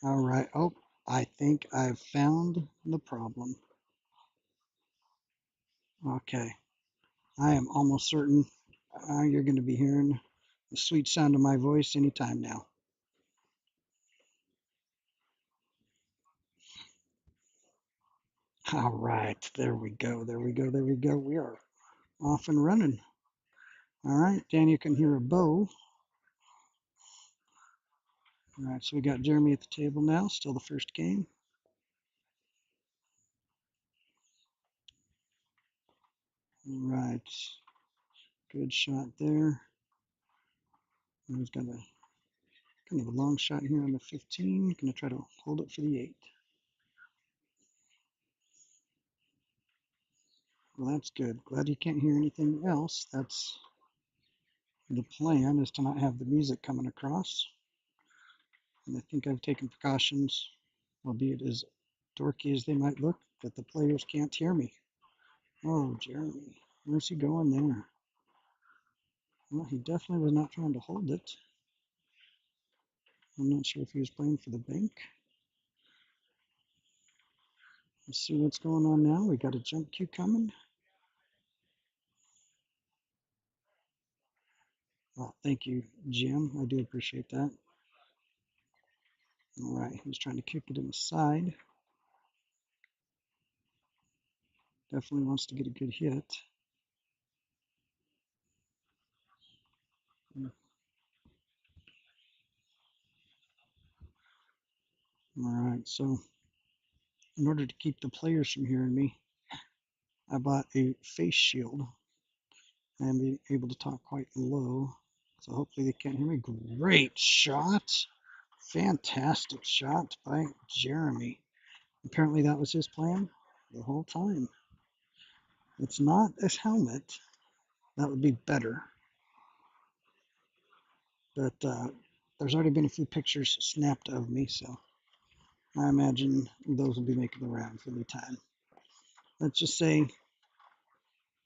All right. Oh, I think I've found the problem. Okay. I am almost certain you're going to be hearing the sweet sound of my voice anytime now. All right. There we go. There we go. There we go. We are off and running. All right. Daniel can hear a bow. All right. So we got Jeremy at the table now. Still the first game. All right. Good shot there. He's got a kind of a long shot here on the 15. Going to try to hold it for the 8. Well, that's good. Glad you can't hear anything else. That's the plan, is to not have the music coming across. And I think I've taken precautions, albeit as dorky as they might look, that the players can't hear me. Oh, Jeremy, where's he going there? Well, he definitely was not trying to hold it. I'm not sure if he was playing for the bank. Let's see what's going on now. We got a jump cue coming. Oh, thank you, Jim. I do appreciate that. All right, he's trying to kick it in the side. Definitely wants to get a good hit. All right, so in order to keep the players from hearing me, I bought a face shield and be able to talk quite low. So hopefully they can't hear me. Great shot. Fantastic shot by Jeremy. Apparently that was his plan the whole time. It's not a helmet. That would be better. But there's already been a few pictures snapped of me, so I imagine those will be making the rounds every time. Let's just say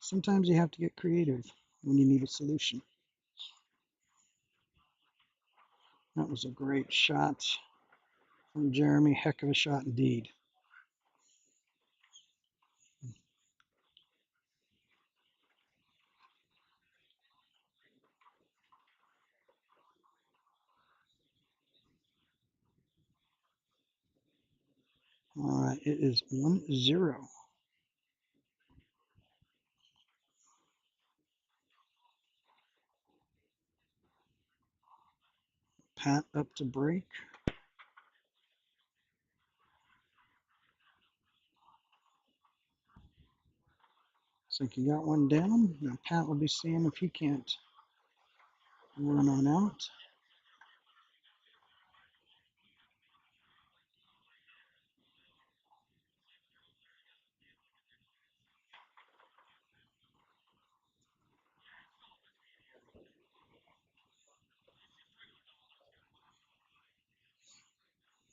sometimes you have to get creative when you need a solution. That was a great shot from Jeremy. Heck of a shot indeed. All right, it is 1-0. Pat up to break. Looks like he got one down. Now Pat will be seeing if he can't run on out.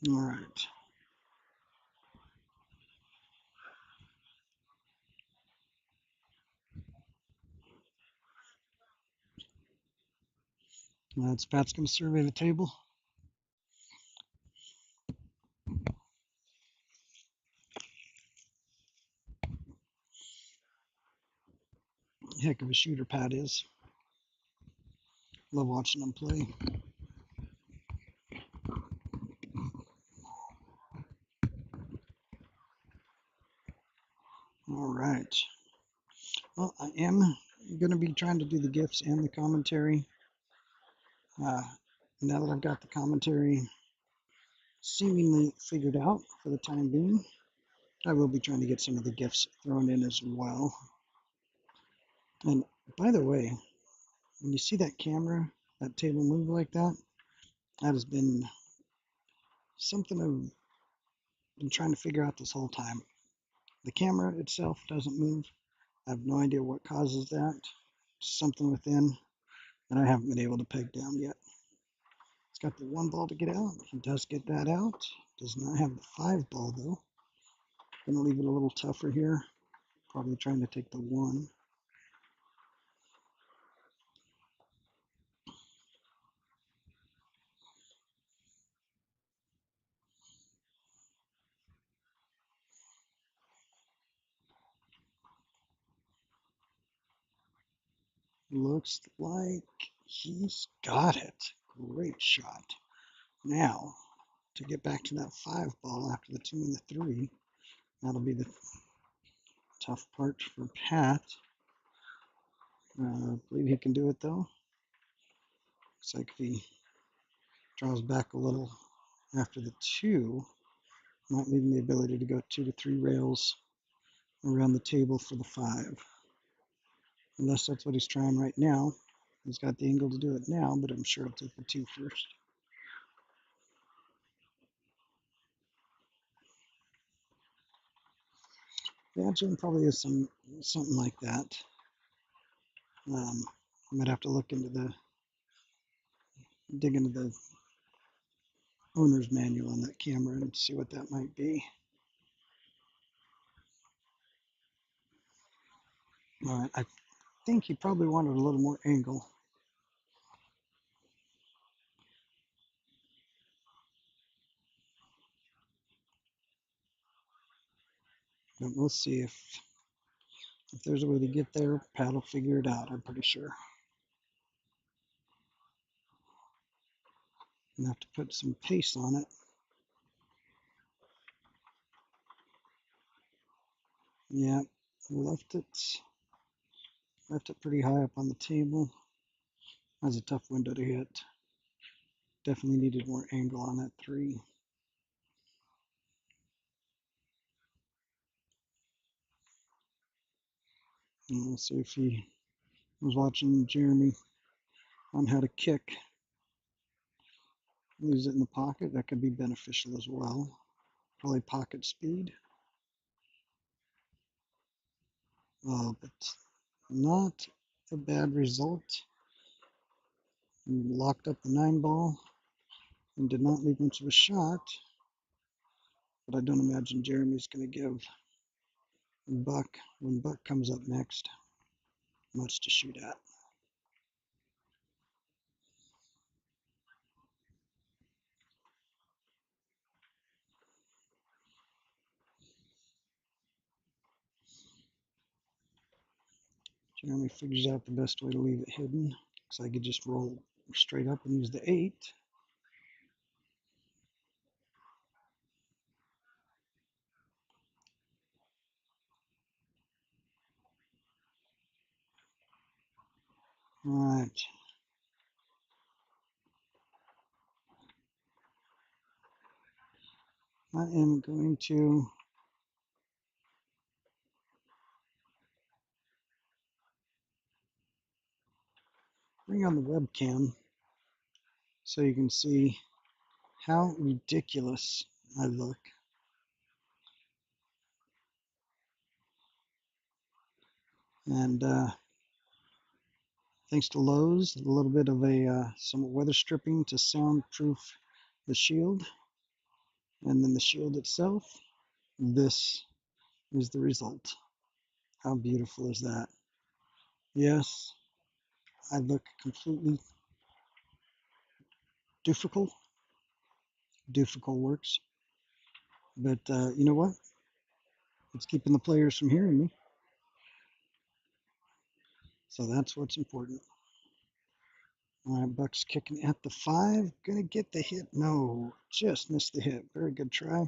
All right. That's Pat's going to survey the table. Heck of a shooter Pat is. Love watching him play. All right. Well, I am going to be trying to do the gifts and the commentary. Now that I've got the commentary seemingly figured out for the time being, I will be trying to get some of the gifts thrown in as well. And by the way, when you see that camera, that table move like that, that has been something I've been trying to figure out this whole time. The camera itself doesn't move. I have no idea what causes that. Something within that I haven't been able to peg down yet. It's got the 1 ball to get out. He does get that out. Does not have the 5 ball though. Gonna leave it a little tougher here. Probably trying to take the 1. Looks like he's got it. Great shot. Now, to get back to that 5 ball after the 2 and the 3, that'll be the tough part for Pat. I believe he can do it though. Looks like if he draws back a little after the 2, might leave him the ability to go 2 to 3 rails around the table for the 5. Unless that's what he's trying right now. He's got the angle to do it now, but I'm sure he'll take the 2 first. Yeah, Jim probably is something like that. I might have to look into dig into the owner's manual on that camera and see what that might be. All right, I think he probably wanted a little more angle. But we'll see if there's a way to get there. Pat will figure it out, I'm pretty sure. Gonna have to put some pace on it. Yeah, left it pretty high up on the table. That's a tough window to hit. Definitely needed more angle on that 3. And we'll see if he was watching Jeremy on how to kick. Leaves it in the pocket. That could be beneficial as well. Probably pocket speed. But not a bad result. He locked up the 9 ball and did not leave much of a shot. But I don't imagine Jeremy's going to give Buck, when Buck comes up next, much to shoot at. Jeremy figures out the best way to leave it hidden. Looks like he just roll straight up and use the 8. All right. I am going to bring on the webcam so you can see how ridiculous I look. And thanks to Lowe's, a little bit of some weather stripping to soundproof the shield. And then the shield itself, this is the result. How beautiful is that? Yes, I look completely difficult. Difficult works. But you know what? It's keeping the players from hearing me. So that's what's important. All right, Buck's kicking at the 5. Gonna get the hit. No, just missed the hit. Very good try.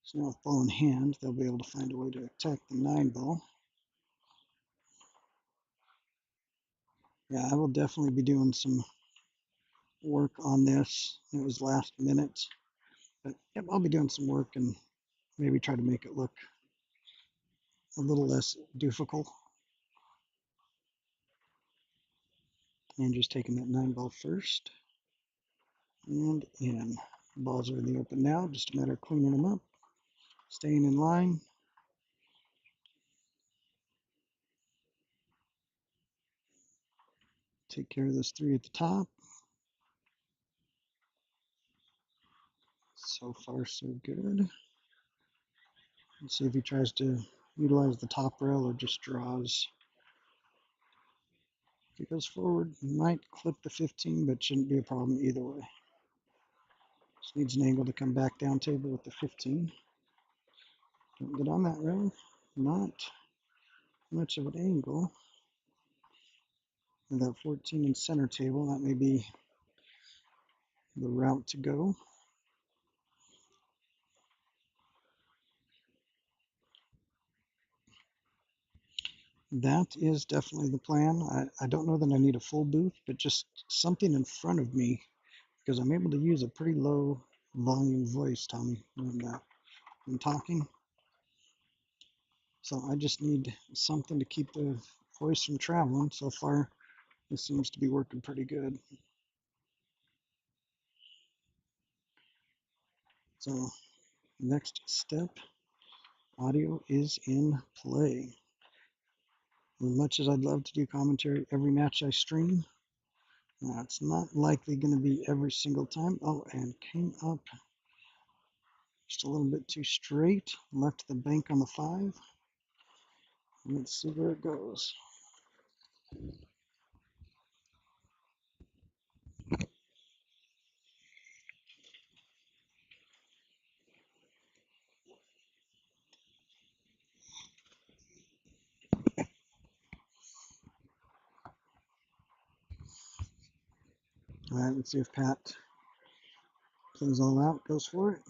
So now with ball in hand, they'll be able to find a way to attack the 9 ball. Yeah, I will definitely be doing some work on this. It was last minute. But yep, I'll be doing some work and maybe try to make it look a little less difficult. Andrew's taking that 9 ball first. And in. Balls are in the open now. Just a matter of cleaning them up. Staying in line. Take care of those 3 at the top. So far, so good. Let's see if he tries to utilize the top rail or just draws. If he goes forward, he might clip the 15, but shouldn't be a problem either way. Just needs an angle to come back down table with the 15. Don't get on that rail. Not much of an angle. With that 14 in center table, that may be the route to go. That is definitely the plan. I don't know that I need a full booth, but just something in front of me because I'm able to use a pretty low volume voice, Tommy, when talking. So I just need something to keep the voice from traveling. So far, this seems to be working pretty good. So next step, audio is in play. As much as I'd love to do commentary every match I stream, it's not likely going to be every single time. Oh, and came up just a little bit too straight. Left the bank on the 5. Let's see where it goes. All right, let's see if Pat plays all out, goes for it.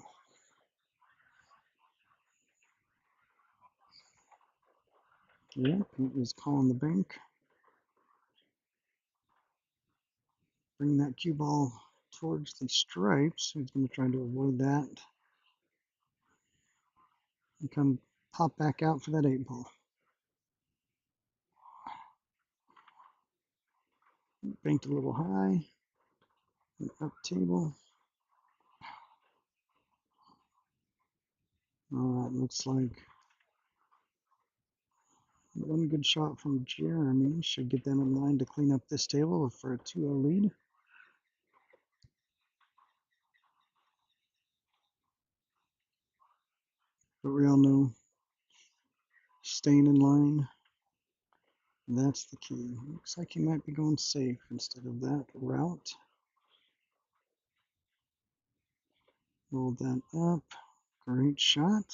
Yeah, he is calling the bank. Bring that cue ball towards the stripes. He's going to try to avoid that. And come pop back out for that 8 ball. Banked a little high. Up table. All right, looks like one good shot from Jeremy should get them in line to clean up this table for a 2-0 lead. But we all know staying in line, that's the key. Looks like he might be going safe instead of that route. Roll that up. Great shot.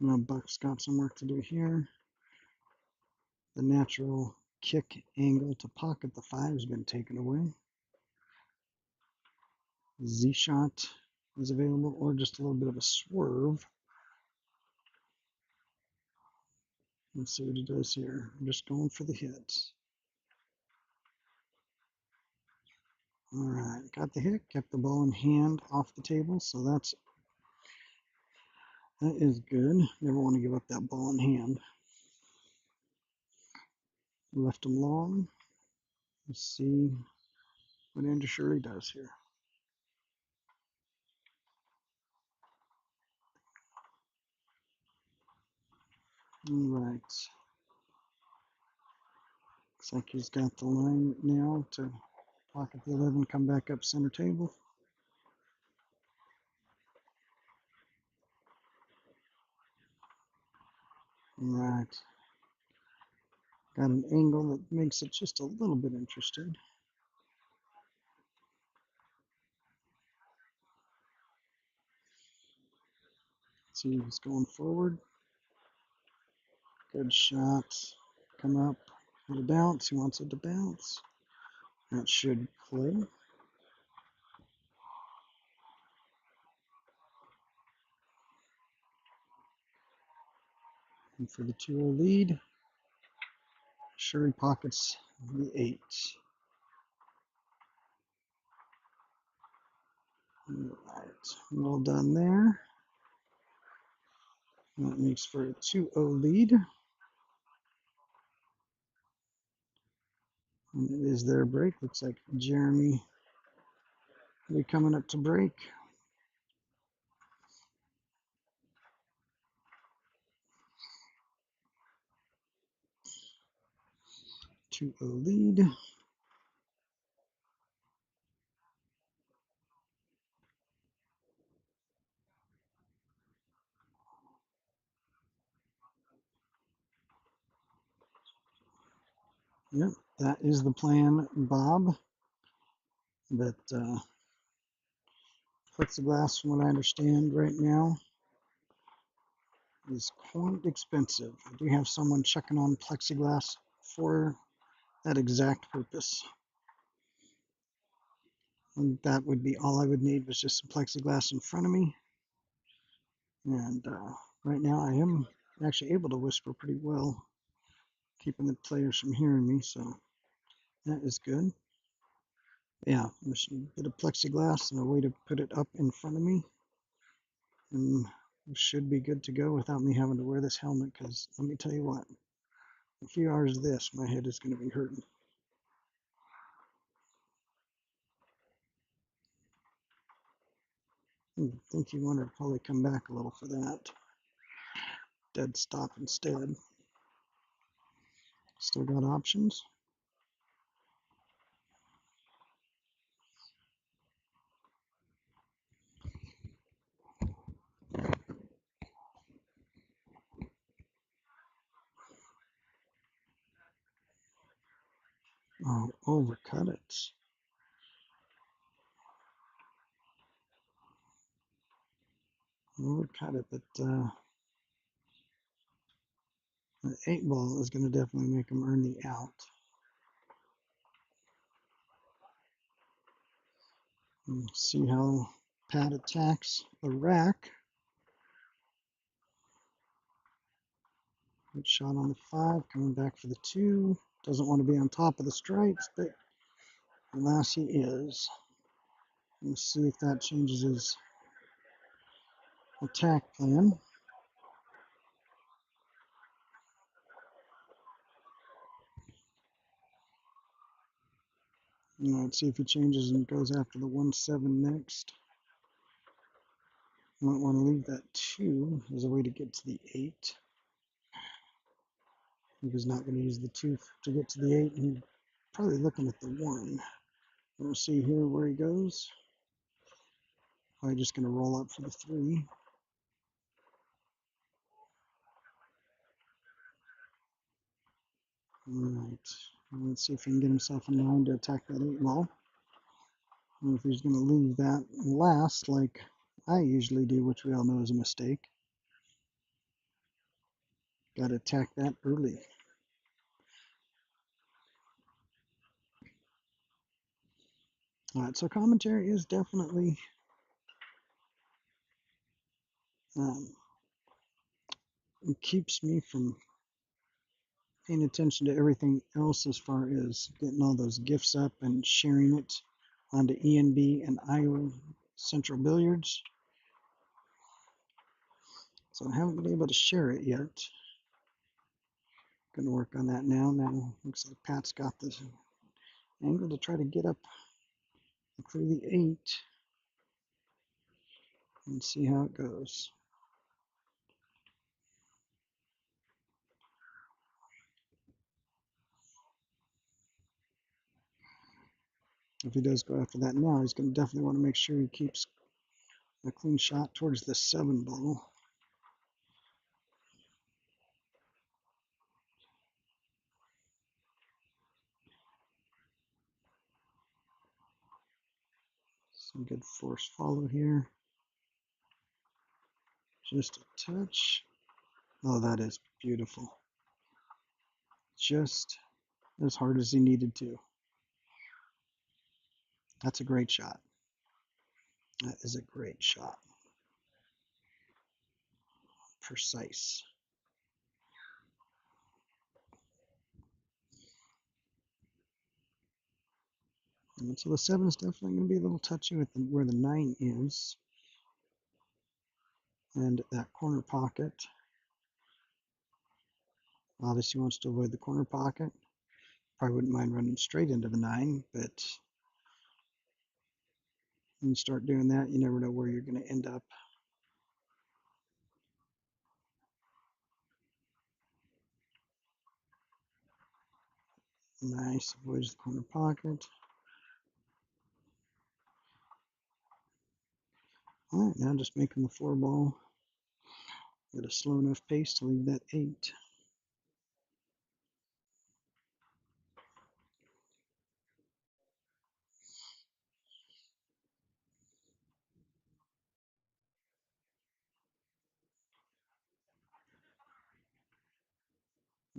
Now Buck's got some work to do here. The natural kick angle to pocket the 5 has been taken away. Z shot is available, or just a little bit of a swerve. Let's see what he does here. I'm just going for the hits. All right, got the hit, kept the ball in hand off the table, so that is good. Never want to give up that ball in hand. Left him long. Let's see what Andrew Shirley does here. All right. Looks like he's got the line now to pocket the 11, come back up center table. All right. Got an angle that makes it just a little bit interesting. See, he's going forward. Good shot. Come up. It'll bounce. He wants it to bounce. That should play. And for the 2-0 lead, Shirley pockets the 8. All right. Well done there. That makes for a 2-0 lead. And it is their break. Looks like Jeremy will be coming up to break. To a lead. Yep, that is the plan, Bob. That plexiglass, from what I understand right now, is quite expensive. I do have someone checking on plexiglass for that exact purpose. And that would be all I would need, was just some plexiglass in front of me. And right now I am actually able to whisper pretty well, keeping the players from hearing me, so that is good. Yeah, there's a bit of plexiglass and a way to put it up in front of me, and we should be good to go without me having to wear this helmet, because let me tell you what, a few hours of this, my head is going to be hurting. I think you want to probably come back a little for that. Dead stop instead. Still got options. Oh, overcut it. Overcut it, but the 8-ball is going to definitely make him earn the out. And see how Pat attacks the rack. Good shot on the 5, coming back for the 2. Doesn't want to be on top of the stripes, but alas, he is. Let's see if that changes his attack plan. Let's see if he changes and goes after the 1-7 next. Might want to leave that 2 as a way to get to the 8. He was not going to use the 2 to get to the 8. He's probably looking at the 1. We'll see here where he goes. Probably just going to roll up for the 3. Alright, let's see if he can get himself a 9 to attack that 8-ball. And if he's going to leave that last, like I usually do, which we all know is a mistake, got to attack that early. Alright, so commentary is definitely it keeps me from paying attention to everything else as far as getting all those gifts up and sharing it onto ENB and Iowa Central Billiards. So I haven't been able to share it yet. Going to work on that now. Now looks like Pat's got this angle to try to get up through the 8 and see how it goes. If he does go after that now, he's going to definitely want to make sure he keeps a clean shot towards the 7-ball. Some good force follow here. Just a touch. Oh, that is beautiful. Just as hard as he needed to. That's a great shot. That is a great shot. Precise. And so the 7 is definitely going to be a little touchy with where the 9 is. And that corner pocket. Obviously wants to avoid the corner pocket. Probably wouldn't mind running straight into the 9, but when you start doing that, you never know where you're going to end up. Nice, avoids the corner pocket. All right, now just making the 4-ball at a slow enough pace to leave that 8.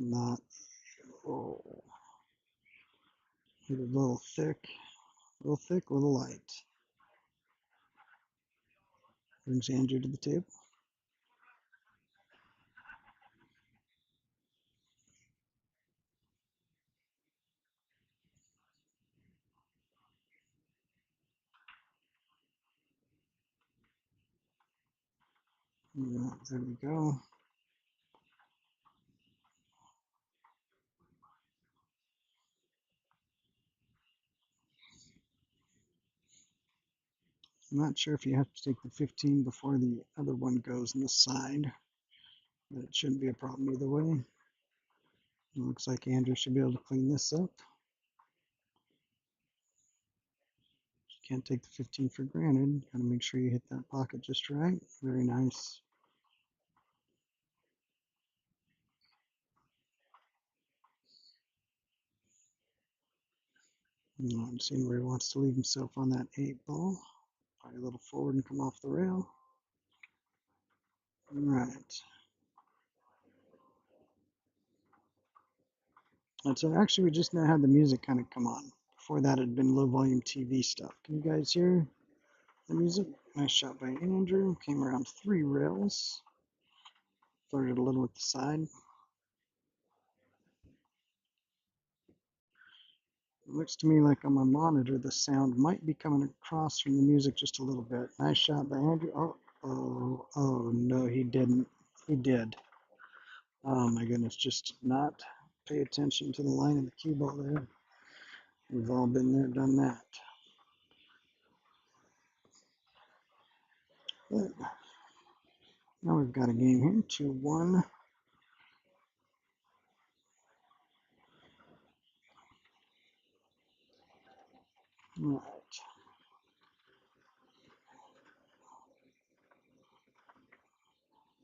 Not, oh, a little thick, a little light. Brings Andrew to the table. Yeah, there we go. I'm not sure if you have to take the 15 before the other one goes on the side, but it shouldn't be a problem either way. It looks like Andrew should be able to clean this up. Can't take the 15 for granted. Gotta make sure you hit that pocket just right. Very nice. I'm seeing where he wants to leave himself on that 8 ball. Probably a little forward and come off the rail. All right. And so actually we just now had the music kind of come on. Before that it had been low volume TV stuff. Can you guys hear the music? Nice shot by Andrew. Came around 3 rails. Flirted a little with the side. It looks to me like on my monitor the sound might be coming across from the music just a little bit. Nice shot by Andrew. Oh no, he didn't. He did. Oh my goodness, just not pay attention to the line of the cue ball there. We've all been there, done that. But now we've got a game here, 2-1.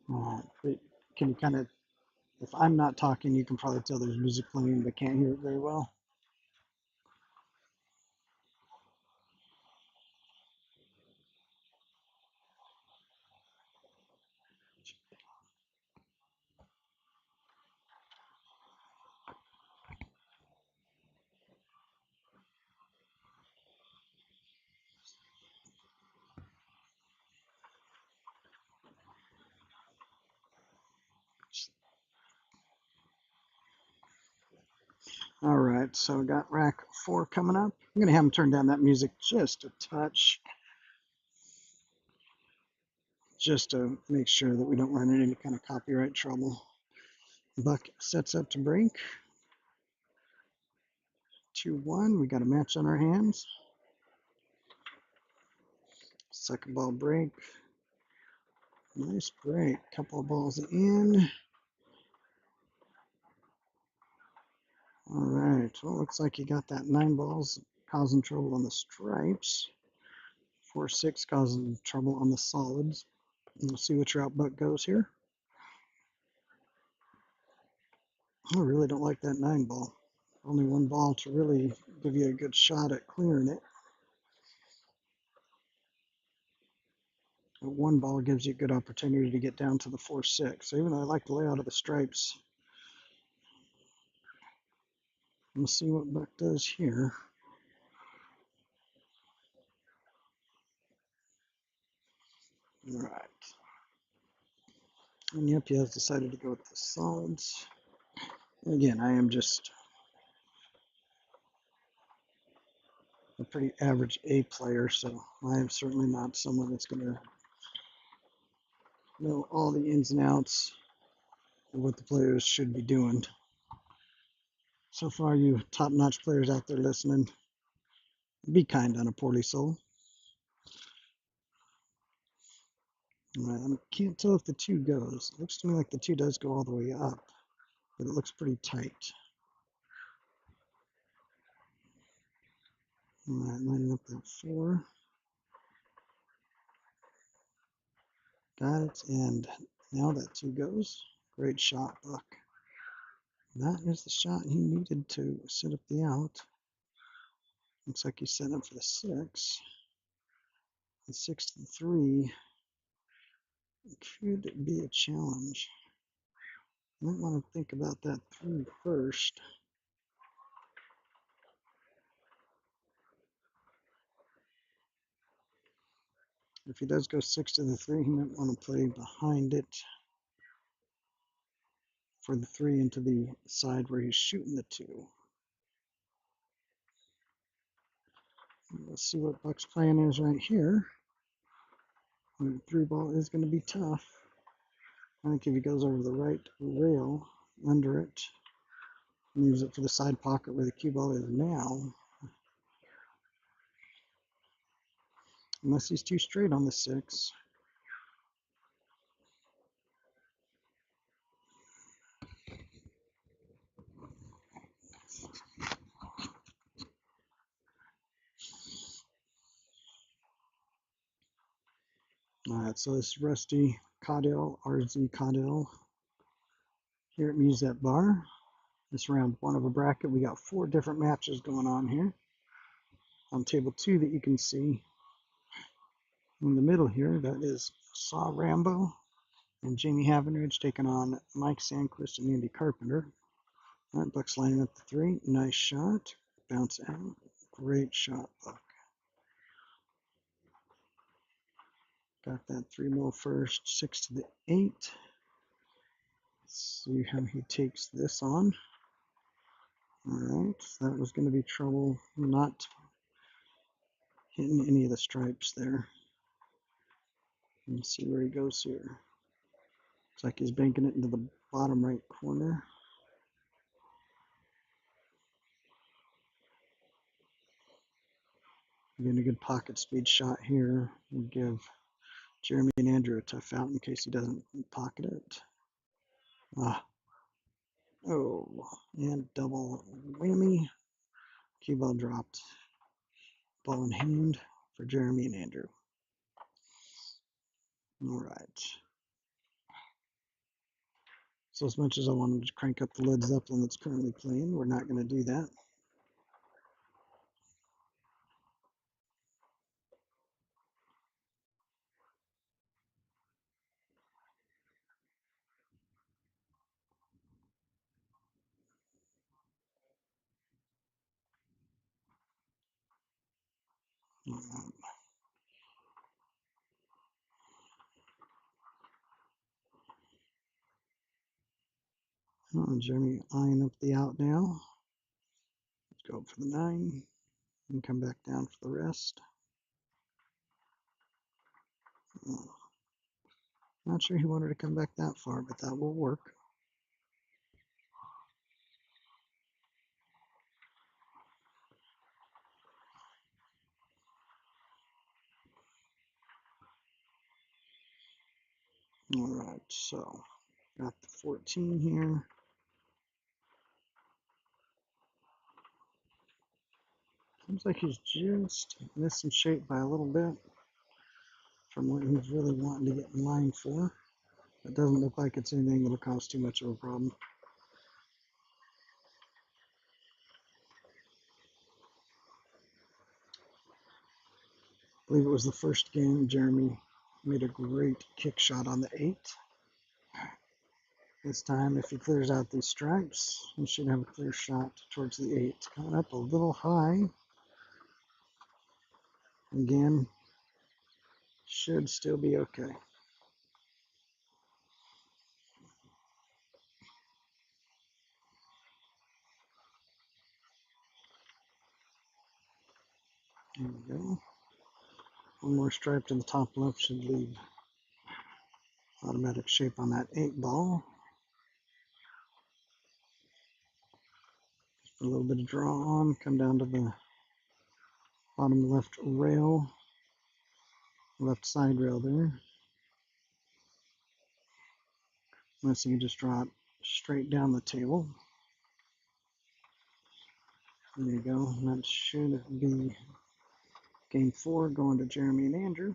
Right. But can you kind of, if I'm not talking, you can probably tell there's music playing, but can't hear it very well. All right, so we got rack 4 coming up. I'm gonna have him turn down that music just a touch, just to make sure that we don't run into any kind of copyright trouble. Buck sets up to break. 2-1. We got a match on our hands. Second ball break. Nice break. Couple of balls in. All right. Well, looks like you got that 9 balls causing trouble on the stripes. 4-6 causing trouble on the solids. We'll see which route Buck goes here. I really don't like that 9 ball. Only 1 ball to really give you a good shot at clearing it. But 1 ball gives you a good opportunity to get down to the 4-6. So even though I like the layout of the stripes, we'll see what Buck does here. All right. And yep, he has decided to go with the solids. Again, I am just a pretty average A player, so I am certainly not someone that's going to know all the ins and outs of what the players should be doing. So far, you top-notch players out there listening, be kind on a poorly soul. I can't tell if the 2 goes. It looks to me like the 2 does go all the way up, but it looks pretty tight. All right, lining up that 4. Got it, and now that 2 goes. Great shot, Buck. That is the shot he needed to set up the out. Looks like he's set up for the 6. The 6 to 3 could be a challenge. Might want to think about that 3 first. If he does go 6 to the 3, he might want to play behind it for the 3 into the side where he's shooting the 2. Let's see what Buck's plan is right here. The 3 ball is going to be tough. I think if he goes over the right rail under it, leaves it for the side pocket where the cue ball is now, unless he's too straight on the 6. All right, so this is Rusty Caudell, RZ Caudell, here at Musette Bar. This round 1 of a bracket. We got 4 different matches going on here. On table 2 that you can see in the middle here, that is Saw Rambo and Jamie Havenridge taking on Mike Sandquist and Andy Carpenter. All right, Buck's lining up the 3. Nice shot. Bounce out. Great shot, Buck. Got that 3 low first. 6 to the 8. Let's see how he takes this on. All right, that was going to be trouble not hitting any of the stripes there. Let's see where he goes here. Looks like he's banking it into the bottom right corner. Getting a good pocket speed shot here. We'll give Jeremy and Andrew a tough out in case he doesn't pocket it. Oh, and double whammy. Cue ball dropped. Ball in hand for Jeremy and Andrew. All right. So as much as I wanted to crank up the Led Zeppelin that's currently playing, we're not going to do that. Jeremy eyeing up the out now. Let's go for the 9 and come back down for the rest. Not sure he wanted to come back that far, but that will work. All right, so got the 14 here. Seems like he's just missing shape by a little bit from what he's really wanting to get in line for. It doesn't look like it's anything that'll cause too much of a problem. I believe it was the first game. Jeremy made a great kick shot on the 8. This time, if he clears out these stripes, he should have a clear shot towards the 8. Coming up a little high. Again, should still be okay. There we go. One more stripe to the top left should leave automatic shape on that 8 ball. A little bit of draw on, come down to the bottom left rail, left side rail there. Unless you can just draw it straight down the table. There you go. That should be game 4 going to Jeremy and Andrew.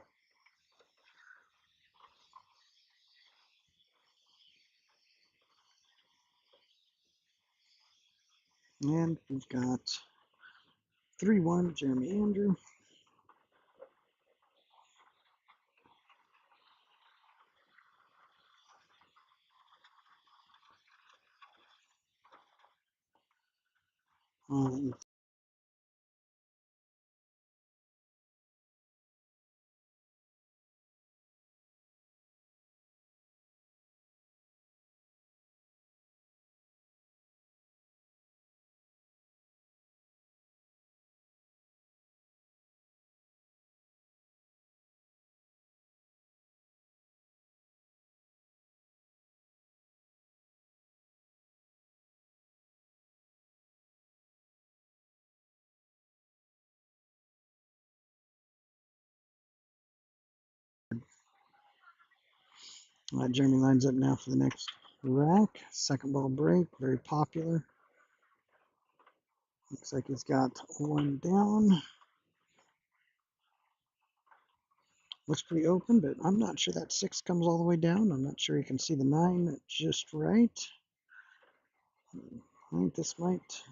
And we've got 3-1 Jeremy Andrew. Um, Jeremy lines up now for the next rack. Second ball break, very popular. Looks like he's got one down. Looks pretty open, but I'm not sure that 6 comes all the way down. I'm not sure you can see the 9 just right. I think this might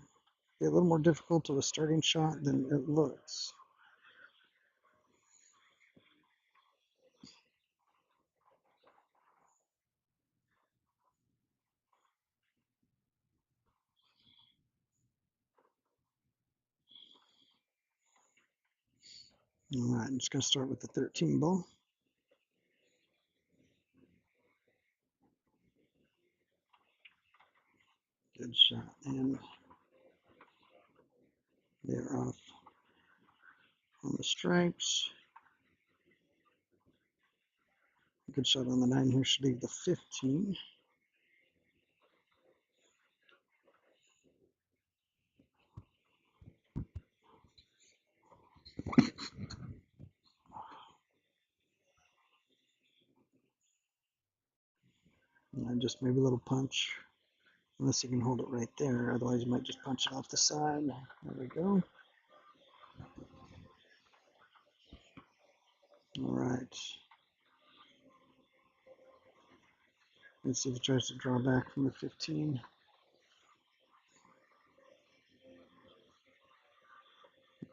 be a little more difficult of a starting shot than it looks. All right, I'm just going to start with the 13 ball. Good shot, and they're off on the stripes. Good shot on the 9 here, should leave the 15. And just maybe a little punch, unless you can hold it right there. Otherwise, you might just punch it off the side. There we go. All right. Let's see if he tries to draw back from the 15.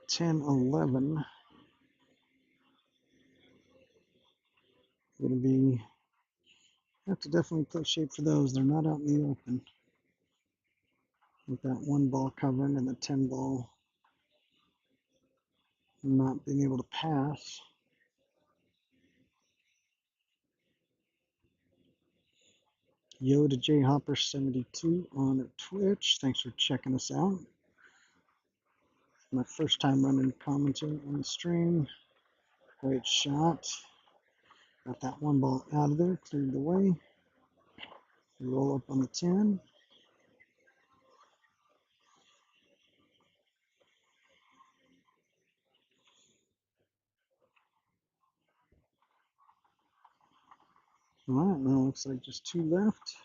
Ten, 11. Going to be, have to definitely put shape for those. They're not out in the open. With that 1 ball covering and the 10 ball not being able to pass. Yoda J Hopper 72 on Twitch. Thanks for checking us out. My first time running commentary on the stream. Great shot. Got that 1 ball out of there, cleared the way. Roll up on the 10. All right, now looks like just 2 left.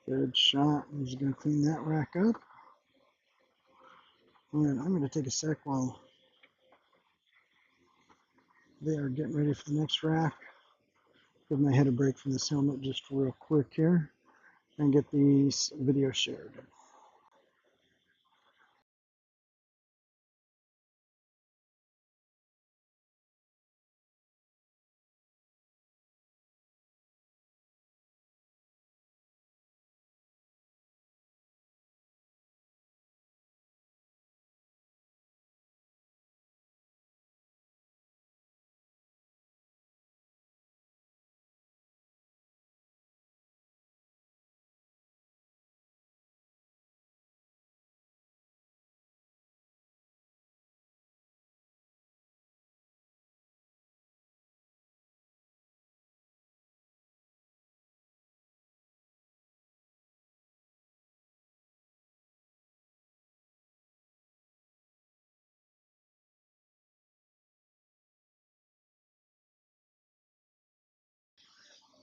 Good shot. I'm just going to clean that rack up. All right, I'm going to take a sec while they are getting ready for the next rack. Give my head a break from this helmet just real quick here and get these videos shared.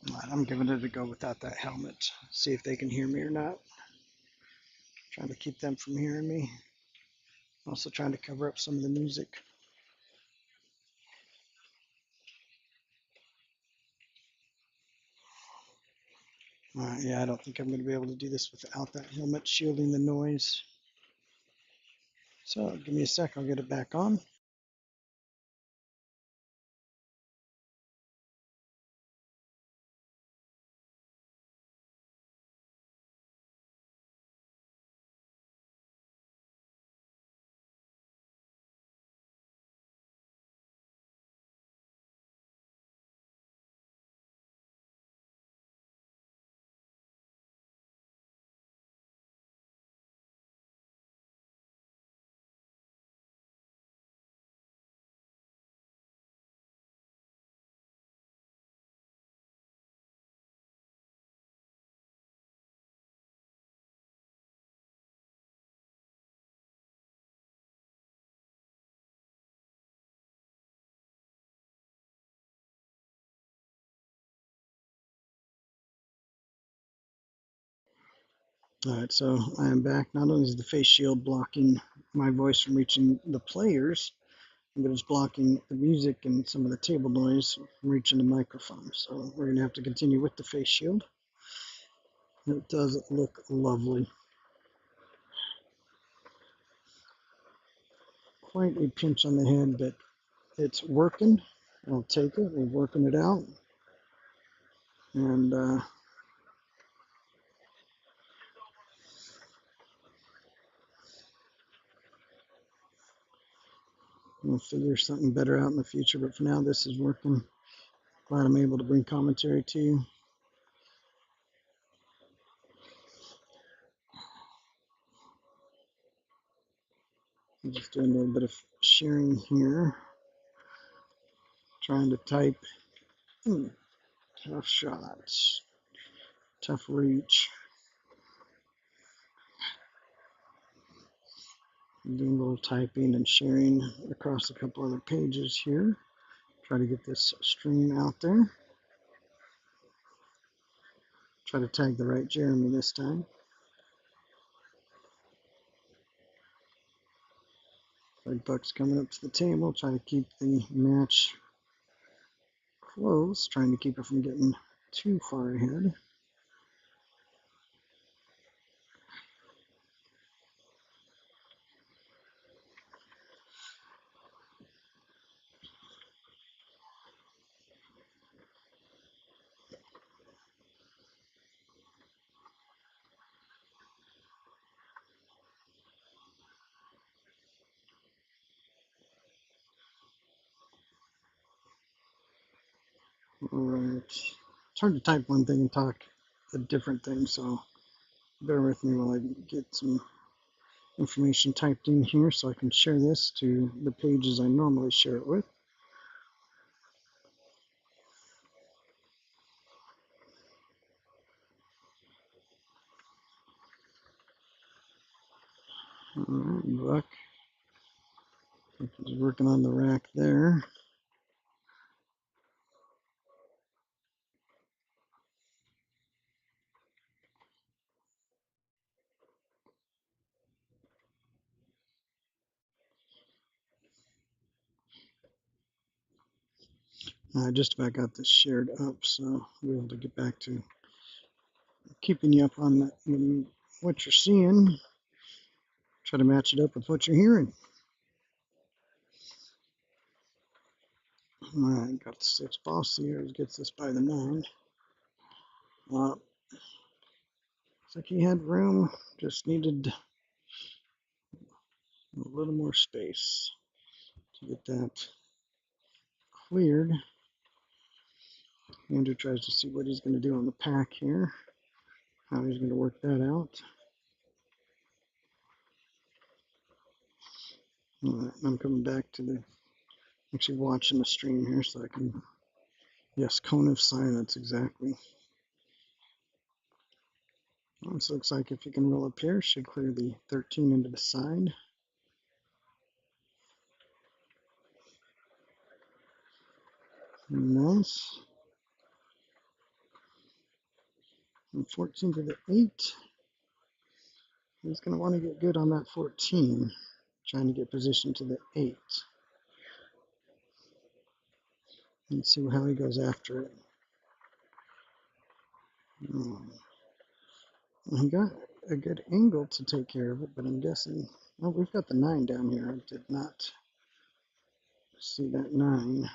All right, I'm giving it a go without that helmet. See if they can hear me or not. Trying to keep them from hearing me. Also trying to cover up some of the music. Yeah, I don't think I'm going to be able to do this without that helmet shielding the noise. So give me a sec, I'll get it back on. Alright, so I am back. Not only is the face shield blocking my voice from reaching the players, but it's blocking the music and some of the table noise from reaching the microphone. So we're going to have to continue with the face shield. It does look lovely. Quite a pinch on the head, but it's working. I'll take it. We're working it out. And we'll figure something better out in the future. But for now, this is working. Glad I'm able to bring commentary to you. I'm just doing a little bit of sharing here. Trying to type. Tough shots. Tough reach. I'm doing a little typing and sharing across a couple other pages here. Try to get this stream out there. Try to tag the right Jeremy this time. Big Buck's coming up to the table. Try to keep the match close. Trying to keep it from getting too far ahead. Alright. It's hard to type one thing and talk a different thing, so bear with me while I get some information typed in here so I can share this to the pages I normally share it with. Alright, Buck. He's working on the rack there. I just about got this shared up, so I'll be able to get back to keeping you up on what you're seeing. Try to match it up with what you're hearing. All right, got the 6 ball. See who gets this by the 9. Looks like he had room, just needed a little more space to get that cleared. Andrew tries to see what he's going to do on the pack here, how he's going to work that out. All right, I'm coming back to the, actually watching the stream here so I can, yes, cone of silence, exactly. Well, this looks like if you can roll up here, should clear the 13 into the side. Nice. And 14 to the 8. He's going to want to get good on that 14. Trying to get position to the 8. Let's see how he goes after it. Well, he got a good angle to take care of it, but I'm guessing, well, we've got the 9 down here. I did not see that 9.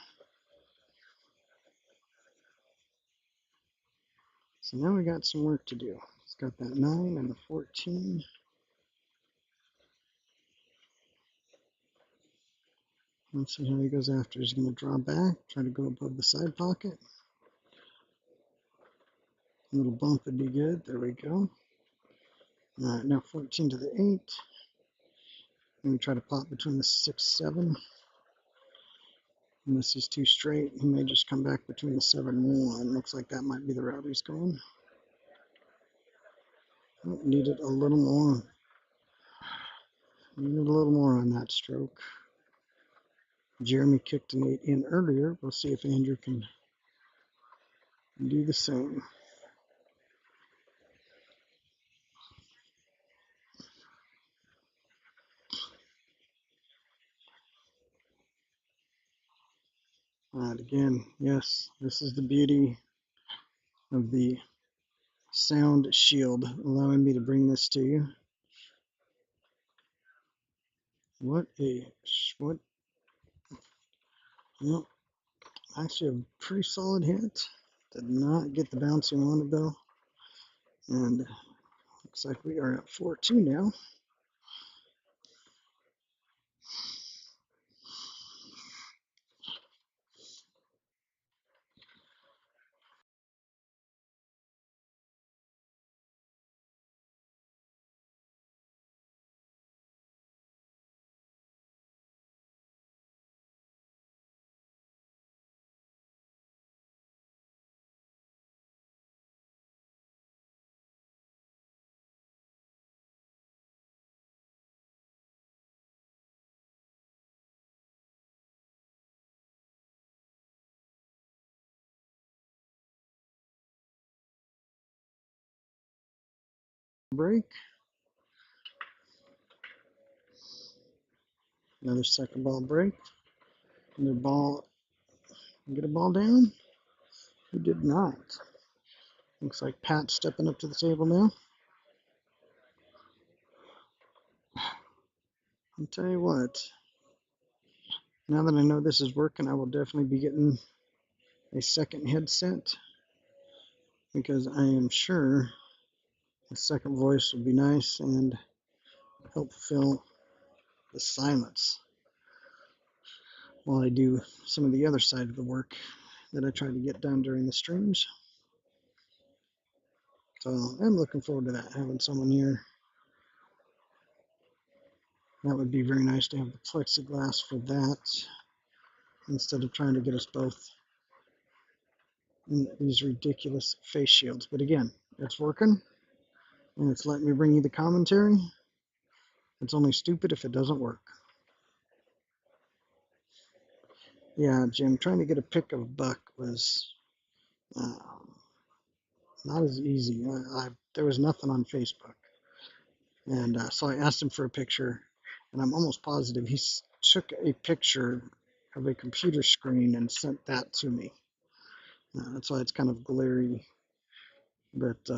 So now we got some work to do. It's got that 9 and the 14. Let's see how he goes after. He's going to draw back, try to go above the side pocket. A little bump would be good. There we go. All right, now 14 to the 8. And we try to pop between the 6, 7. Unless he's too straight, he may just come back between the 7 and 1. Looks like that might be the route he's going. Oh, needed a little more. Needed a little more on that stroke. Jeremy kicked an 8 in earlier. We'll see if Andrew can do the same. Again, yes, this is the beauty of the sound shield, allowing me to bring this to you. What, well, actually a pretty solid hit. Did not get the bounce we wanted though. And looks like we are at 4-2 now. Break. Another second ball break. Another ball. Get a ball down. Who did not? Looks like Pat stepping up to the table now. I'll tell you what. Now that I know this is working, I will definitely be getting a second headset because I am sure a second voice will be nice and help fill the silence while I do some of the other side of the work that I try to get done during the streams. So I'm looking forward to that, having someone here. That would be very nice to have the plexiglass for that instead of trying to get us both in these ridiculous face shields. But again, it's working and it's letting me bring you the commentary. It's only stupid if it doesn't work. Yeah, Jim, trying to get a pic of a buck was not as easy. There was nothing on Facebook. And so I asked him for a picture, and I'm almost positive he took a picture of a computer screen and sent that to me. That's why it's kind of glary, but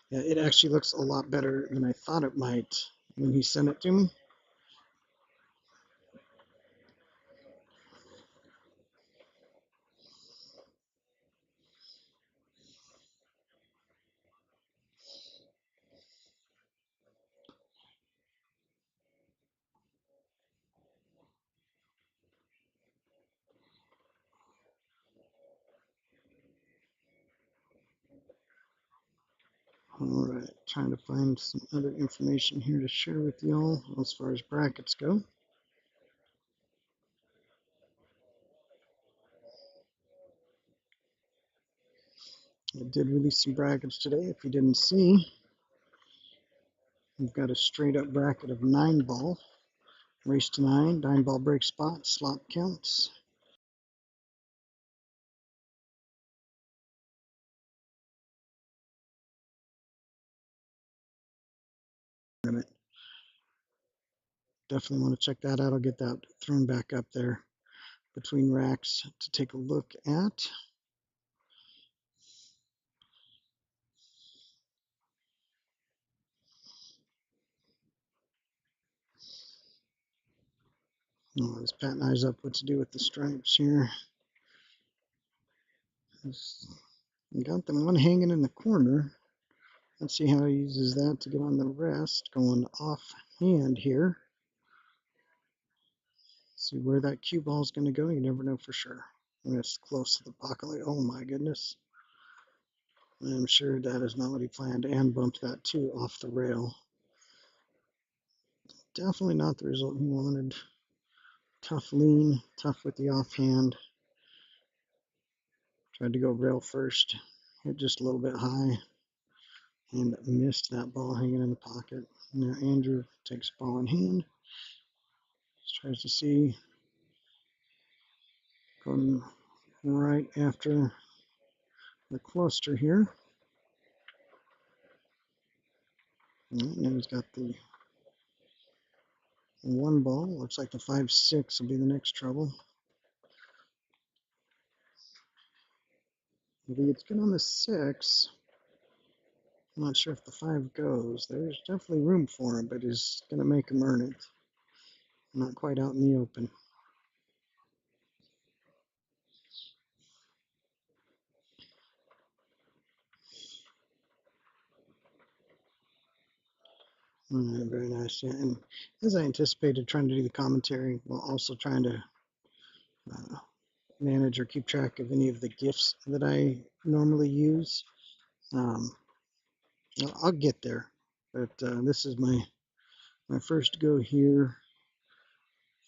yeah, it actually looks a lot better than I thought it might when he sent it to me. All right, trying to find some other information here to share with y'all as far as brackets go. I did release some brackets today. If you didn't see, we've got a straight up bracket of 9-ball, race to 9-ball break spot, slop counts. Definitely want to check that out. I'll get that thrown back up there between racks to take a look at. Oh, let's pat and eyes up what to do with the stripes here. Got the one hanging in the corner. Let's see how he uses that to get on the rest. Going off hand here. See where that cue ball is going to go. You never know for sure. When it's close to the pocket, like, oh my goodness. I'm sure that is not what he planned, and bumped that too off the rail. Definitely not the result he wanted. Tough lean, tough with the offhand. Tried to go rail first, hit just a little bit high, and missed that ball hanging in the pocket. Now Andrew takes ball in hand, tries to see, going right after the cluster here. And he's got the 1 ball. Looks like the 5-6 will be the next trouble. If he gets good on the 6, I'm not sure if the 5 goes. There's definitely room for him, but he's going to make him earn it. Not quite out in the open. All right, very nice. Yeah, and as I anticipated, trying to do the commentary while also trying to manage or keep track of any of the gifts that I normally use. Um, I'll get there, but this is my first go here.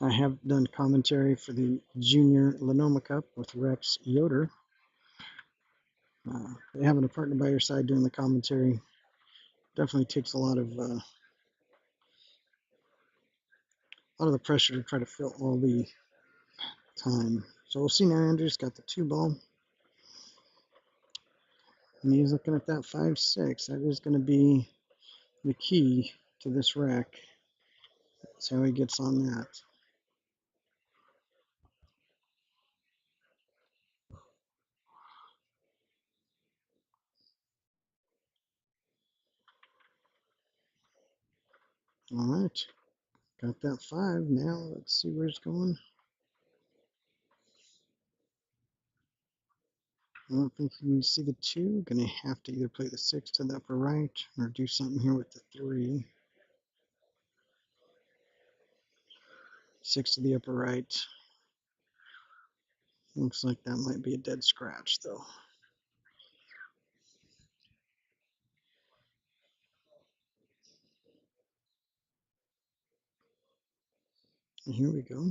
I have done commentary for the Junior Lenoma Cup with Rex Yoder. Having a partner by your side doing the commentary definitely takes a lot of the pressure to try to fill all the time. So we'll see now. Andrew's got the 2 ball. And he's looking at that 5-6. That is going to be the key to this rack. See how he gets on that. All right. Got that 5. Now let's see where it's going. I don't think you can see the 2. Gonna have to either play the 6 to the upper right or do something here with the 3. 6 to the upper right. Looks like that might be a dead scratch though. And here we go.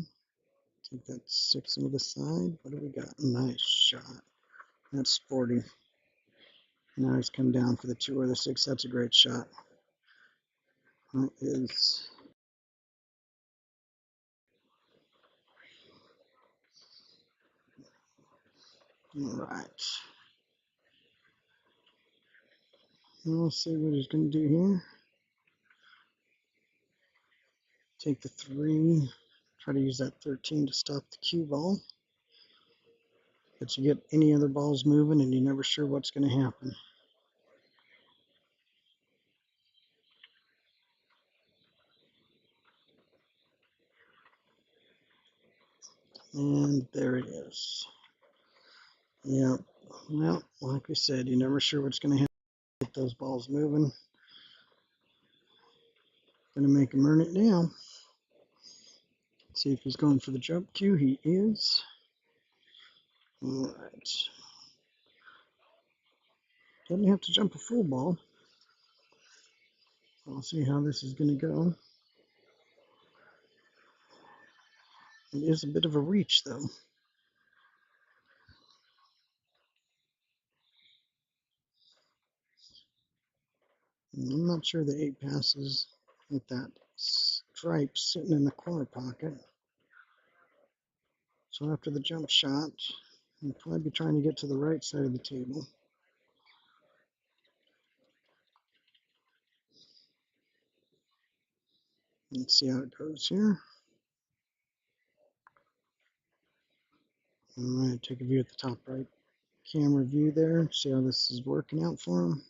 Take that 6 into the side. What do we got? Nice shot. That's sporty. Now he's come down for the 2 or the 6. That's a great shot. That is. All right. We'll see what he's going to do here. Take the 3. Try to use that 13 to stop the cue ball. But you get any other balls moving and you're never sure what's going to happen. And there it is. Yeah. Well, like we said, you're never sure what's going to happen. Get those balls moving. Going to make him earn it now. See if he's going for the jump cue. He is. All right. Doesn't have to jump a full ball. We'll see how this is going to go. It is a bit of a reach, though. I'm not sure the 8 passes with that stripe sitting in the corner pocket. So after the jump shot, I'll probably be trying to get to the right side of the table. Let's see how it goes here. All right, take a view at the top right camera view there. See how this is working out for him.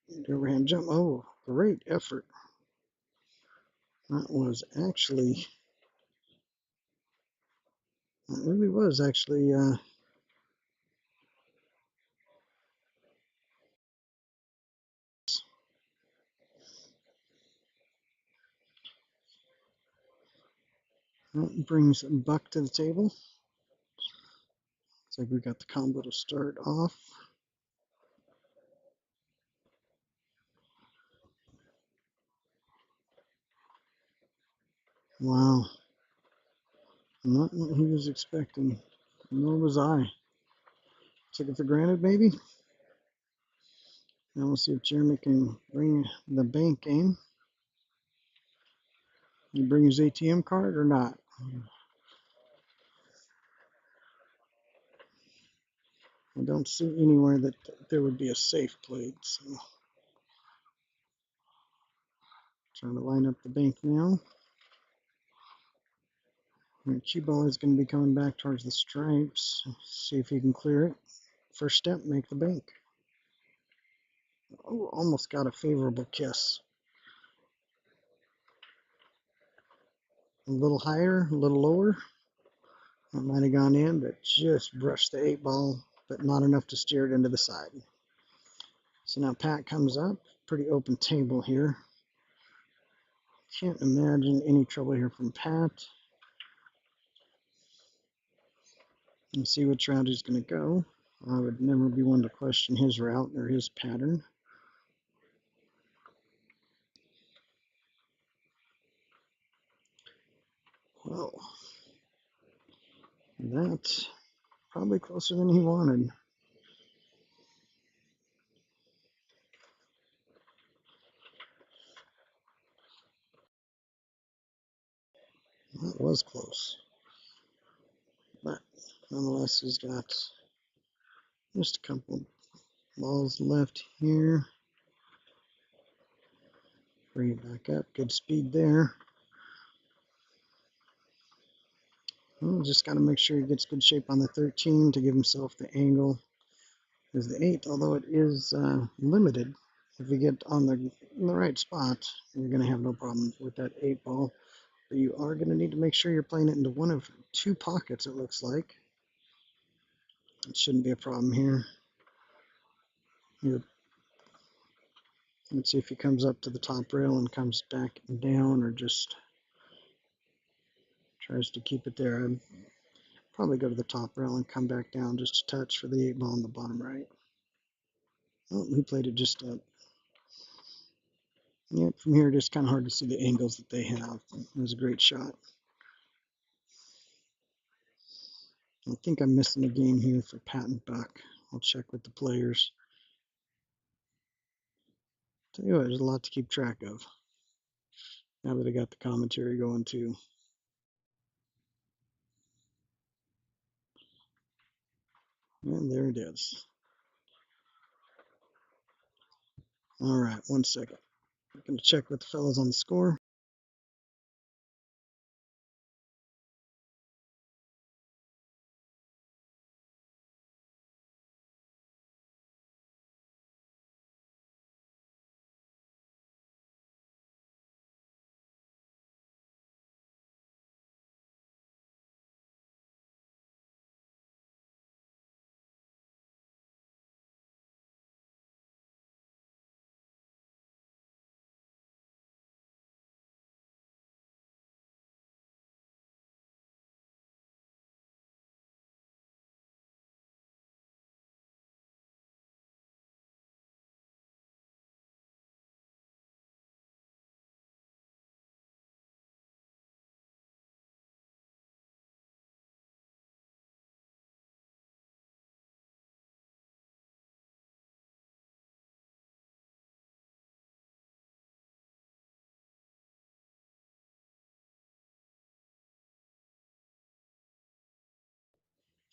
The overhand jump. Oh, great effort. That was actually, that really was actually that brings Buck to the table. Looks like we got the combo to start off. Wow. Not what he was expecting. Nor was I. Took it for granted, maybe. Now we'll see if Jeremy can bring the bank game. He bring his ATM card or not? I don't see anywhere that there would be a safe plate. So trying to line up the bank now. Cue ball is going to be coming back towards the stripes. See if he can clear it. First step, make the bank. Oh, almost got a favorable kiss. A little higher, a little lower. That might have gone in, but just brushed the 8-ball, but not enough to steer it into the side. So now Pat comes up. Pretty open table here. Can't imagine any trouble here from Pat. Let's see which route he's going to go. I would never be one to question his route or his pattern. Well, that's probably closer than he wanted. That was close. But nonetheless, he's got just a couple balls left here. Bring it back up. Good speed there. Well, just got to make sure he gets good shape on the 13 to give himself the angle. Because the 8, although it is limited, if you get on in the right spot, you're going to have no problem with that 8-ball. But you are going to need to make sure you're playing it into one of 2 pockets, it looks like. It shouldn't be a problem here. Let's see if he comes up to the top rail and comes back down, or just tries to keep it there. I'd probably go to the top rail and come back down just a touch for the 8-ball in the bottom right. Oh, he played it just up. Yeah, from here it is kind of hard to see the angles that they have. It was a great shot. I think I'm missing a game here for Pat and Buck. I'll check with the players. Tell you what, there's a lot to keep track of. Now that I got the commentary going too. And there it is. All right, 1 second. I'm going to check with the fellas on the score.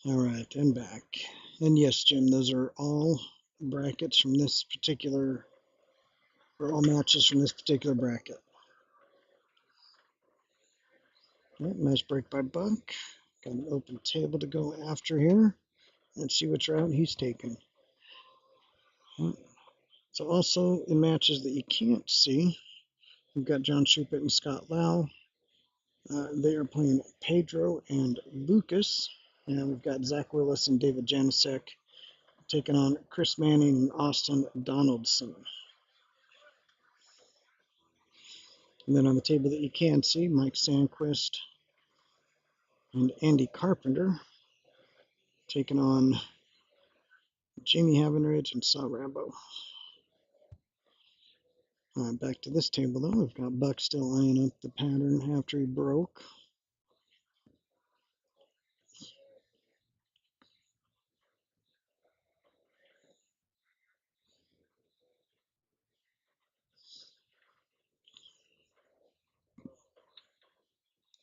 All right, I'm back. And yes, Jim, those are all brackets from this particular, or all matches from this particular bracket. Right, nice break by Buck. Got an open table to go after here. Let's see which route he's taking. So also in matches that you can't see, we've got John Schupert and Scott Lau. They are playing Pedro and Lucas. And we've got Zach Willis and David Janicek taking on Chris Manning and Austin Donaldson. And then on the table that you can see, Mike Sandquist and Andy Carpenter taking on Jamie Havenridge and Saul Rambo. Back to this table though, we've got Buck still eyeing up the pattern after he broke.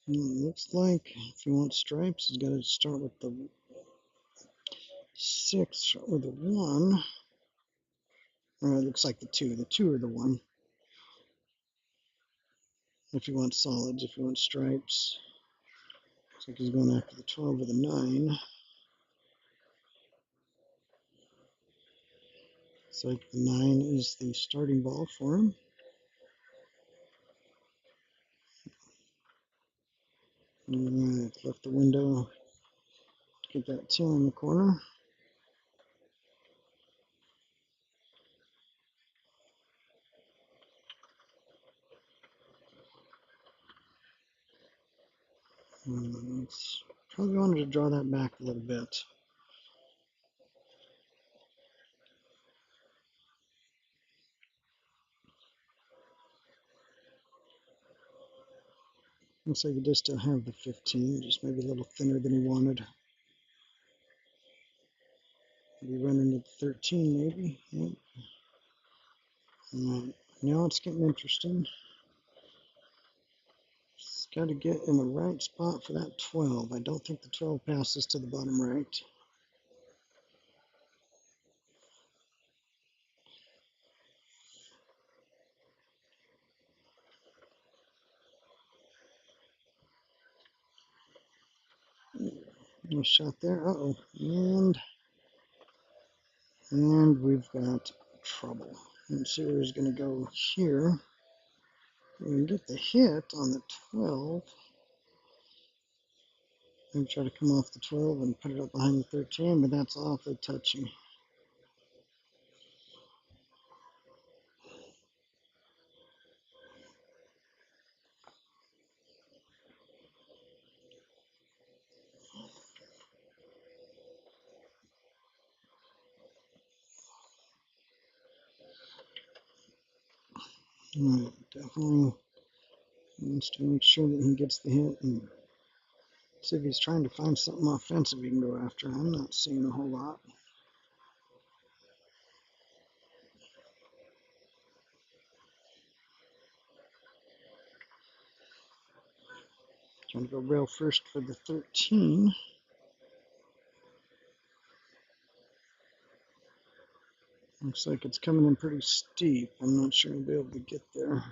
Looks like if he wants stripes, he's got to start with the 6 or the 1. Or it looks like the 2. The 2 or the 1. If he wants solids, if he wants stripes. Looks like he's going after the 12 or the 9. Looks like the 9 is the starting ball for him. Alright, left the window. Get that 10 in the corner. Probably wanted to draw that back a little bit. Looks like he does still have the 15, just maybe a little thinner than he wanted. Maybe running at 13, maybe. Yep. Alright, now it's getting interesting. Just got to get in the right spot for that 12. I don't think the 12 passes to the bottom right. Nice shot there. Uh-oh. And we've got trouble. Let's see where he's going to go here. We can get the hit on the 12. Maybe try to come off the 12 and put it up behind the 13, but that's awfully touchy. Right, definitely wants to make sure that he gets the hit and see if he's trying to find something offensive he can go after. I'm not seeing a whole lot. Trying to go rail first for the 13. Looks like it's coming in pretty steep. I'm not sure I'll be able to get there.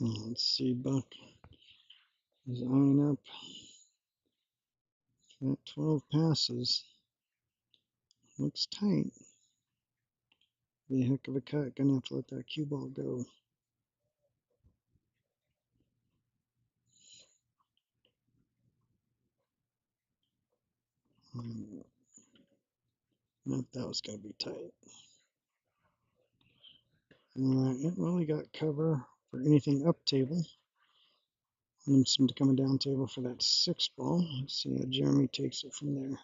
Let's see, Buck is eyeing up. That 12 passes. Looks tight. Be a heck of a cut. Gonna have to let that cue ball go. That was gonna be tight. Alright, it really got cover for anything up table. And some to come down table for that 6 ball. Let's see how Jeremy takes it from there. Looks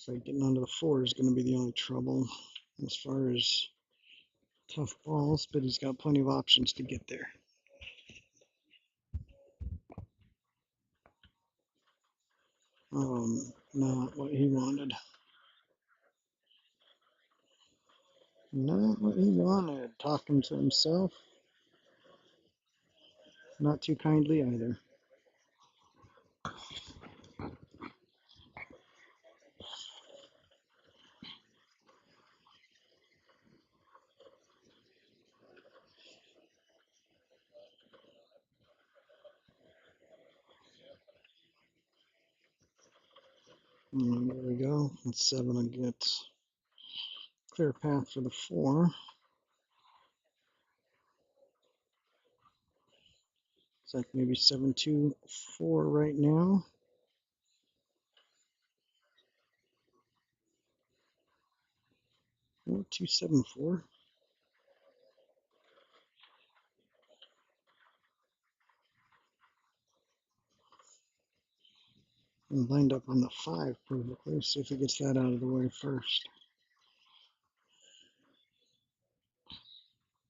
like getting onto the 4 is going to be the only trouble as far as tough balls, but he's got plenty of options to get there. Not what he wanted. Not what he wanted. Talking to himself. Not too kindly either. And there we go. And 7 will get clear path for the 4. It's like maybe 7-2-4 right now. Or 2-7-4. And lined up on the 5 perfectly. See if he gets that out of the way first.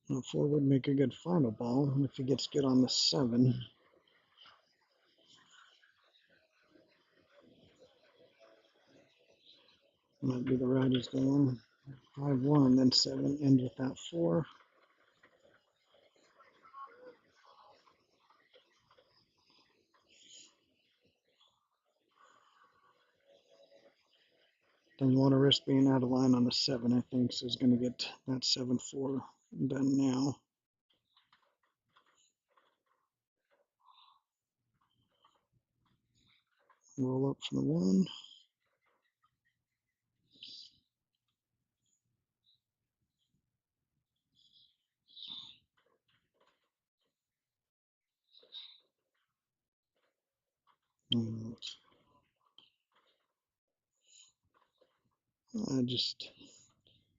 The 4 would make a good final ball if he gets good on the 7. Might be the route he's going. 5-1, then 7, end with that 4. Doesn't want to risk being out of line on the 7, I think, so he's going to get that 7-4 done now. Roll up for the 1. And I just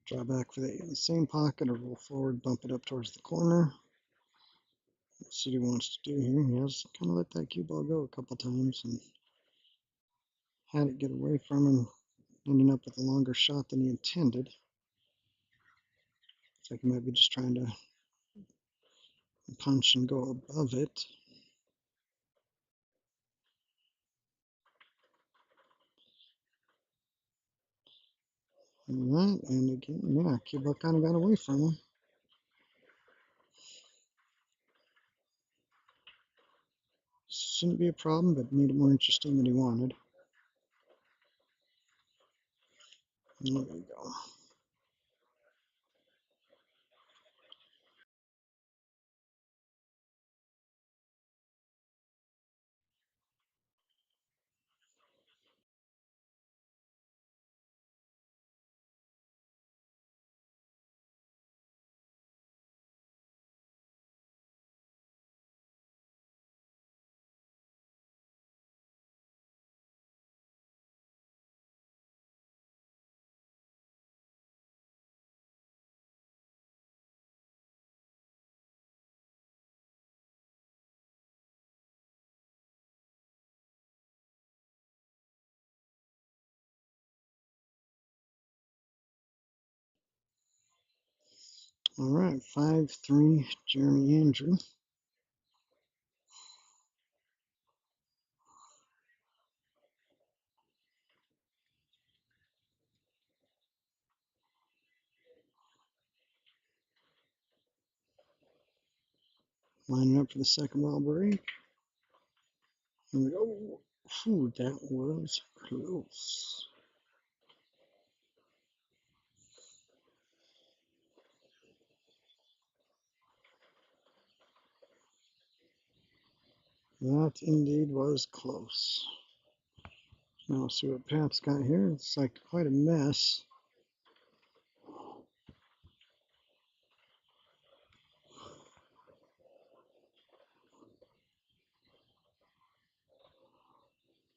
draw back for the same pocket or roll forward, bump it up towards the corner. Let's see what he wants to do here. He has kind of let that cue ball go a couple times and had it get away from him, ending up with a longer shot than he intended. Looks like he might be just trying to punch and go above it. All right, and again, yeah, cue ball kind of got away from him. Shouldn't be a problem, but made it more interesting than he wanted. There we go. All right, 5-3, Jeremy Andrew. Lining up for the second ball break. Here we go. Ooh, that was close. That indeed was close. Now see what Pat's got here. It's like quite a mess.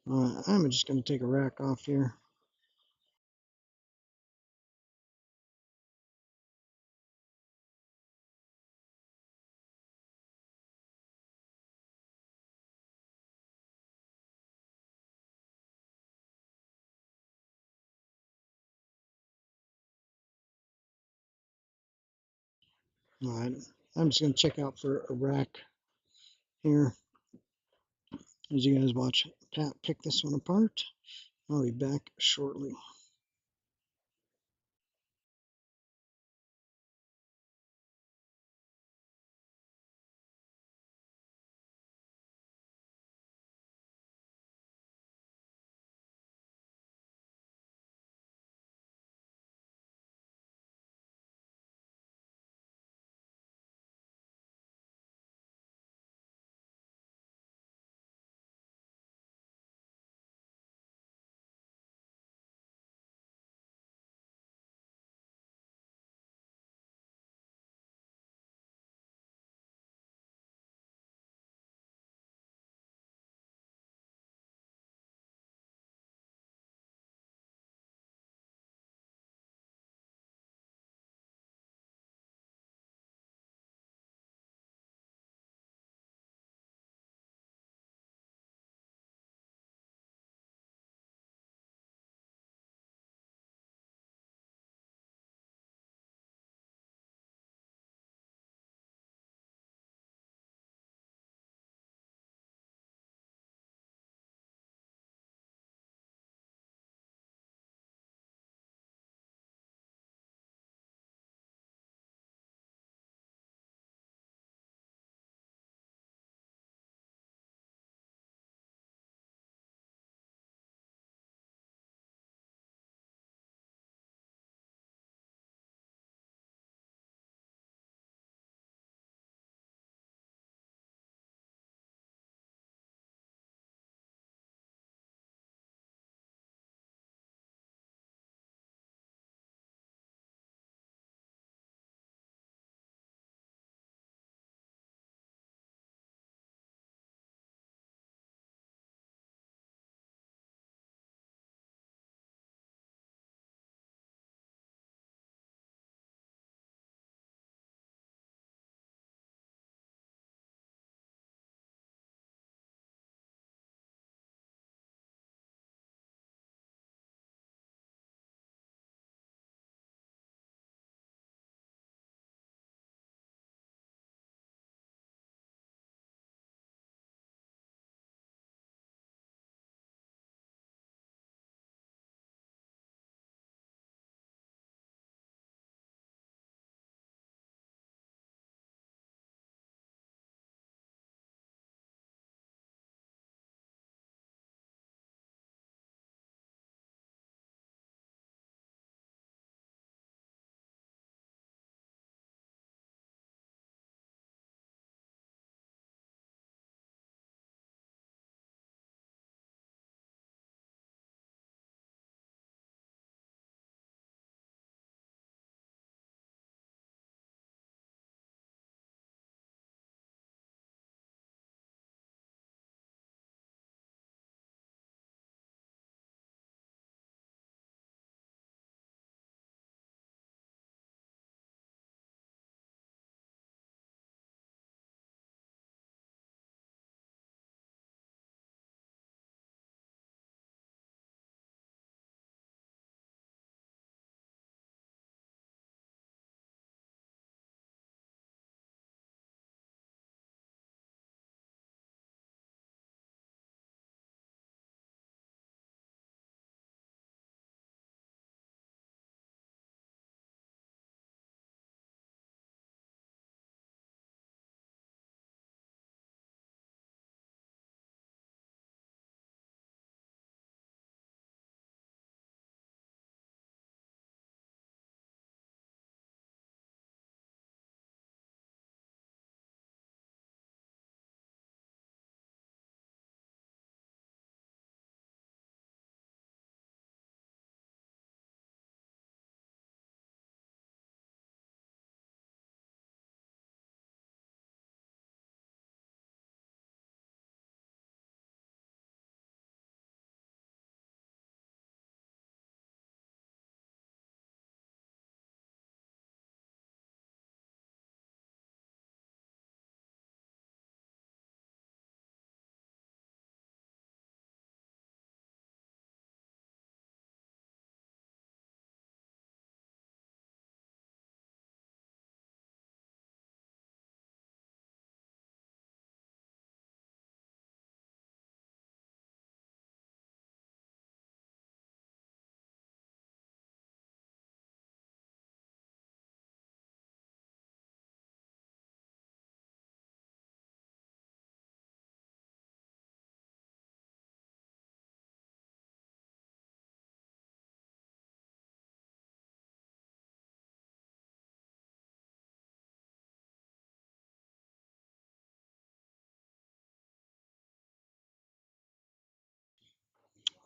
I'm just going to take a rack off here. All right, I'm just going to check out for a rack here as you guys watch Pat pick this one apart. I'll be back shortly.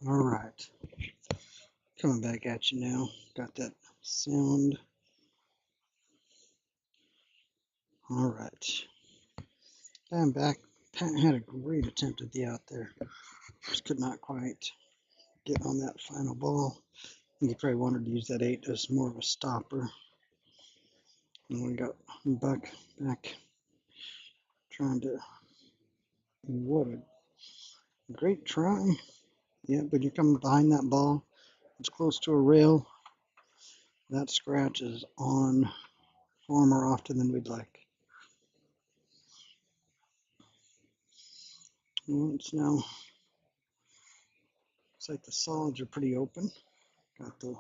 All right, coming back at you now. Got that sound. All right, I'm back. Pat had a great attempt at the out there. Just could not quite get on that final ball. He probably wanted to use that 8 as more of a stopper. And we got Buck back trying to. What a great try. Yeah, but you're coming behind that ball. It's close to a rail. That scratch is on far more often than we'd like. Well, it's now, looks like the solids are pretty open. Got the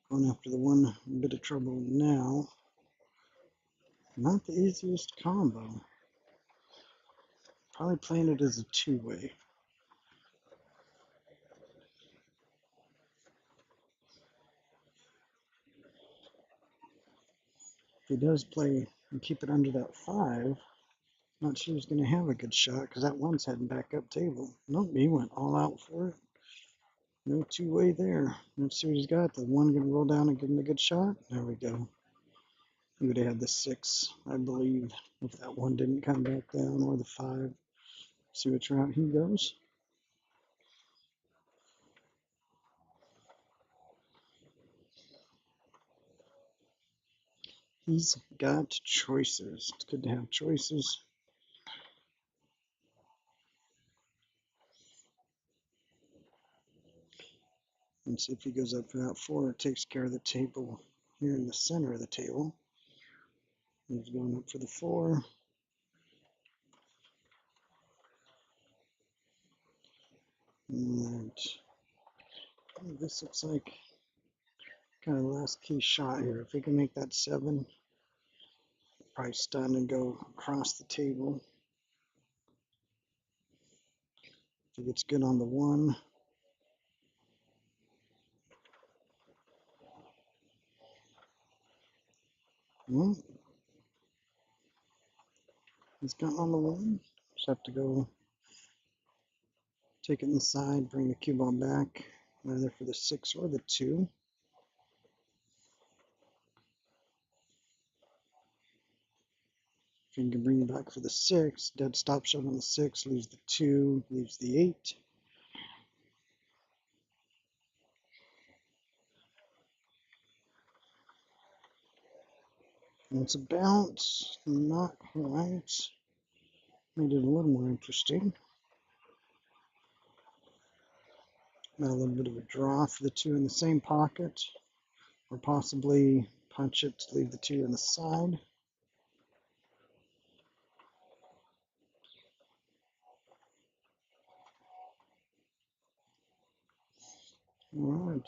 going after the one bit of trouble now. Not the easiest combo. Probably playing it as a two-way. If he does play and keep it under that 5, not sure he's going to have a good shot because that one's heading back up table. Nope, he went all out for it. No two-way there. Let's see what he's got. The one going to roll down and give him a good shot. There we go. He would have had the 6, I believe, if that one didn't come back down, or the 5. See which route he goes. He's got choices. It's good to have choices. And see if he goes up for that 4. It takes care of the table here in the center of the table. He's going up for the 4. And this looks like kind of the last key shot here. If he can make that 7, probably stun and go across the table. If he gets good on the 1. Well, he's got on the 1. Just have to go take it inside, bring the cue ball back, either for the 6 or the 2. If you can bring it back for the 6, dead stop shot on the 6, leaves the 2, leaves the 8. And it's a bounce, not quite. Made it a little more interesting. Now a little bit of a draw for the 2 in the same pocket, or possibly punch it to leave the 2 on the side. All right.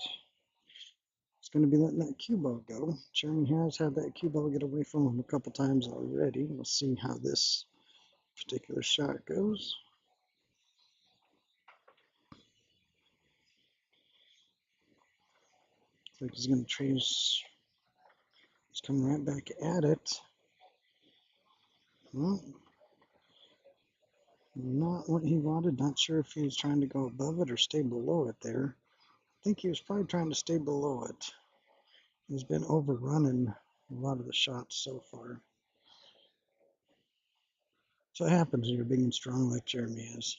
It's going to be letting that cue ball go. Chairman has had that cue ball get away from him a couple times already. We'll see how this particular shot goes. Looks like he's going to trace. He's coming right back at it. Well, not what he wanted. Not sure if he was trying to go above it or stay below it there. I think he was probably trying to stay below it. He's been overrunning a lot of the shots so far. So it happens when you're big and strong like Jeremy is.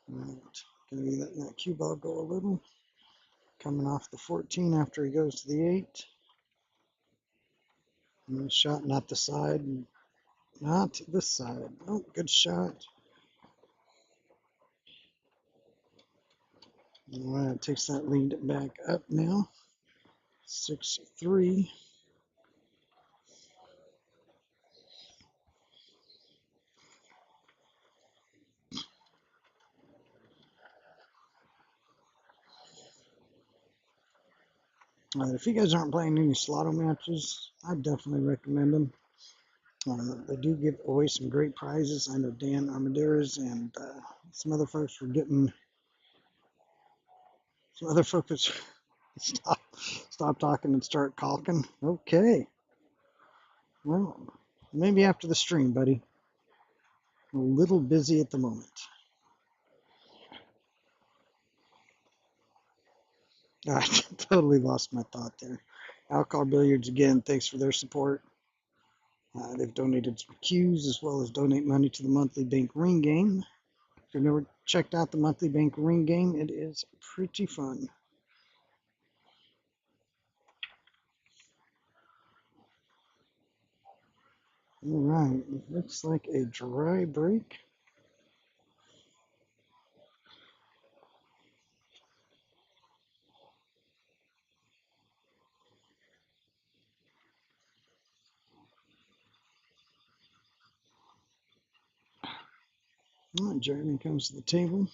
Right. Gonna be letting that cue ball go a little. Coming off the 14 after he goes to the 8. And the shot, not the side. Not this side. Oh, good shot. All right, takes that lead back up now. 6-3. If you guys aren't playing any Slotto matches, I definitely recommend them. They do give away some great prizes. I know Dan Armaderas and some other folks were getting. Some other folks stop talking and start caulking. Okay. Well, maybe after the stream, buddy. a little busy at the moment. I totally lost my thought there. Alcohol Billiards, again, thanks for their support. They've donated some cues as well as donate money to the monthly bank ring game. If you've never checked out the monthly bank ring game, it is pretty fun. All right, looks like a dry break. All right, Jeremy comes to the table.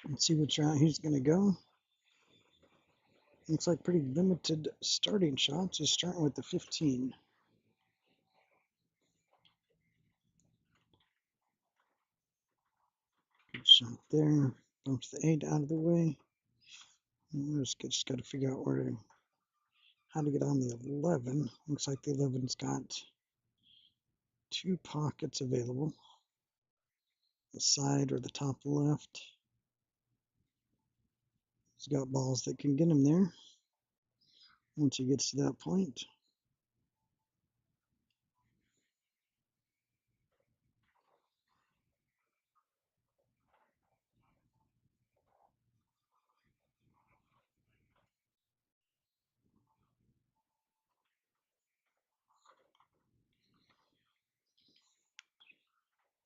Let's see which route he's going to go. Looks like pretty limited starting shots. He's starting with the 15. Good shot there. Bumps the 8 out of the way. Just got to figure out how to get on the 11. Looks like the 11's got 2 pockets available. The side or the top left. He's got balls that can get him there once he gets to that point.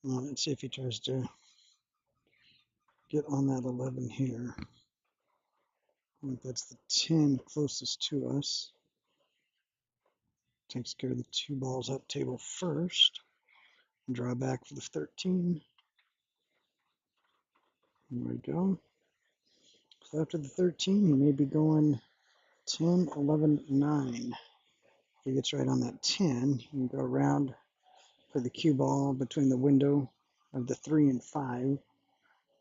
Well, let's see if he tries to get on that 11 here. I think that's the 10 closest to us. Takes care of the 2 balls up table first. Draw back for the 13. There we go. So after the 13, he may be going 10, 11, 9. If he gets right on that 10, you can go around for the cue ball between the window of the 3 and 5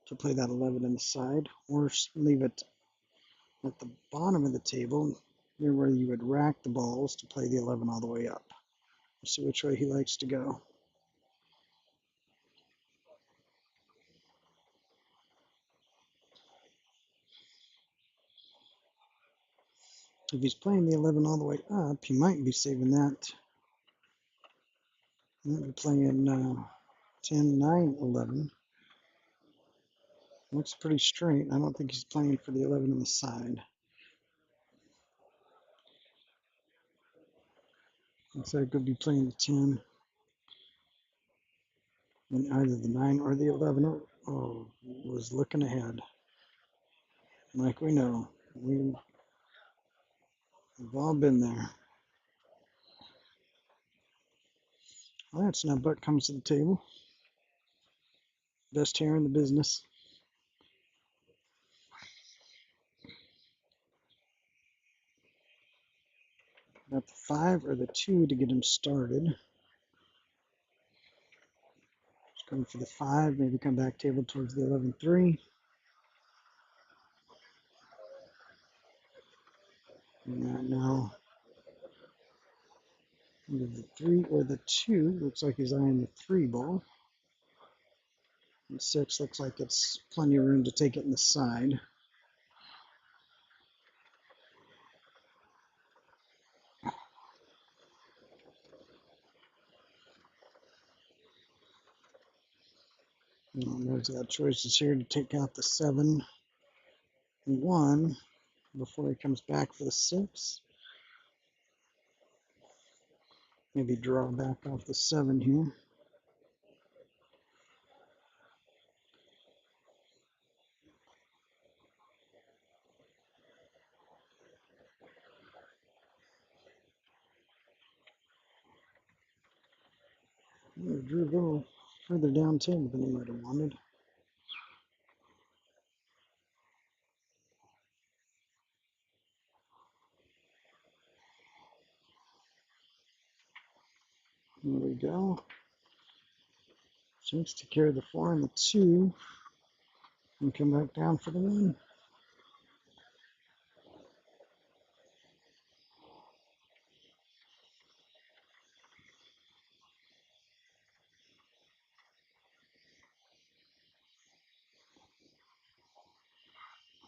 to play that 11 in the side, or leave it at the bottom of the table near where you would rack the balls to play the 11 all the way up. We'll see which way he likes to go. If he's playing the 11 all the way up, he might be saving that. He might be playing 10, 9, 11. Looks pretty straight. I don't think he's playing for the 11 on the side. Looks like he could be playing the 10. And either the 9 or the 11. Oh, was looking ahead. Like we know. We've all been there. All right, so now Buck comes to the table. Best hair in the business. Got the 5 or the 2 to get him started. Just going for the 5, maybe come back table towards the 11-3. And now either the 3 or the 2. Looks like he's eyeing the 3 ball. And 6 looks like it's plenty of room to take it in the side. There's got choices here to take out the 7, 1 before he comes back for the 6. Maybe draw back off the 7 here. Drew a little further down table than he might have wanted. There we go. Chance to carry the 4 and the 2 and come back down for the 1.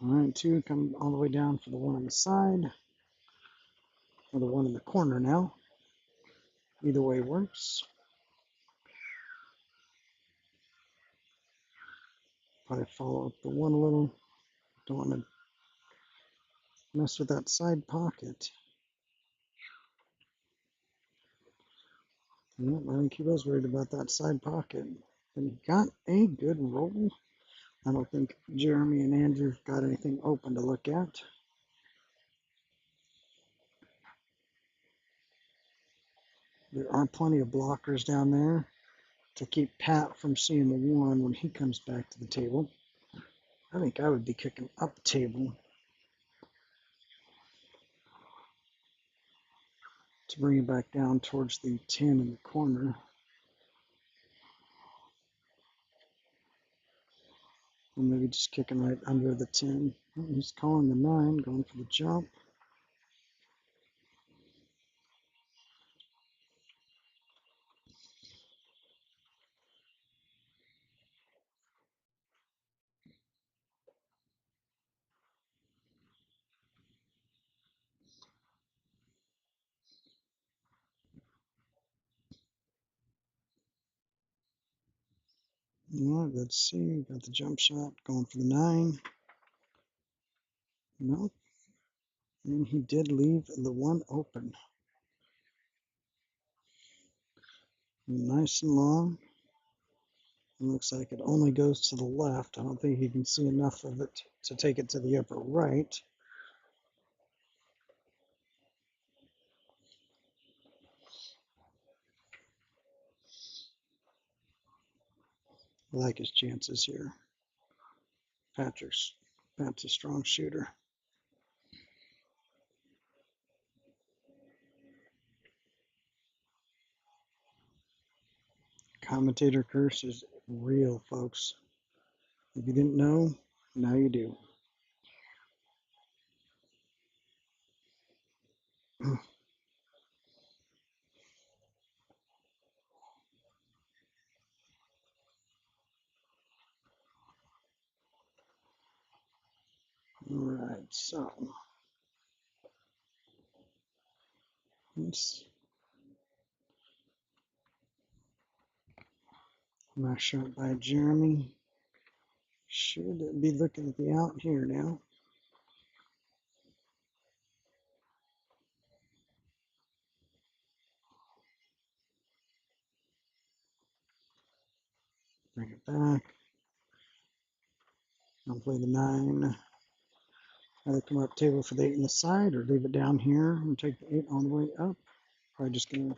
All right, 2 come all the way down for the 1 on the side, or the 1 in the corner now. Either way works. Probably follow up the 1 a little. Don't want to mess with that side pocket. Yep, I think he was worried about that side pocket. And he got a good roll. I don't think Jeremy and Andrew got anything open to look at. There are plenty of blockers down there to keep Pat from seeing the 1 when he comes back to the table. I think I would be kicking up the table to bring it back down towards the 10 in the corner. Or maybe just kicking right under the 10. He's calling the 9, going for the jump. All right, let's see. Got the jump shot, going for the 9. Nope. And he did leave the 1 open. Nice and long. It looks like it only goes to the left. I don't think he can see enough of it to take it to the upper right. I like his chances here. Pat's a strong shooter. Commentator curse is real, folks. If you didn't know, now you do. All right, so let's nice shot by Jeremy. Should be looking at the out here now. Bring it back. I'll play the 9. Either come up table for the 8 on the side or leave it down here and take the 8 all the way up. Probably just gonna.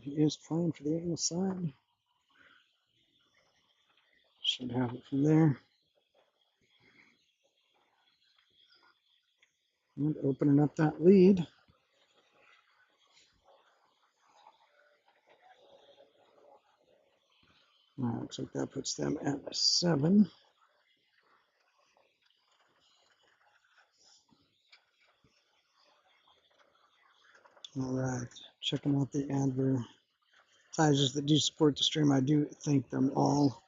He is playing for the 8 on the side. Should have it from there. And opening up that lead. Looks like that puts them at 7. All right, checking out the advertisers that do support the stream. I do thank them all.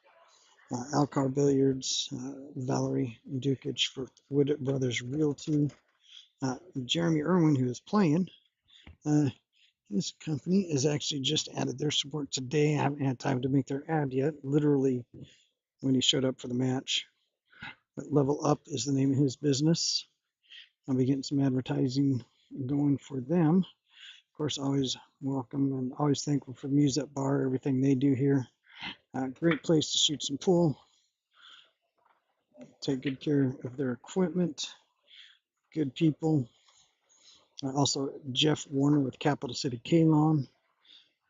Alcar Billiards, Valerie Dukich for Wood Brothers Realty, Jeremy Urwin, who is playing. His company has actually just added their support today. I haven't had time to make their ad yet, literally when he showed up for the match. But Level Up is the name of his business. I'll be getting some advertising going for them. Of course, always welcome and always thankful for Musette Bar, everything they do here. Great place to shoot some pool. Take good care of their equipment. Good people. Also, Jeff Warner with Capital City K-Lawn.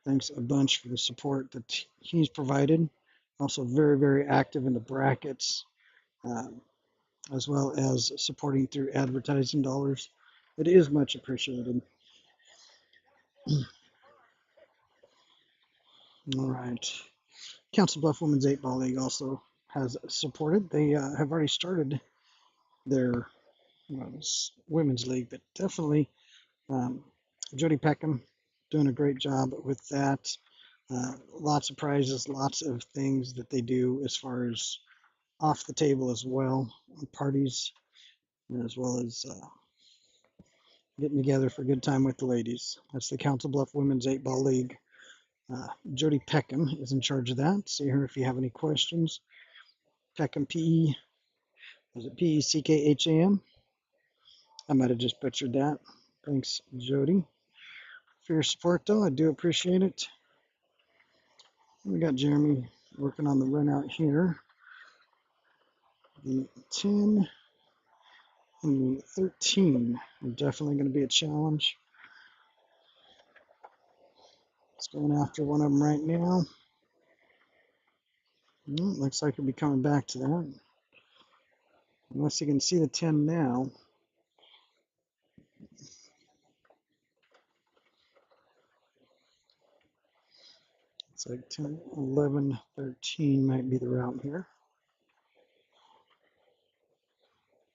Thanks a bunch for the support that he's provided. Also very, very active in the brackets, as well as supporting through advertising dollars. It is much appreciated. All right. Council Bluff Women's 8-Ball League also has supported. They have already started their women's league, but definitely Jody Peckham doing a great job with that. Lots of prizes, lots of things that they do as far as off the table as well, parties, as well as getting together for a good time with the ladies. That's the Council Bluff Women's 8-Ball League. Jody Peckham is in charge of that. See her if you have any questions. Peckham, P-E, is it P-E-C-K-H-A-M? I might have just butchered that. Thanks, Jody, for your support, though. I do appreciate it. We got Jeremy working on the run out here. The 10 and the 13 are definitely going to be a challenge. It's going after one of them right now. Looks like he'll be coming back to that. Unless you can see the 10 now. It's like 10, 11, 13 might be the route here.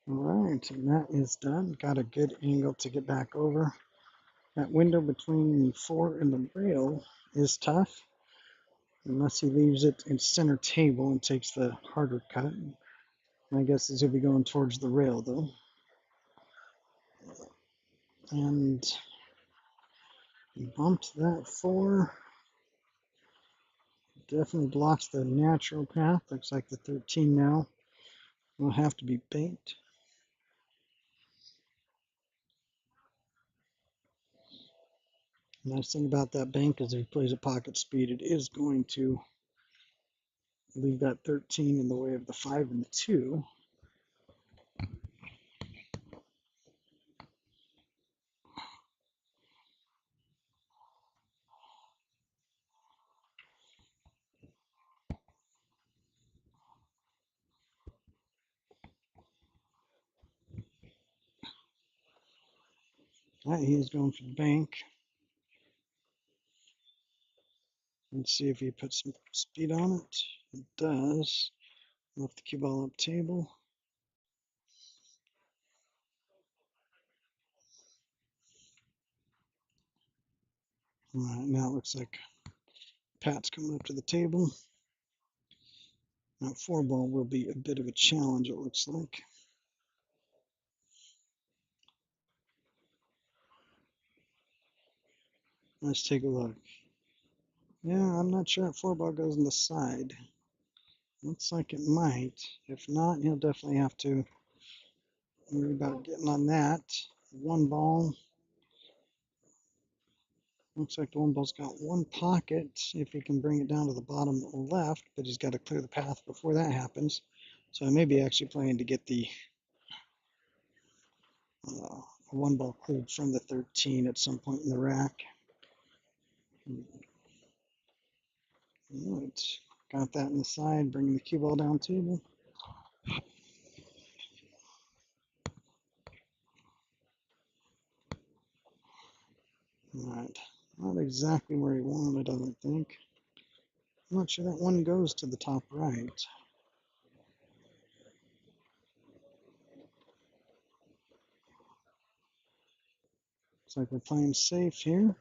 All right, and that is done. Got a good angle to get back over. That window between the 4 and the rail is tough, unless he leaves it in center table and takes the harder cut. My guess is he'll be going towards the rail, though. And he bumped that 4. Definitely blocks the natural path. Looks like the 13 now will have to be banked. The nice thing about that bank is if he plays a pocket speed, it is going to leave that 13 in the way of the 5 and the 2. All right, he is going for the bank. Let's see if he puts some speed on it. It does. Left the cue ball up table. All right, now it looks like Pat's coming up to the table. That 4 ball will be a bit of a challenge, it looks like. Let's take a look. Yeah, I'm not sure if 4 ball goes on the side. Looks like it might. If not, he'll definitely have to worry about getting on that. 1 ball. Looks like the 1 ball's got 1 pocket. See if he can bring it down to the bottom left, but he's got to clear the path before that happens. So I may be actually playing to get the 1 ball cleared from the 13 at some point in the rack. All right, got that in the side, bringing the cue ball down table. All right, not exactly where he wanted, I don't think. I'm not sure that 1 goes to the top right. Looks like we're playing safe here.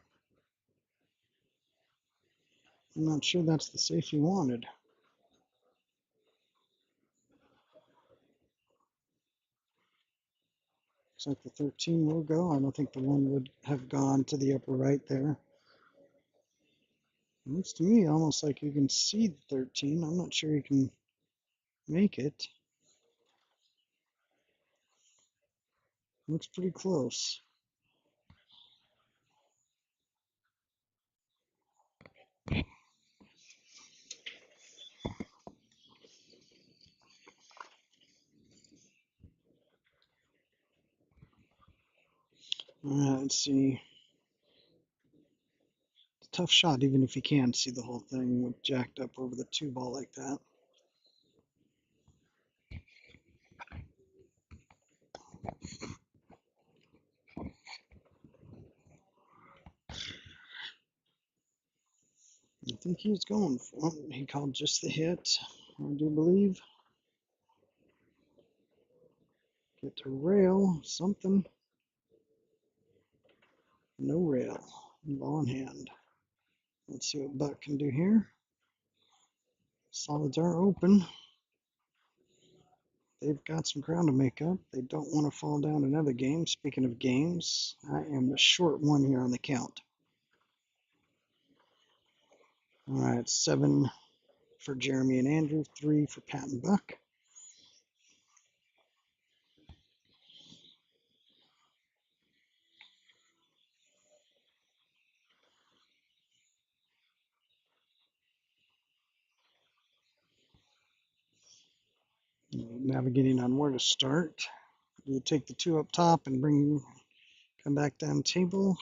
I'm not sure that's the safe he wanted. Looks like the 13 will go. I don't think the 1 would have gone to the upper right there. It looks to me almost like you can see the 13. I'm not sure you can make it. Looks pretty close. All right, let's see. It's a tough shot, even if you can see the whole thing with jacked up over the 2 ball like that. I think he was going for it. He called just the hit, I do believe. Get to rail, something. No rail. Ball in hand. Let's see what Buck can do here. Solids are open. they've got some ground to make up. They don't want to fall down another game. Speaking of games, I am short one here on the count. All right, 7 for Jeremy and Andrew, 3 for Pat and Buck. Navigating on where to start. You take the 2 up top and come back down table.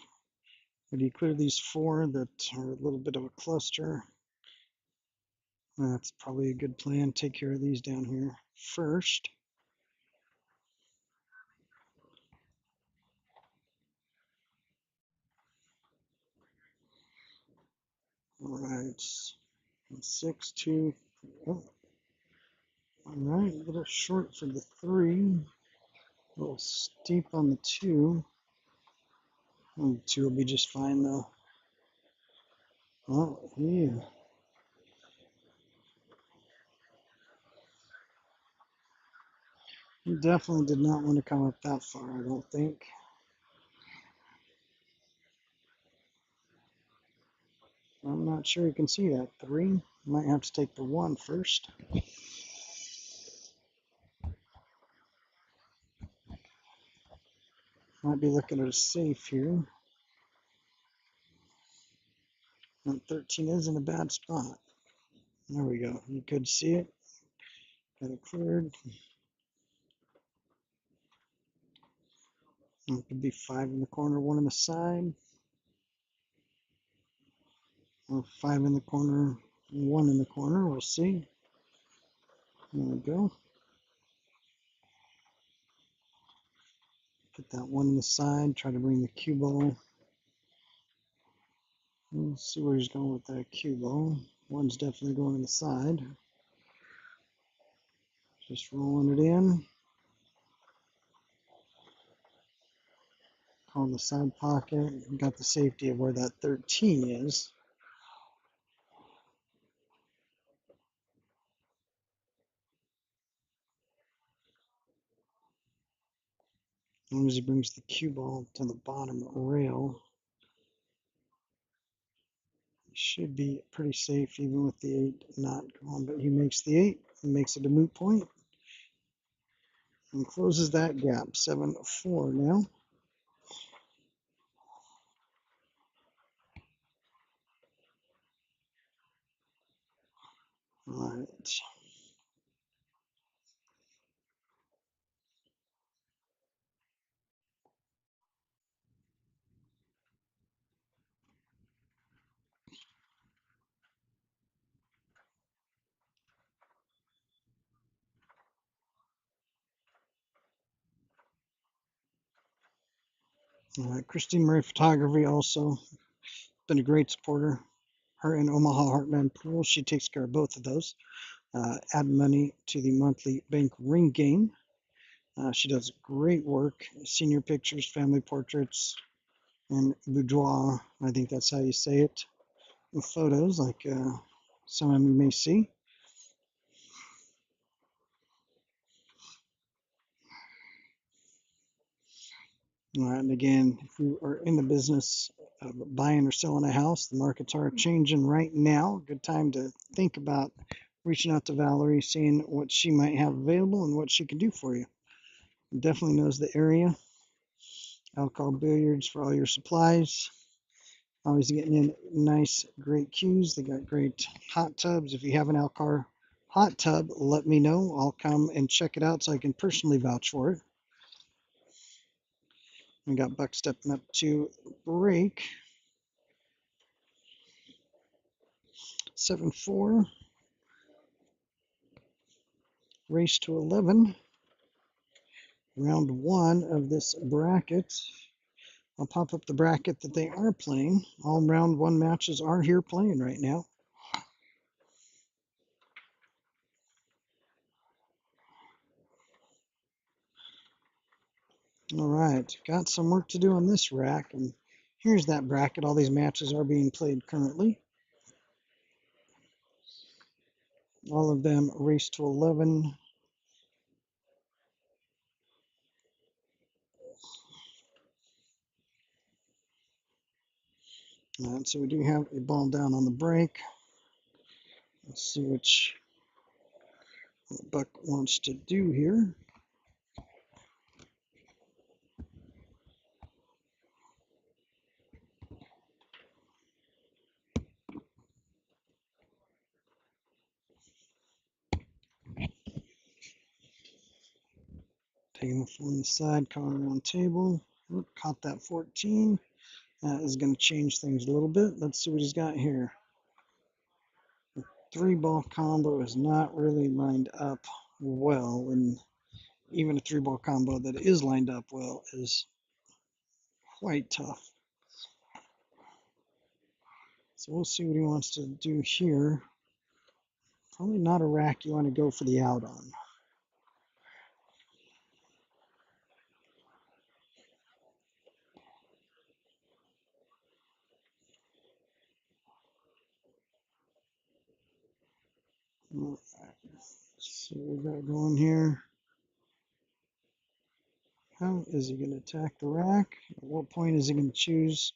Or do you clear these 4 that are a little bit of a cluster? That's probably a good plan. Take care of these down here first. All right, 6, 2. Oh, all right, a little short for the 3. A little steep on the 2. And 2 will be just fine though. Oh, yeah. He definitely did not want to come up that far, I don't think. I'm not sure you can see that 3. Might have to take the 1 first. Might be looking at a safe here. And 13 is in a bad spot. There we go. You could see it. Got it cleared. It could be 5 in the corner, 1 in the side. Or 5 in the corner, 1 in the corner. We'll see. There we go. Put that 1 in the side. Try to bring the cue ball. Let's see where he's going with that cue ball. 1's definitely going in the side. Just rolling it in. Call the side pocket. Got the safety of where that 13 is. As long as he brings the cue ball to the bottom rail, he should be pretty safe even with the 8 not gone. But he makes the 8 and makes it a moot point and closes that gap. 7-4 now. All right. Christine Murray Photography also been a great supporter. Her and Omaha Heartland Pool, she takes care of both of those. Add money to the monthly bank ring game. She does great work. Senior pictures, family portraits, and boudoir. I think that's how you say it. With photos like some of you may see. And again, if you are in the business of buying or selling a house, the markets are changing right now. Good time to think about reaching out to Valerie, seeing what she might have available and what she can do for you. Definitely knows the area. Alcohol billiards for all your supplies. Always getting in nice, great cues. They got great hot tubs. If you have an alcohol hot tub, let me know. I'll come and check it out so I can personally vouch for it. We got Buck stepping up to break. 7-4. Race to 11. Round 1 of this bracket. I'll pop up the bracket that they are playing. All round 1 matches are here playing right now. All right, got some work to do on this rack, and here's that bracket. All these matches are being played currently. All of them race to 11. So we do have a ball down on the break. Let's see what Buck wants to do here. Taking the 4 inside, coming around table. Oop, caught that 14. That is going to change things a little bit. Let's see what he's got here. The 3-ball combo is not really lined up well, and even a 3-ball combo that is lined up well is quite tough. So we'll see what he wants to do here. Probably not a rack you want to go for the out on. All right. Let's see what we got going here. How is he going to attack the rack? At what point is he going to choose?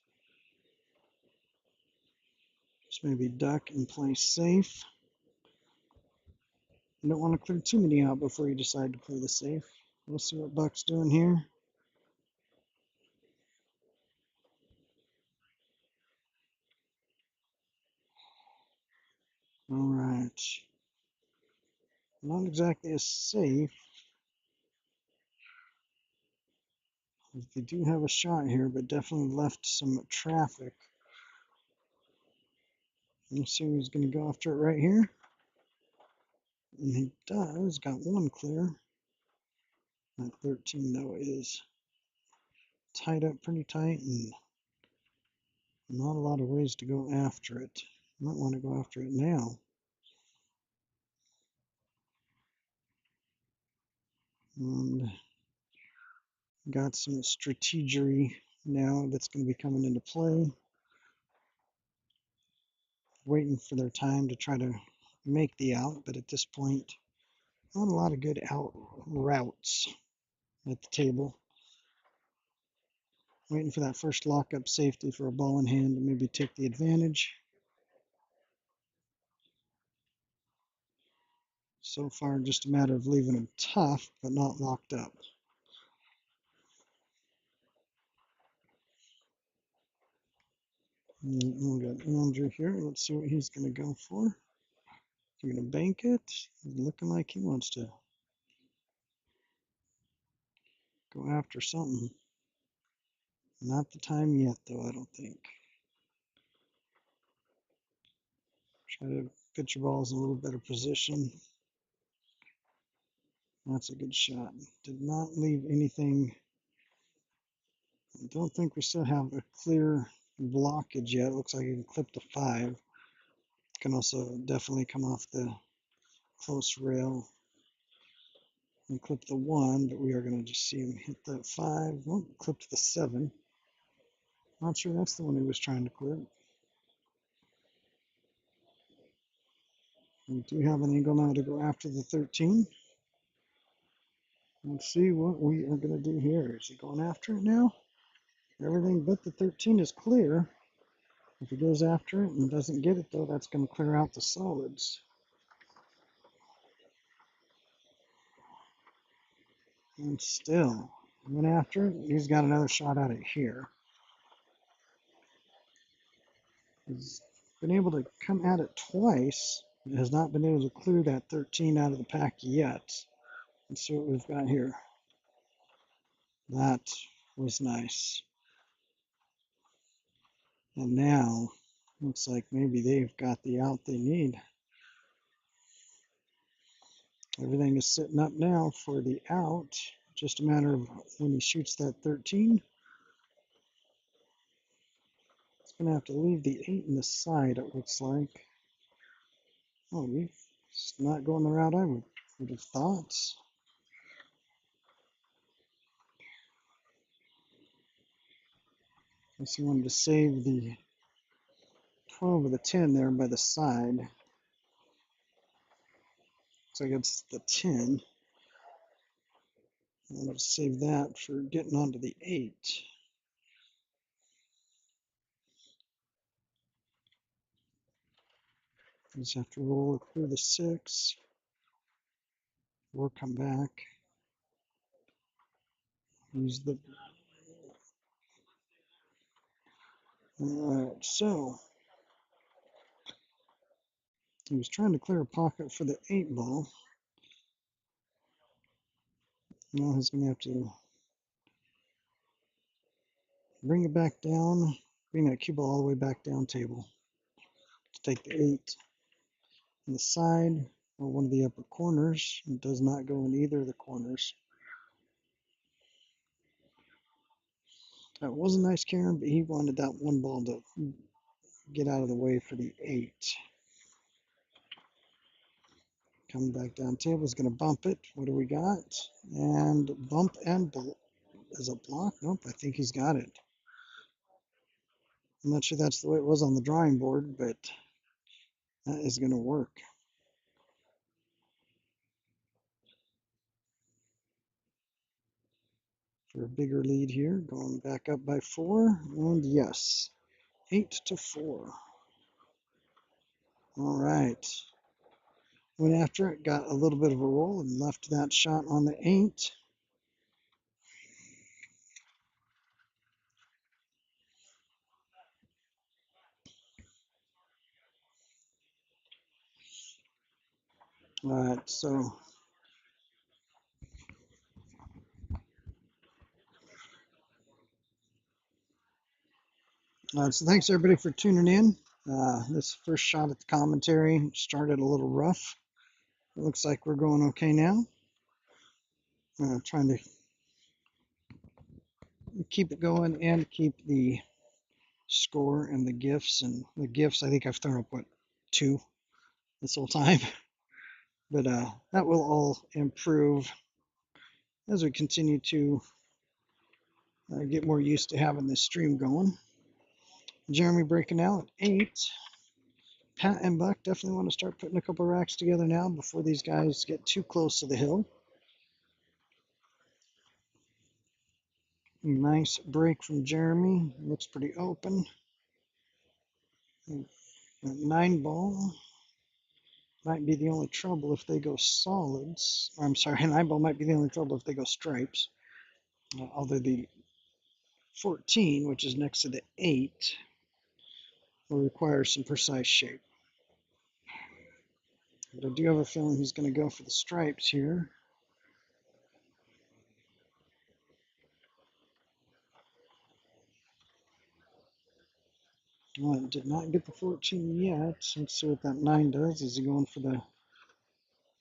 Just maybe duck and play safe. You don't want to clear too many out before you decide to play the safe. We'll see what Buck's doing here. All right. Not exactly a safe. They do have a shot here, but definitely left some traffic. Let's see who's going to go after it right here. And he does. Got one clear. That 13, though, is tied up pretty tight and not a lot of ways to go after it. Might want to go after it now. And got some strategery now that's going to be coming into play. Waiting for their time to try to make the out, but at this point, not a lot of good out routes at the table. Waiting for that first lockup safety for a ball in hand to maybe take the advantage. So far, just a matter of leaving them tough, but not locked up. We got Andrew here. Let's see what he's going to go for. He's going to bank it. He's looking like he wants to go after something. Not the time yet, though, I don't think. Try to get your balls in a little better position. That's a good shot. Did not leave anything. I don't think we still have a clear blockage yet. It looks like it can clip the 5. Can also definitely come off the close rail and clip the 1, but we are going to just see him hit that 5. Well, clipped the 7. Not sure that's the one he was trying to clip. We do have an angle now to go after the 13. Let's see what we are going to do here. Is he going after it now? Everything but the 13 is clear. If he goes after it and doesn't get it, though, that's going to clear out the solids. And still, went after it. He's got another shot at it here. He's been able to come at it twice. He has not been able to clear that 13 out of the pack yet. Let's see what we've got here. That was nice. And now, looks like maybe they've got the out they need. Everything is sitting up now for the out. Just a matter of when he shoots that 13. He's going to have to leave the 8 in the side, it looks like. Oh, he's not going the route I would have thought. I guess he wanted to save the 12 of the 10 there by the side. So I guess the 10. I'm going to save that for getting onto the 8. Just have to roll it through the 6 or come back. Use the. Alright, so he was trying to clear a pocket for the 8 ball. Now he's going to have to bring it back down, bring that cue ball all the way back down table to take the 8 on the side or one of the upper corners. It does not go in either of the corners. That was a nice Karen, but he wanted that 1 ball to get out of the way for the 8. Coming back down table is going to bump it. What do we got? And bump and is a block? Nope, I think he's got it. I'm not sure that's the way it was on the drawing board, but that is going to work. For a bigger lead here, going back up by 4, and yes, 8-4. All right. Went after it, got a little bit of a roll, and left that shot on the 8. All right, so thanks everybody for tuning in. This first shot at the commentary started a little rough. It looks like we're going okay now. Trying to keep it going and keep the score and the gifts. And the gifts, I think I've thrown up, what, 2 this whole time. But that will all improve as we continue to get more used to having this stream going. Jeremy breaking out at 8. Pat and Buck definitely want to start putting a couple racks together now before these guys get too close to the hill. Nice break from Jeremy. Looks pretty open. That 9 ball might be the only trouble if they go solids. Or, I'm sorry, 9 ball might be the only trouble if they go stripes. Although the 14, which is next to the 8, will require some precise shape. But I do have a feeling he's going to go for the stripes here. Well, it did not get the 14 yet. Let's see what that 9 does. Is he going for the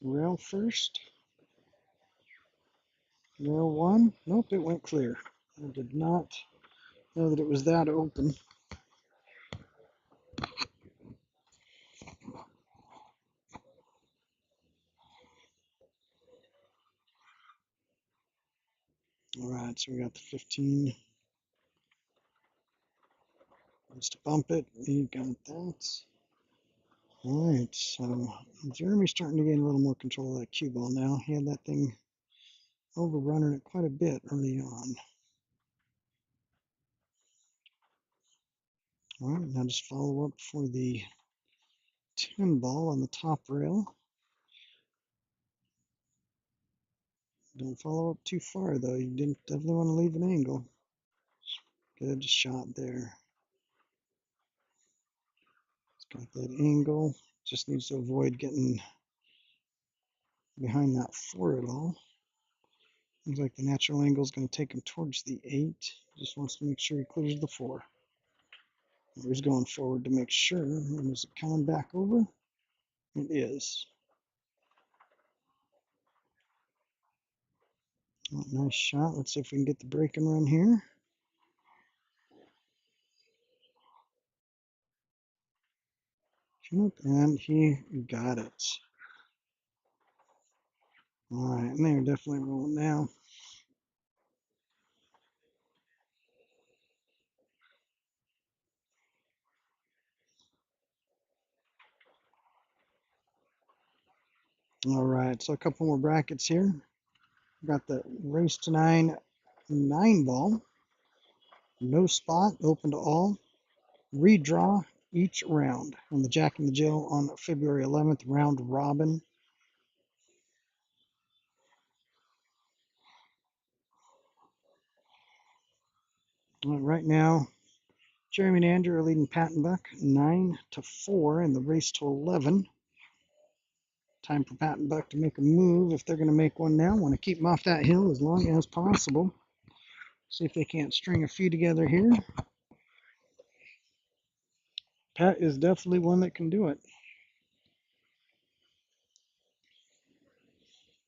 rail first? Rail 1? Nope, it went clear. I did not know that it was that open. All right, so we got the 15. Just to bump it. You got that. All right, so Jeremy's starting to gain a little more control of that cue ball now. He had that thing overrunning it quite a bit early on. All right, now just follow up for the 10 ball on the top rail. Don't follow up too far though. You definitely want to leave an angle. Good shot there. It's got that angle. Just needs to avoid getting behind that 4 at all. Looks like the natural angle is going to take him towards the 8. Just wants to make sure he clears the 4. He's going forward to make sure. And is it coming back over? It is. Oh, nice shot. Let's see if we can get the break and run here. And he got it. All right, and they're definitely rolling now. All right, so a couple more brackets here. Got the race to 9 ball. No spot, open to all. Redraw each round. On the Jack and the Jill on February 11th, round robin. Right now, Jeremy and Andrew are leading Pat and Buck 9-4 in the race to 11. Time for Pat and Buck to make a move if they're going to make one now. Want to keep them off that hill as long as possible. See if they can't string a few together here. Pat is definitely one that can do it.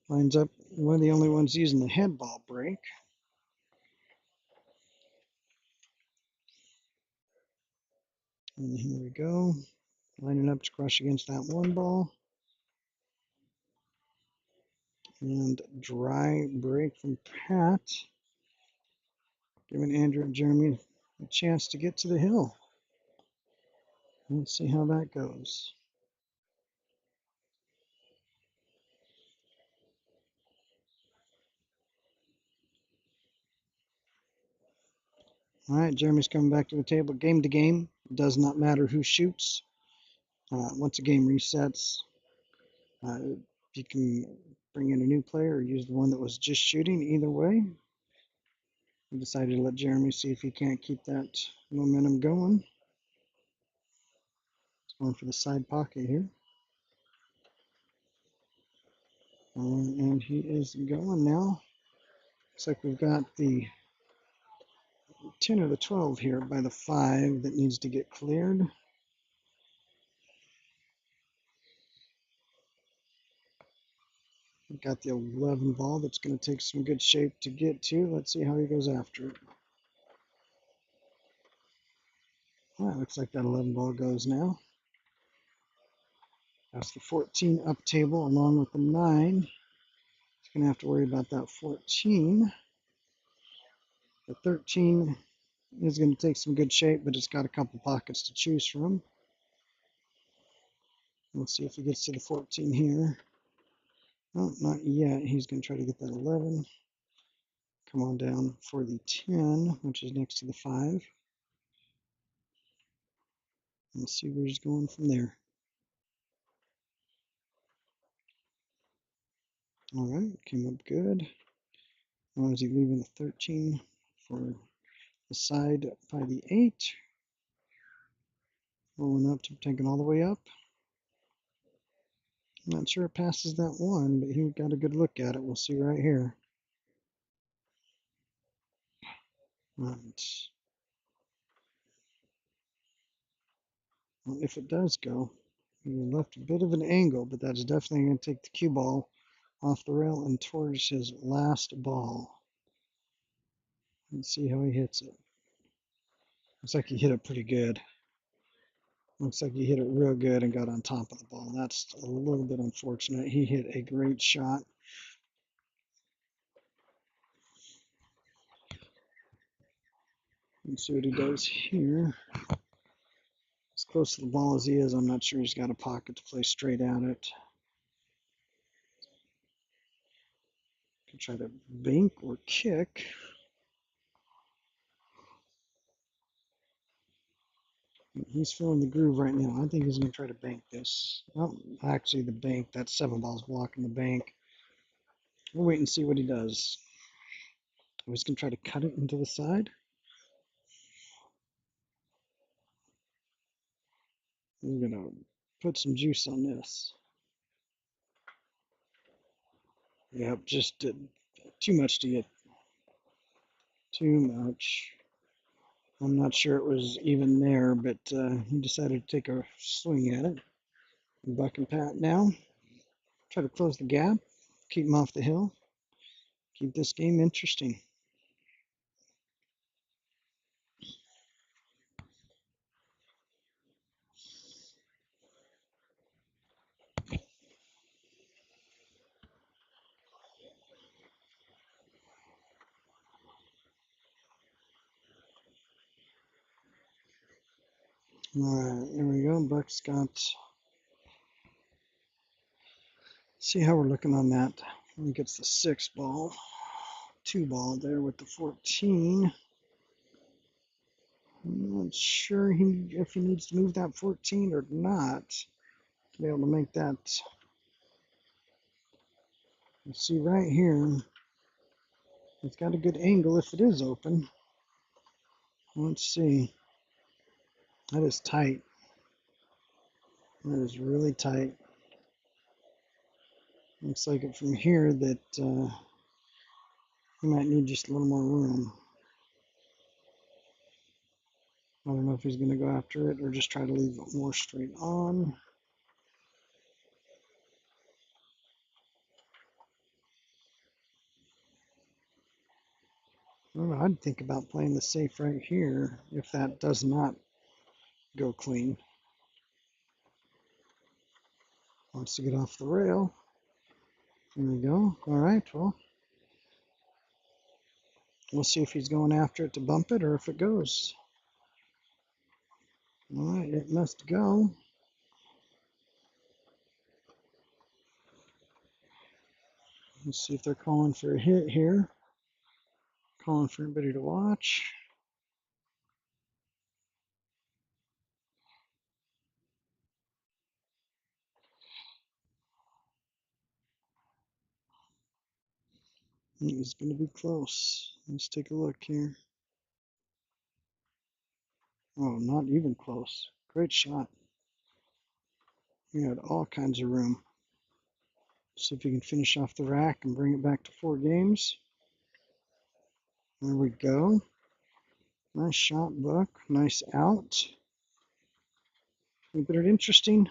Lines up one of the only ones using the head ball break. And here we go. Lining up to crush against that one ball. And dry break from Pat. Giving Andrew and Jeremy a chance to get to the hill. Let's see how that goes. All right, Jeremy's coming back to the table. Game to game. Does not matter who shoots. Once a game resets, you can bring in a new player or use the one that was just shooting. Either way, we decided to let Jeremy see if he can't keep that momentum going. Going for the side pocket here. And he is going now. Looks like we've got the 10 or the 12 here by the 5 that needs to get cleared. We've got the 11 ball that's going to take some good shape to get to. Let's see how he goes after it. All right, looks like that 11 ball goes now. That's the 14 up table along with the 9. He's going to have to worry about that 14. The 13 is going to take some good shape, but it's got a couple pockets to choose from. Let's see if he gets to the 14 here. Oh, not yet. He's going to try to get that 11. Come on down for the 10, which is next to the 5. Let's see where he's going from there. All right, came up good. Now is he leaving the 13 for the side by the 8? Rolling up to taking all the way up. I'm not sure it passes that 1, but he got a good look at it. We'll see right here. Right. Well, if it does go, he left a bit of an angle, but that's definitely going to take the cue ball off the rail and towards his last ball. Let's see how he hits it. Looks like he hit it pretty good. Looks like he hit it real good and got on top of the ball. That's a little bit unfortunate. He hit a great shot. Let's see what he does here. As close to the ball as he is, I'm not sure he's got a pocket to play straight at it. Can try to bank or kick. He's feeling the groove right now. I think he's going to try to bank this. Well, actually, the bank, that 7 ball's blocking the bank. We'll wait and see what he does. He's going to try to cut it into the side. We're going to put some juice on this. Yep, just too much to get. Too much. I'm not sure it was even there, but he decided to take a swing at it. Buck and Pat now. Try to close the gap. Keep him off the hill. Keep this game interesting. All right, there we go. Buck's got. See how we're looking on that. He gets the 6 ball. 2 ball there with the 14. I'm not sure if he needs to move that 14 or not to be able to make that. You see right here, it's got a good angle if it is open. Let's see. That is tight. That is really tight. Looks like it from here that he might need just a little more room. I don't know if he's going to go after it or just try to leave it more straight on. I don't know, I'd think about playing the safe right here if that does not go clean. Wants to get off the rail. There we go. All right, well, we'll see if he's going after it to bump it or if it goes. All right, it must go. Let's see if they're calling for a hit here. Calling for everybody to watch. It's going to be close. Let's take a look here. Oh, not even close. Great shot. You had all kinds of room. See if you can finish off the rack and bring it back to 4 games. There we go. Nice shot, Buck. Nice out. Keep it interesting.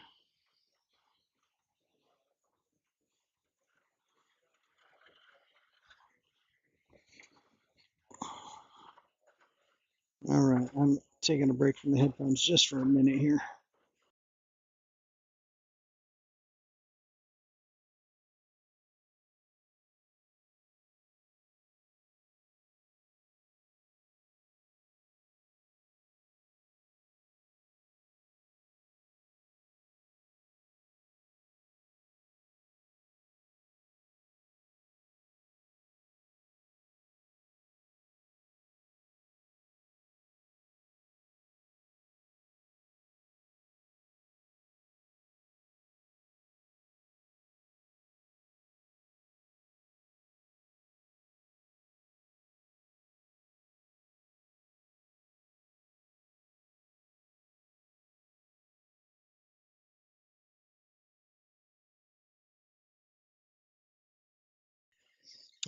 All right, I'm taking a break from the headphones just for a minute here.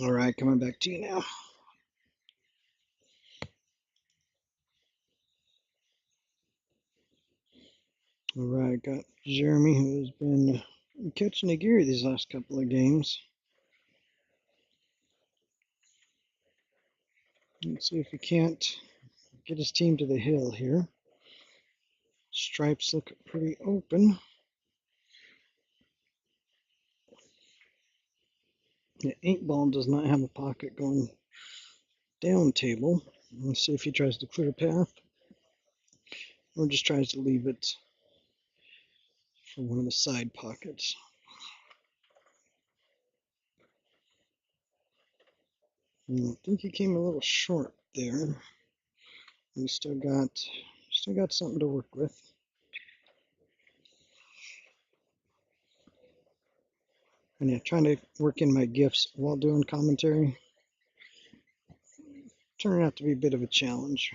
All right, coming back to you now. All right, got Jeremy, who has been catching a gear these last couple of games. Let's see if he can't get his team to the hill here. Stripes look pretty open. The 8-ball does not have a pocket going down table. Let's see if he tries to clear a path or just tries to leave it for one of the side pockets. I think he came a little short there. We still got something to work with. And yeah, trying to work in my gifts while doing commentary turned out to be a bit of a challenge.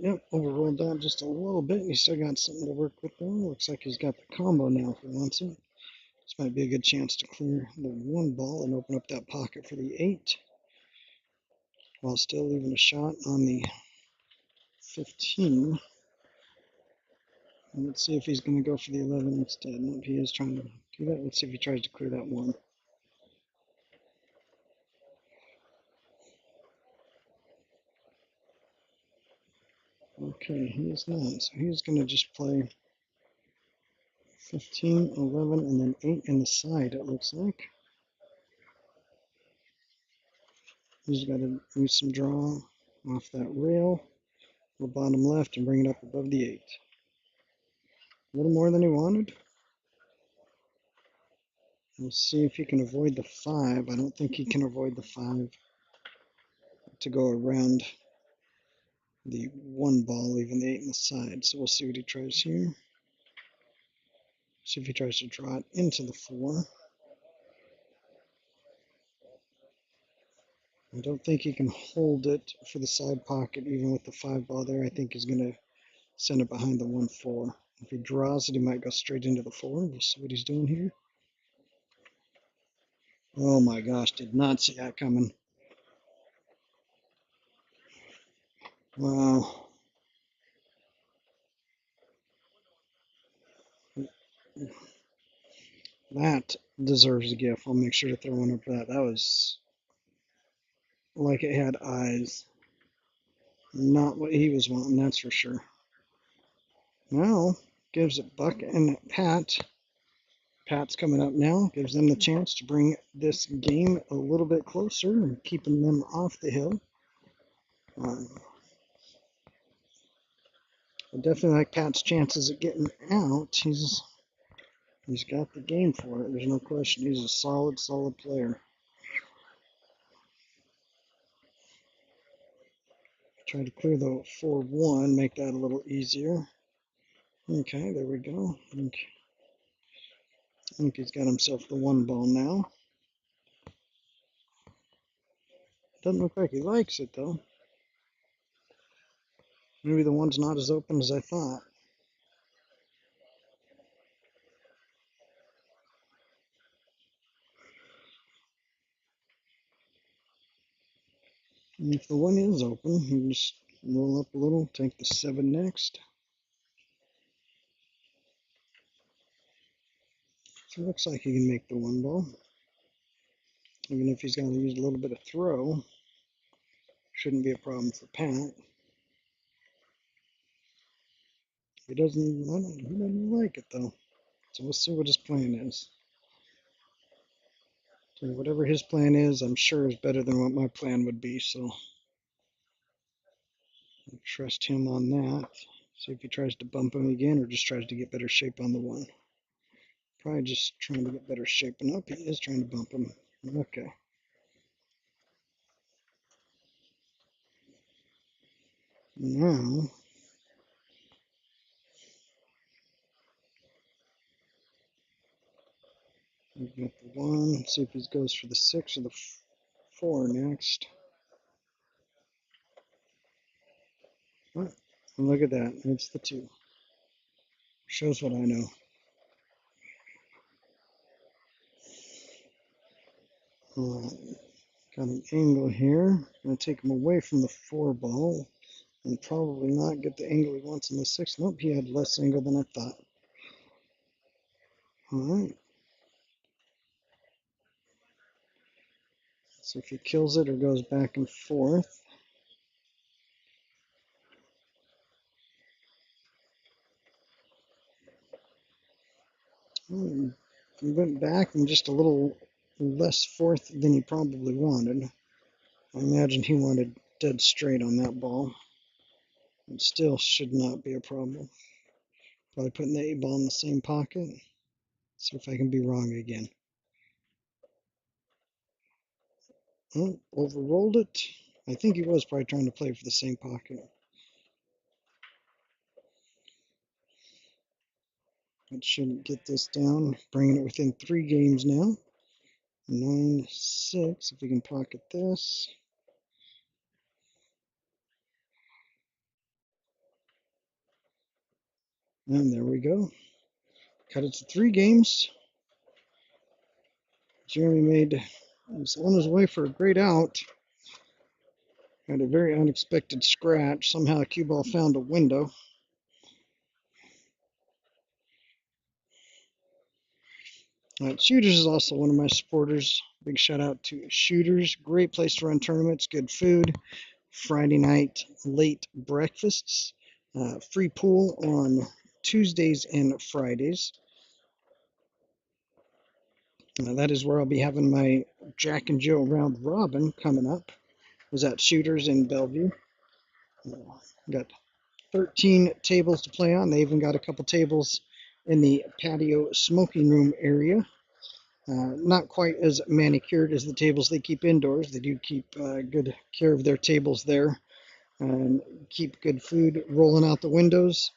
Yep, overrolled that just a little bit. He's still got something to work with though. Looks like he's got the combo now if he wants it. This might be a good chance to clear the 1 ball and open up that pocket for the 8 while still leaving a shot on the 15. And let's see if he's going to go for the 11 instead. Nope, he is trying to do that. Let's see if he tries to clear that 1. Okay, he is not. So he's going to just play 15, 11, and then 8 in the side, it looks like. He's got to use some draw off that rail, the bottom left, and bring it up above the 8. A little more than he wanted. We'll see if he can avoid the 5. I don't think he can avoid the 5 to go around the 1 ball, leaving the 8 on the side. So we'll see what he tries here. See if he tries to draw it into the 4. I don't think he can hold it for the side pocket, even with the 5 ball there. I think he's going to send it behind the 1-4. If he draws it, he might go straight into the 4. We'll see what he's doing here. Oh my gosh, did not see that coming. Wow. That deserves a gift. I'll make sure to throw one up for that. That was like it had eyes. Not what he was wanting, that's for sure. Now, gives it Buck and Pat. Pat's coming up now. Gives them the chance to bring this game a little bit closer and keeping them off the hill. I definitely like Pat's chances of getting out. He's got the game for it. There's no question. He's a solid player. Try to clear the 4-1, make that a little easier. Okay, there we go. I think he's got himself the 1 ball now. Doesn't look like he likes it though. Maybe the 1's not as open as I thought. And if the 1 is open, you just roll up a little, take the 7 next. So it looks like he can make the 1 ball. Even if he's going to use a little bit of throw, shouldn't be a problem for Pat. He doesn't like it though. So we'll see what his plan is. So whatever his plan is, I'm sure is better than what my plan would be. So I'll trust him on that. See if he tries to bump him again or just tries to get better shape on the 1. Probably just trying to get better shape. Nope, he is trying to bump him. Okay. Now, we've got the 1. Let's see if he goes for the 6 or the 4 next. Oh, look at that. It's the 2. Shows what I know. Got an angle here. Going to take him away from the 4 ball and probably not get the angle he wants in the 6. Nope, he had less angle than I thought. All right. See if he kills it or goes back and forth. He went back and just a little less forth than he probably wanted. I imagine he wanted dead straight on that ball. It still should not be a problem. Probably putting the 8 ball in the same pocket. See if I can be wrong again. Oh, overrolled it. I think he was probably trying to play for the same pocket. It shouldn't get this down. Bringing it within 3 games now. 9-6. If we can pocket this. And there we go. Cut it to 3 games. Jeremy was on his way for a great out. Had a very unexpected scratch. Somehow a cue ball found a window. Shooters is also one of my supporters. Big shout out to Shooters. Great place to run tournaments. Good food. Friday night late breakfasts. Free pool on Tuesdays and Fridays. That is where I'll be having my Jack and Jill round robin coming up. Was at Shooters in Bellevue. Got 13 tables to play on. They even got a couple tables in the patio smoking room area. Not quite as manicured as the tables they keep indoors. They do keep good care of their tables there and keep good food rolling out the windows.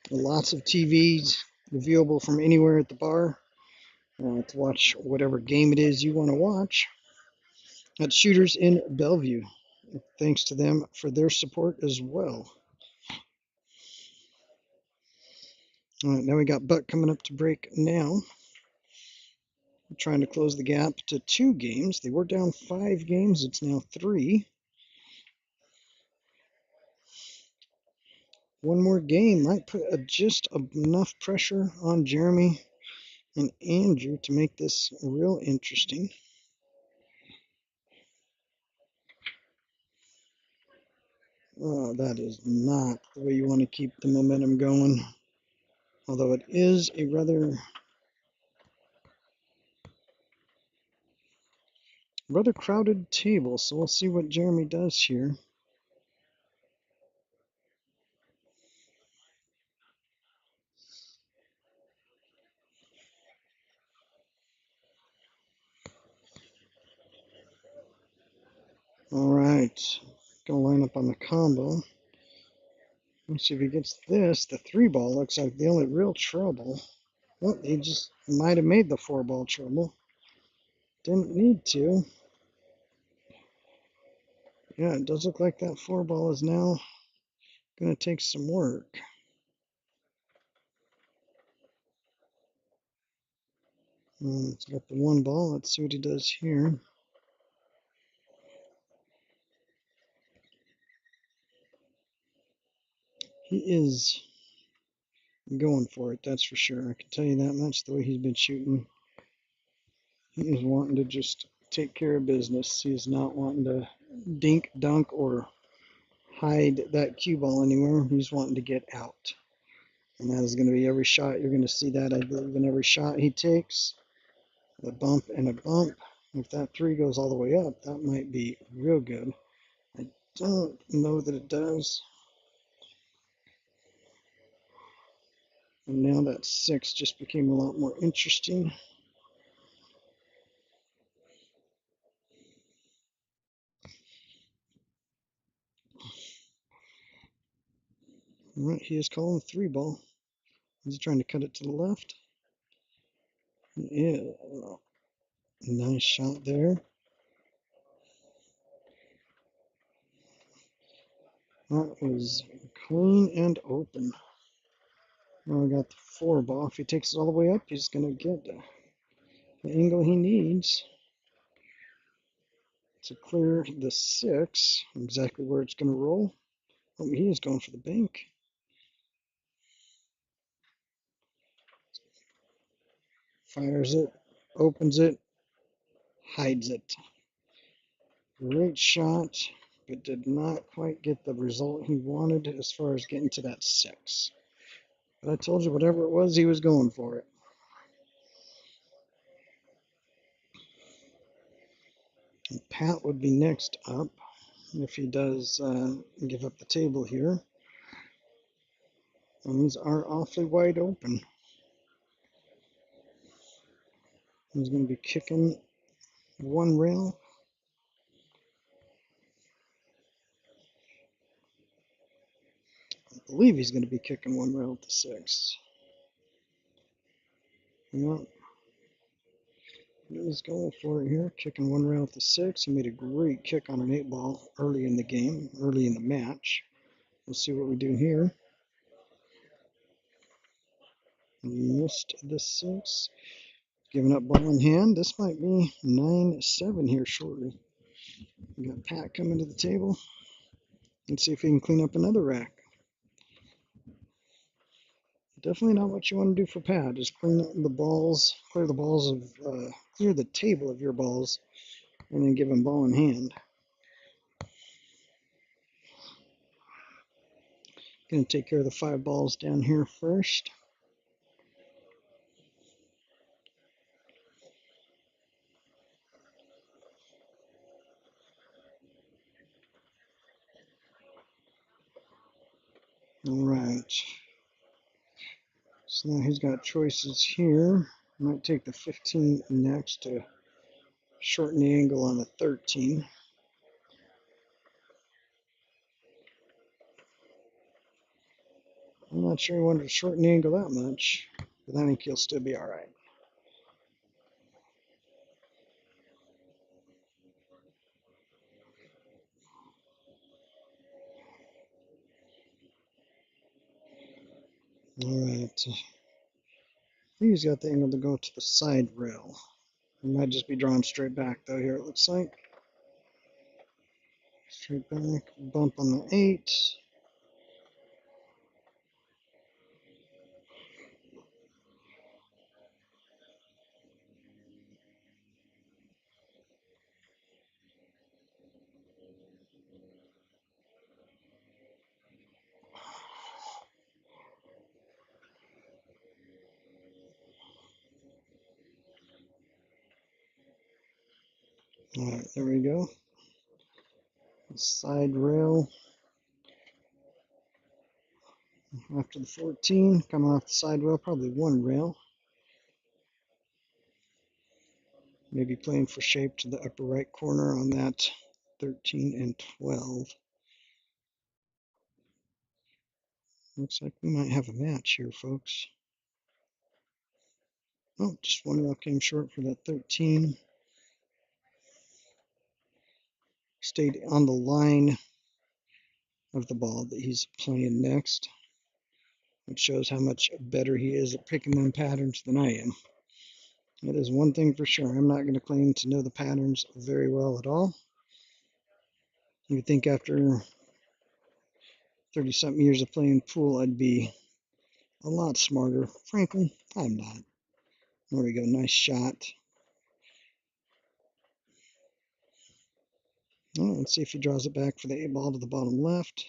Lots of TVs viewable from anywhere at the bar to watch whatever game it is you want to watch. At Shooters in Bellevue. Thanks to them for their support as well. All right, now we got Buck coming up to break now. We're trying to close the gap to 2 games. They were down 5 games. It's now 3. One more game might put just enough pressure on Jeremy and Andrew to make this real interesting. Oh, that is not the way you want to keep the momentum going. Although it is a rather crowded table, so we'll see what Jeremy does here. All right, gonna line up on the combo. Let's see if he gets this. The 3-ball looks like the only real trouble. Well, he just might have made the 4-ball trouble. Didn't need to. Yeah, it does look like that 4-ball is now going to take some work. It's got the 1-ball. Let's see what he does here. He is going for it, that's for sure. I can tell you that much the way he's been shooting. He is wanting to just take care of business. He is not wanting to dink, dunk, or hide that cue ball anywhere. He's wanting to get out. And that is going to be every shot. You're going to see that, I believe, in every shot he takes. A bump and a bump. If that 3 goes all the way up, that might be real good. I don't know that it does. And now that 6 just became a lot more interesting. All right, he is calling a 3-ball. Is he trying to cut it to the left? Yeah, nice shot there. That was clean and open. Now we got the 4-ball. If he takes it all the way up, he's going to get the angle he needs to clear the 6. Exactly where it's going to roll. Oh, he is going for the bank. Fires it, opens it, hides it. Great shot, but did not quite get the result he wanted as far as getting to that 6. But I told you, whatever it was, he was going for it. And Pat would be next up if he does give up the table here. And these are awfully wide open. He's going to be kicking 1 rail. I believe he's going to be kicking 1 rail at the 6. Yep. He's going for it here, kicking 1 rail at the 6. He made a great kick on an 8-ball early in the game, early in the match. We'll see what we do here. Missed the 6. Giving up ball in hand. This might be 9-7 here shortly. We got Pat coming to the table. Let's see if he can clean up another rack. Definitely not what you want to do for Pat. Just clear the table of your balls, and then give him ball in hand. Going to take care of the 5 balls down here first. All right. So now he's got choices here. Might take the 15 next to shorten the angle on the 13. I'm not sure he wanted to shorten the angle that much, but I think he'll still be all right. All right. I think he's got the angle to go to the side rail. He might just be drawn straight back, though, here it looks like. Straight back, bump on the 8. All right, there we go. Side rail after the 14, coming off the side rail, probably one rail. Maybe playing for shape to the upper right corner on that 13 and 12. Looks like we might have a match here, folks. Oh, just one rail came short for that 13. Stayed on the line of the ball that he's playing next, which shows how much better he is at picking them patterns than I am. That is one thing for sure. I'm not going to claim to know the patterns very well at all. You would think after 30-something years of playing pool, I'd be a lot smarter. Frankly, I'm not. There we go. Nice shot. Oh, let's see if he draws it back for the 8 ball to the bottom left.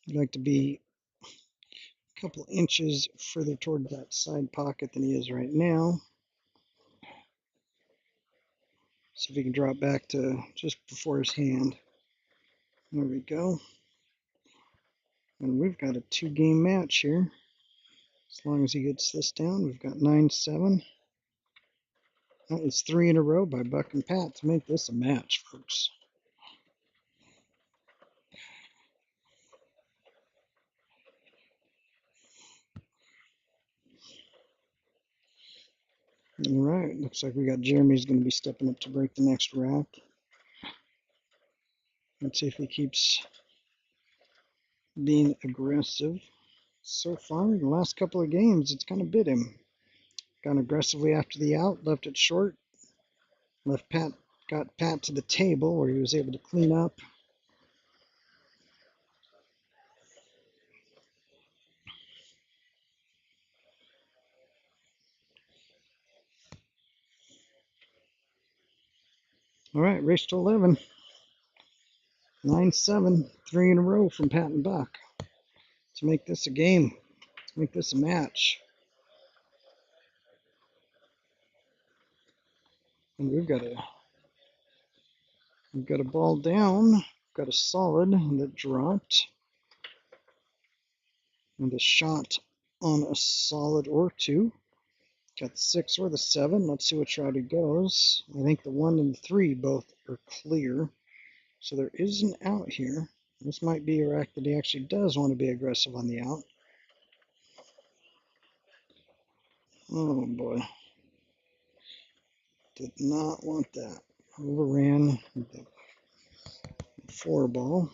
I'd like to be a couple inches further toward that side pocket than he is right now. See if he can draw it back to just before his hand. There we go. And we've got a 2-game match here. As long as he gets this down, we've got 9-7. That is 3 in a row by Buck and Pat to make this a match, folks. All right, looks like we got Jeremy's going to be stepping up to break the next rack. Let's see if he keeps being aggressive. So far, in the last couple of games, it's kind of bit him. Gone aggressively after the out, left it short. Got Pat to the table where he was able to clean up. All right, race to 11. 9-7, 3 in a row from Pat and Buck to make this a game, to make this a match. And we've got a ball down, got a solid that dropped, and a shot on a solid or 2. Got the 6 or the 7. Let's see which route he goes. I think the 1 and the 3 both are clear. So there is an out here. This might be a rack that he actually does want to be aggressive on the out. Oh boy. Did not want that. Overran the 4 ball.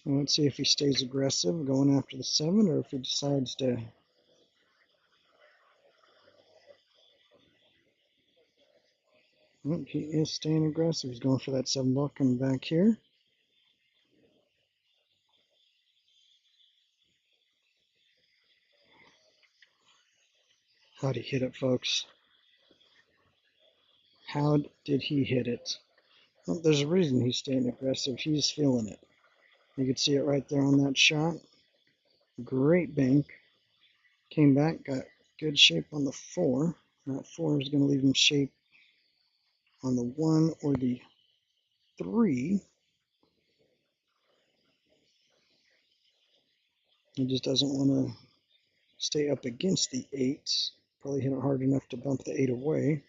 And let's see if he stays aggressive going after the 7 or if he decides to well, he is staying aggressive. He's going for that 7 ball coming back here. How'd he hit it, folks? How did he hit it? Well, there's a reason he's staying aggressive. He's feeling it. You can see it right there on that shot. Great bank. Came back, got good shape on the 4. That 4 is going to leave him shape on the 1 or the 3. He just doesn't want to stay up against the 8. Probably hit it hard enough to bump the 8 away.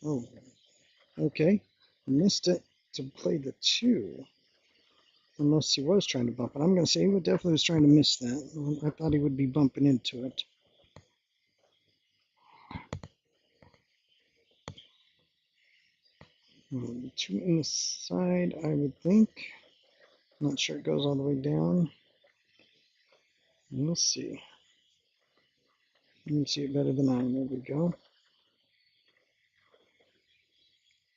Oh, okay. Missed it to play the 2. Unless he was trying to bump it. I'm going to say he definitely was trying to miss that. I thought he would be bumping into it. The 2 in the side, I would think. Not sure it goes all the way down. We'll see. You can see it better than I. There we go.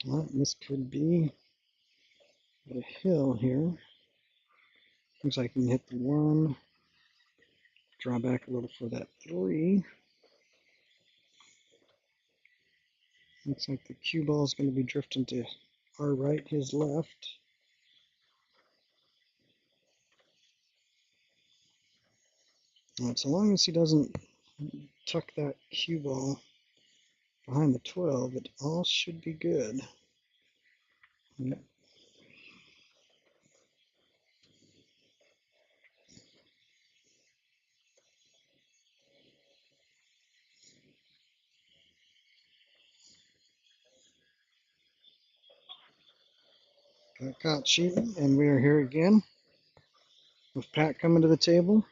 Well, this could be a hill here. Looks like you can hit the 1. Draw back a little for that 3. Looks like the cue ball is going to be drifting to our right, his left. Right, so long as he doesn't tuck that cue ball behind the 12, it all should be good. Yep. Got caught cheating, and we are here again with Pat coming to the table.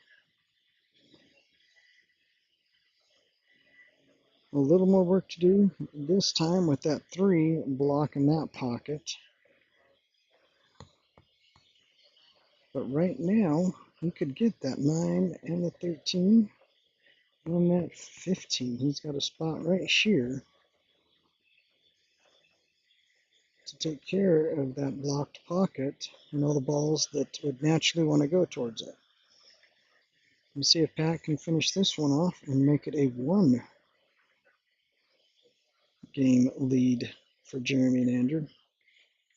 A little more work to do this time with that 3 blocking that pocket. But right now, he could get that 9 and the 13 on that 15. He's got a spot right here to take care of that blocked pocket and all the balls that would naturally want to go towards it. Let's see if Pat can finish this one off and make it a 1 game lead for Jeremy and Andrew.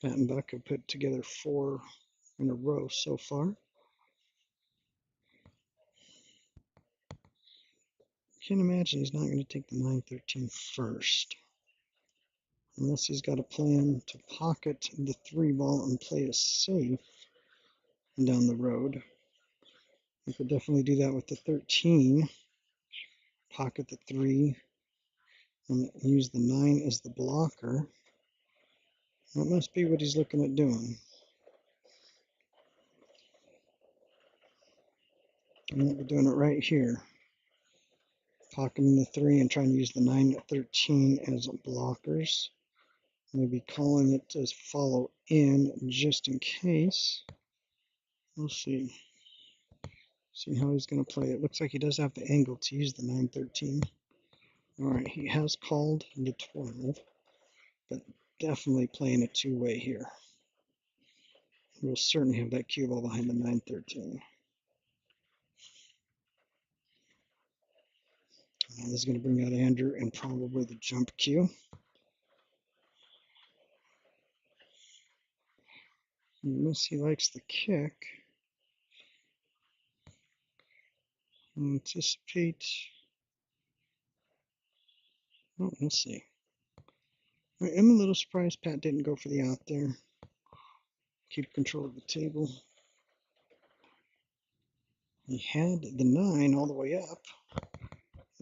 Pat and Buck have put together 4 in a row so far. Can't imagine he's not going to take the 9-13 first. Unless he's got a plan to pocket the 3 ball and play it safe down the road. He could definitely do that with the 13. Pocket the 3 and use the 9 as the blocker. That must be what he's looking at doing. And we're doing it right here. Pocketing the 3 and trying to use the 9-13 as blockers. Maybe calling it to follow in just in case. We'll see. See how he's going to play it. Looks like he does have the angle to use the 9-13. Alright, he has called the 12, but definitely playing a 2-way here. We'll certainly have that cue ball behind the 9-13. This is going to bring out Andrew and probably the jump cue. Unless he likes the kick. Anticipate. Oh, we'll see. I'm a little surprised Pat didn't go for the out there. Keep control of the table. He had the 9 all the way up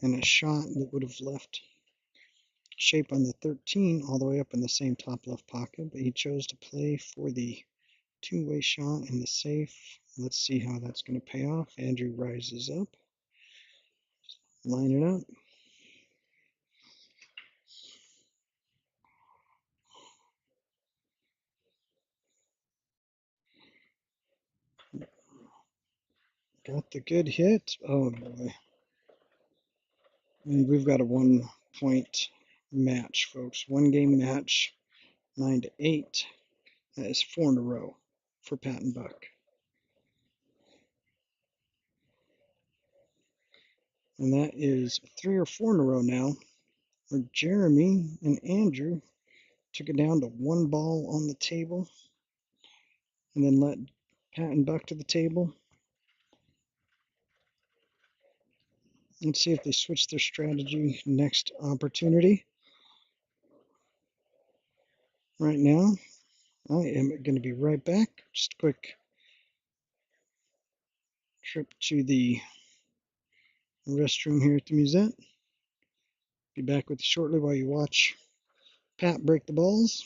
and a shot that would have left shape on the 13 all the way up in the same top left pocket, but he chose to play for the 2-way shot in the safe. Let's see how that's going to pay off. Andrew rises up. Line it up. Got the good hit. Oh boy. And we've got a 1-point match, folks. 1-game match, 9-8. That is 4 in a row for Pat and Buck. And that is 3 or 4 in a row now, where Jeremy and Andrew took it down to 1 ball on the table and then let Pat and Buck to the table. Let's see if they switch their strategy next opportunity. Right now, I am going to be right back. Just a quick trip to the restroom here at the musette. Be back with you shortly while you watch Pat break the balls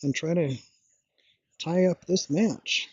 and try to tie up this match.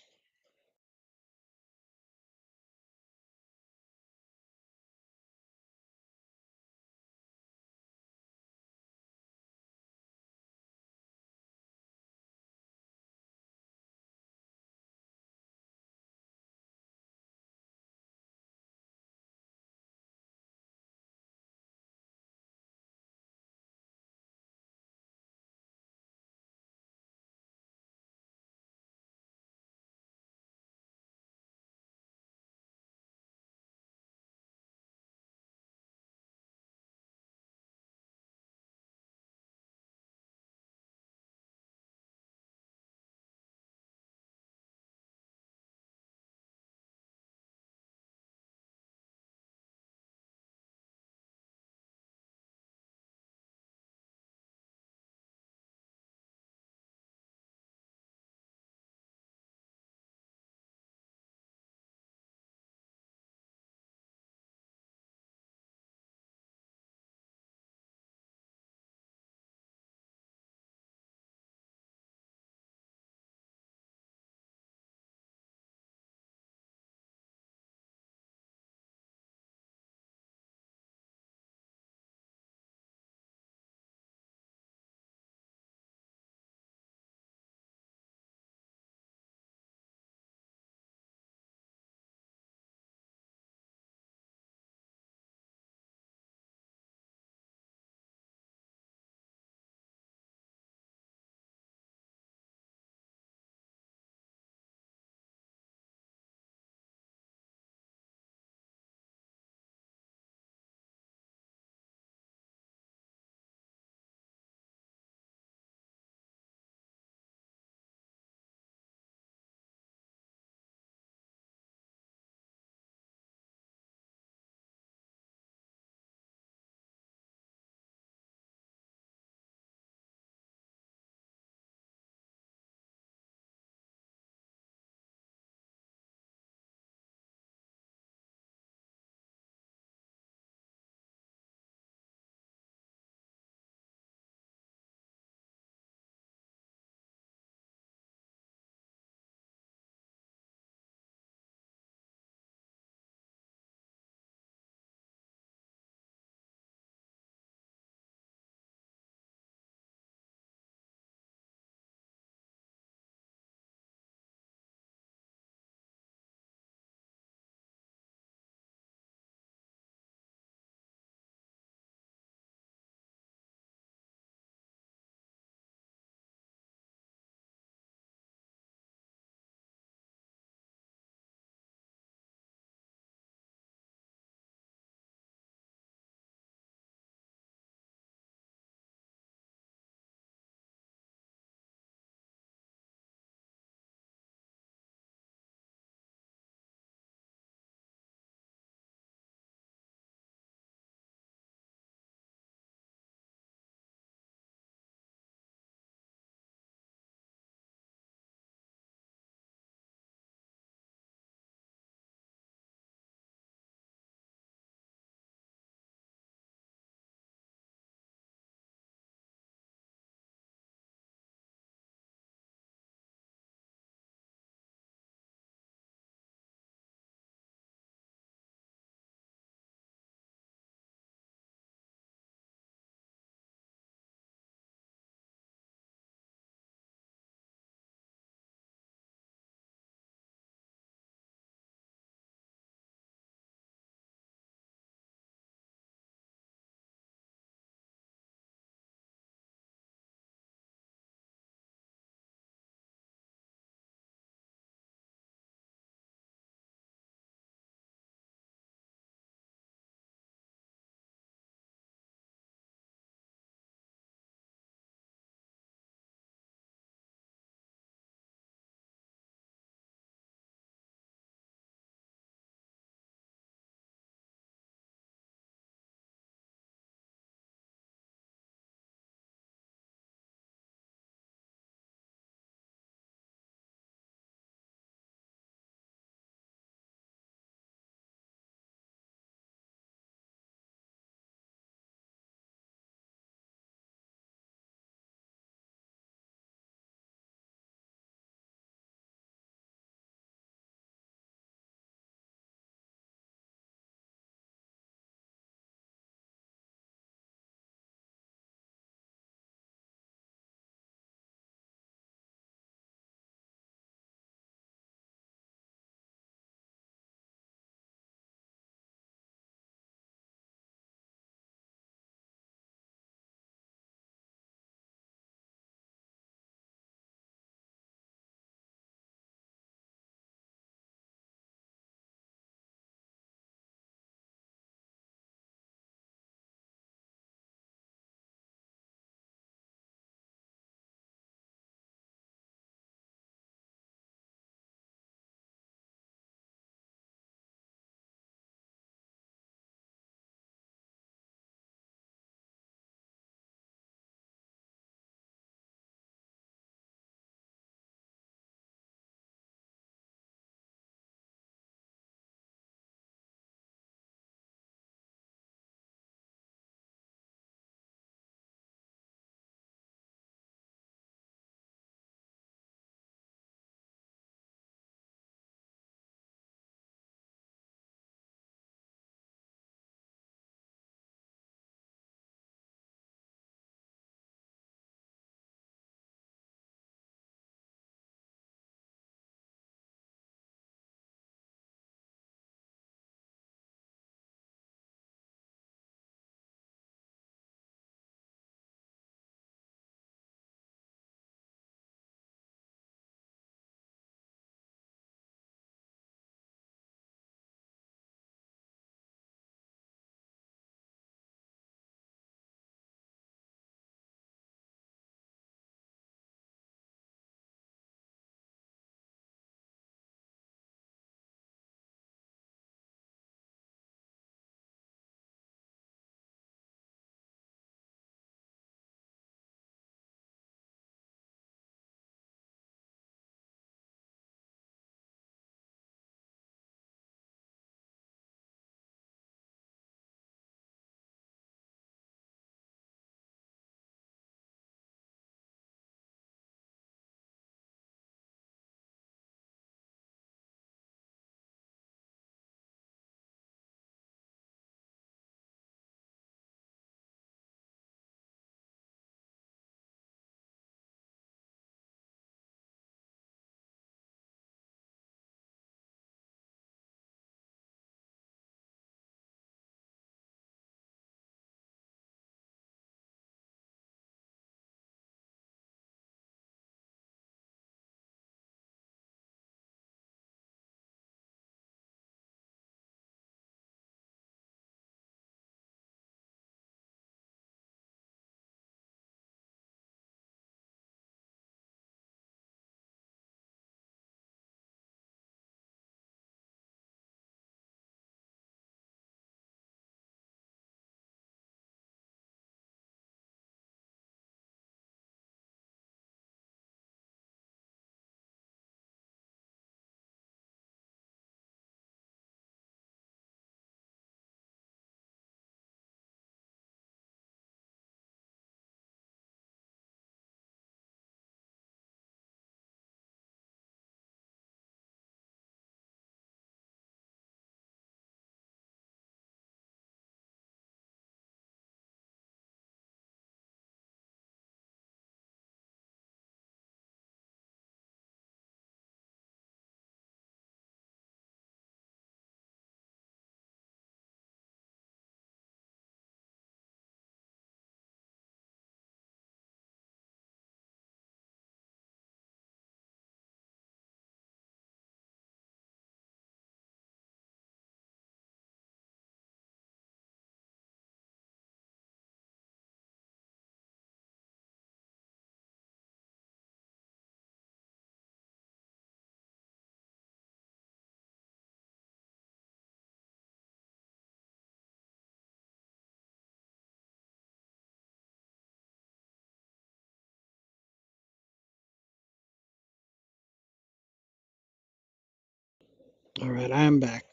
All right, I am back.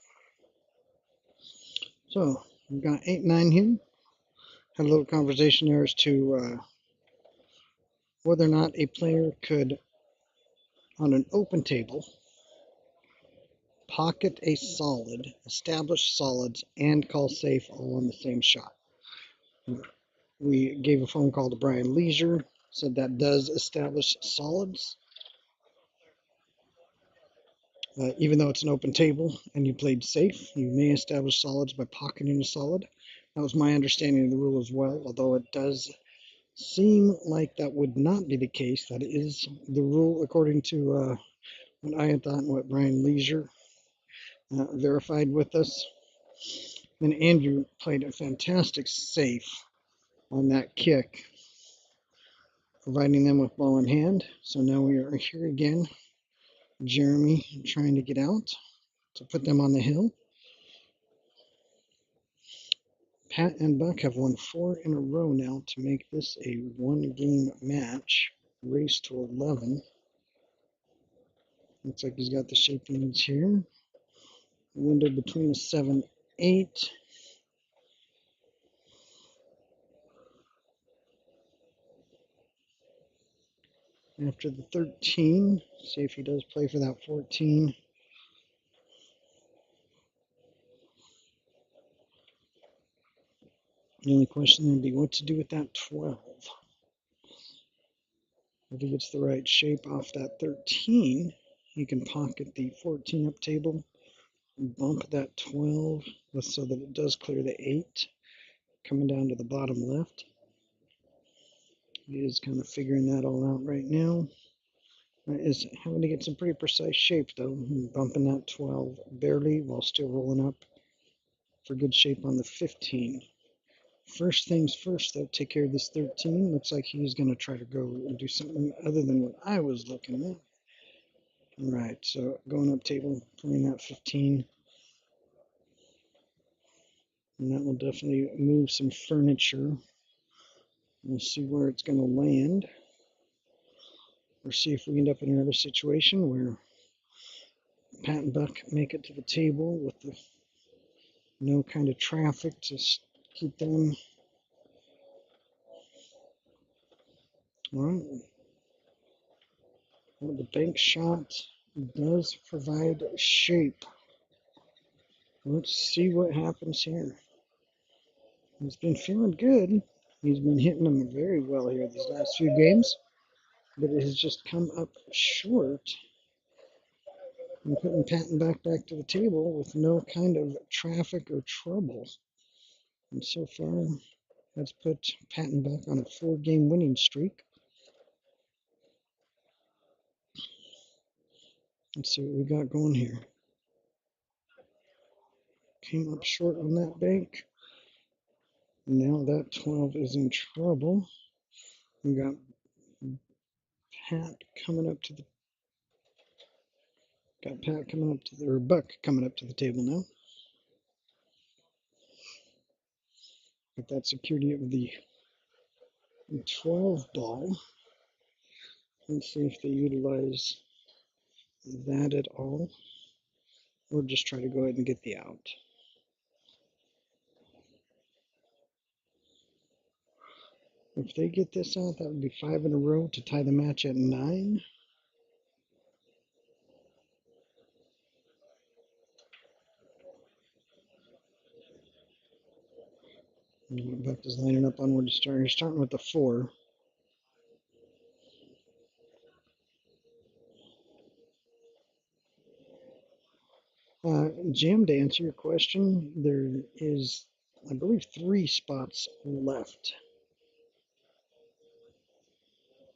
So we've got 8-9 here. Had a little conversation there as to whether or not a player could, on an open table, pocket a solid, establish solids, and call safe all on the same shot. We gave a phone call to Brian Leisure, said that does establish solids. Even though it's an open table and you played safe, you may establish solids by pocketing a solid. That was my understanding of the rule as well, although it does seem like that would not be the case. That is the rule according to what I had thought and what Brian Leisure verified with us. Then Andrew played a fantastic safe on that kick, providing them with ball in hand. So now we are here again. Jeremy trying to get out to put them on the hill. Pat and Buck have won 4 in a row now to make this a 1-game match. Race to 11. Looks like he's got the shapings here. Window between the 7-8. After the 13, see if he does play for that 14. The only question would be what to do with that 12. If he gets the right shape off that 13, he can pocket the 14 up table, bump that 12 so that it does clear the 8, coming down to the bottom left. He is kind of figuring that all out right now. Is having to get some pretty precise shape though, bumping that 12 barely while still rolling up for good shape on the 15. First things first though, take care of this 13. Looks like he's going to try to go and do something other than what I was looking at. All right, so going up table, playing that 15. And that will definitely move some furniture. We'll see where it's going to land. Or see if we end up in another situation where Pat and Buck make it to the table with the no kind of traffic to keep them. All right. Well, the bank shot does provide shape. Let's see what happens here. He's been feeling good. He's been hitting them very well here these last few games, but it has just come up short. And putting Patton back to the table with no kind of traffic or trouble. And so far, that's put Patton back on a 4-game winning streak. Let's see what we got going here. Came up short on that bank. Now that 12 is in trouble. We got Pat coming up to the or Buck coming up to the table now. With that security of the 12 ball. Let's see if they utilize that at all, or just try to go ahead and get the out. If they get this out, that would be 5 in a row to tie the match at 9. Buck is lining up on where to start. You're starting with the 4. Jim, to answer your question, there is, I believe, 3 spots left.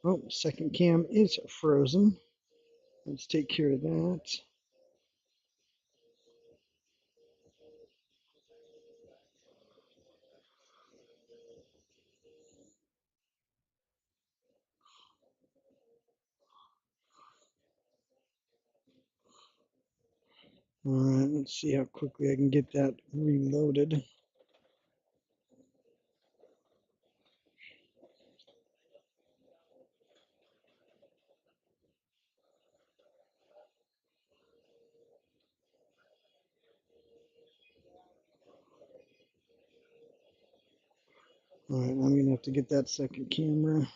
Oh, second cam is frozen. Let's take care of that. All right, let's see how quickly I can get that reloaded. Alright, I'm going to have to get that second camera.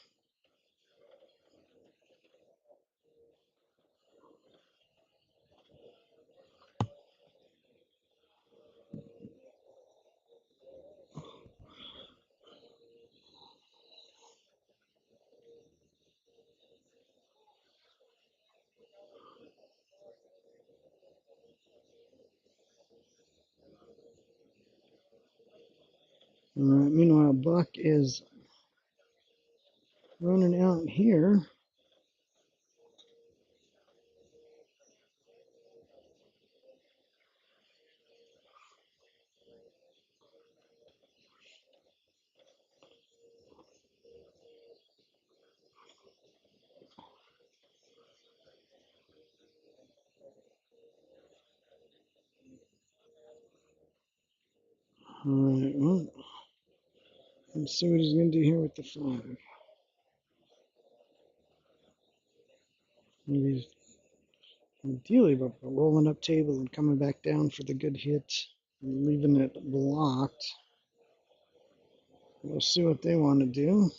Alright, meanwhile, Buck is running out here. Alright, well, let's see what he's going to do here with the 5. Maybe he's ideally rolling up table and coming back down for the good hit and leaving it blocked. We'll see what they want to do.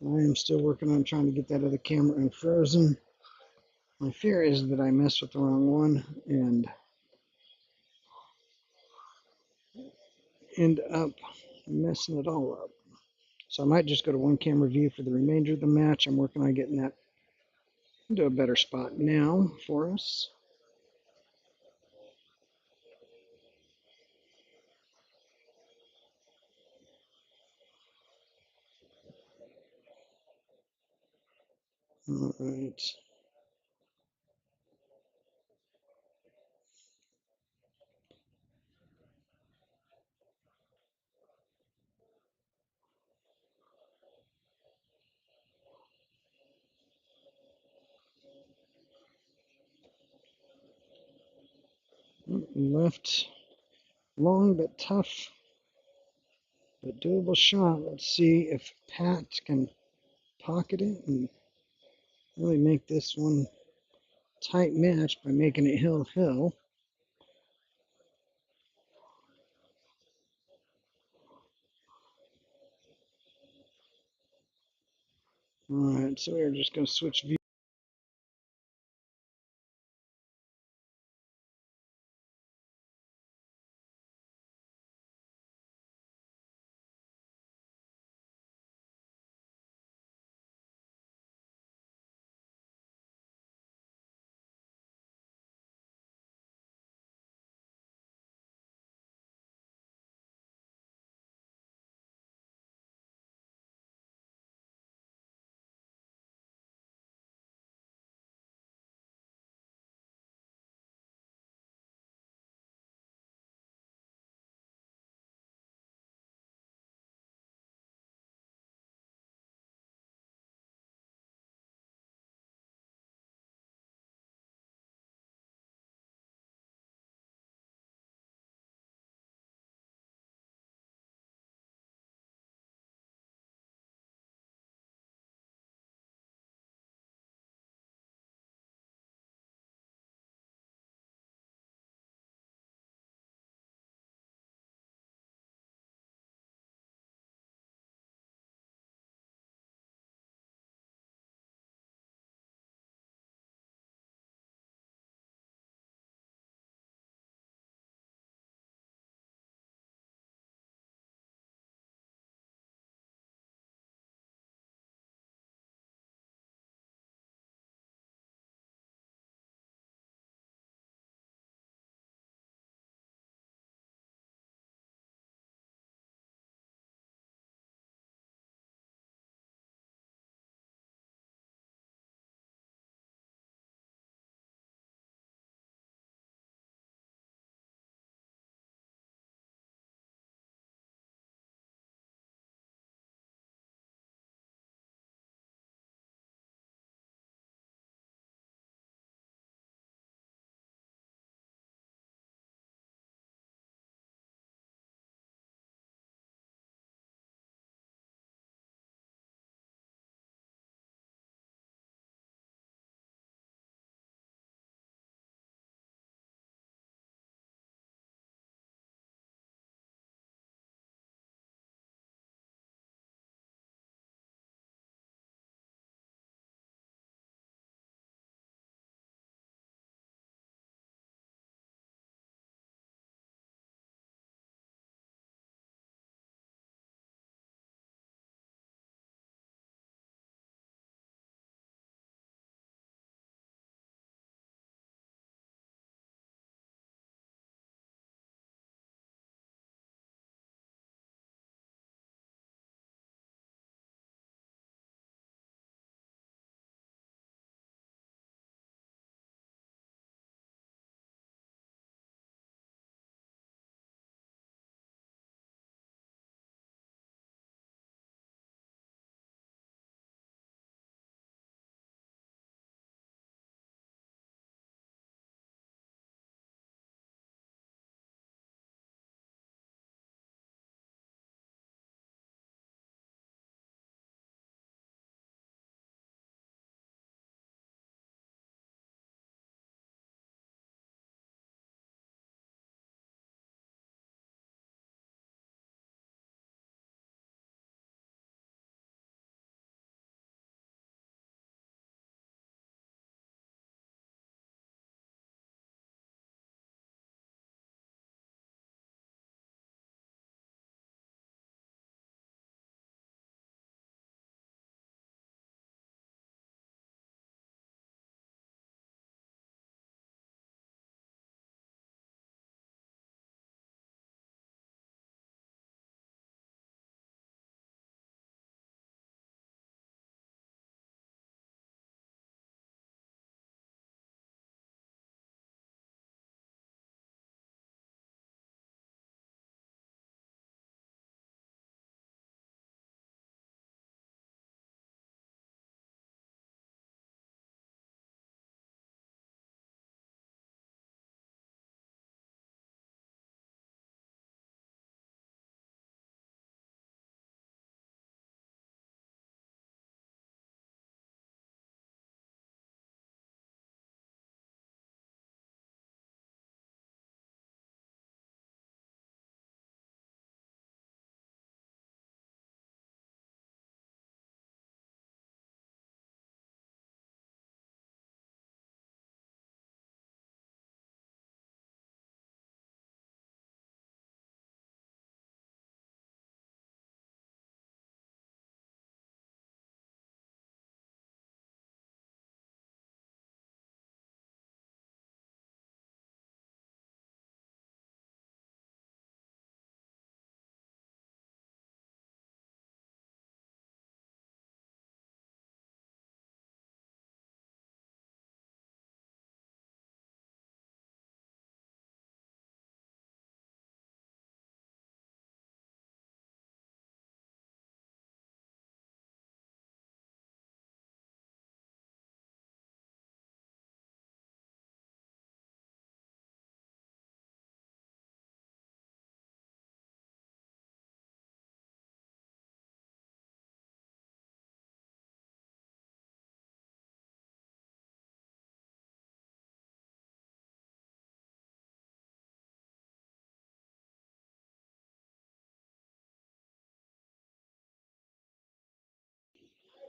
I am still working on trying to get that other camera unfrozen. My fear is that I mess with the wrong one and end up messing it all up. So I might just go to one camera view for the remainder of the match. I'm working on getting that into a better spot now for us. All right. Left long but tough, but doable shot. Let's see if Pat can pocket it and really make this one tight match by making it hill-hill. All right, so we're just going to switch views.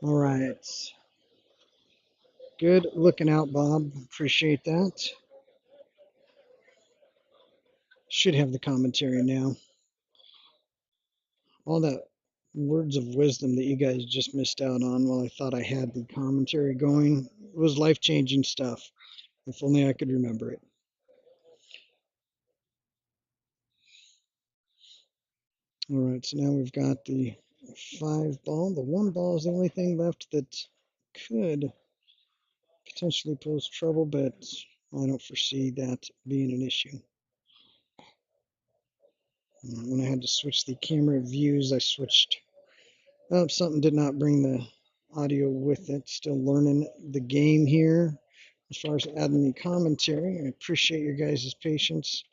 All right. Good looking out, Bob. Appreciate that. Should have the commentary now. All that words of wisdom that you guys just missed out on while I thought I had the commentary going. It was life-changing stuff. If only I could remember it. All right, so now we've got the 5 ball. The 1 ball is the only thing left that could potentially pose trouble, but I don't foresee that being an issue. When I had to switch the camera views, I switched up. Something did not bring the audio with it. Still learning the game here as far as adding the commentary. I appreciate your guys' patience.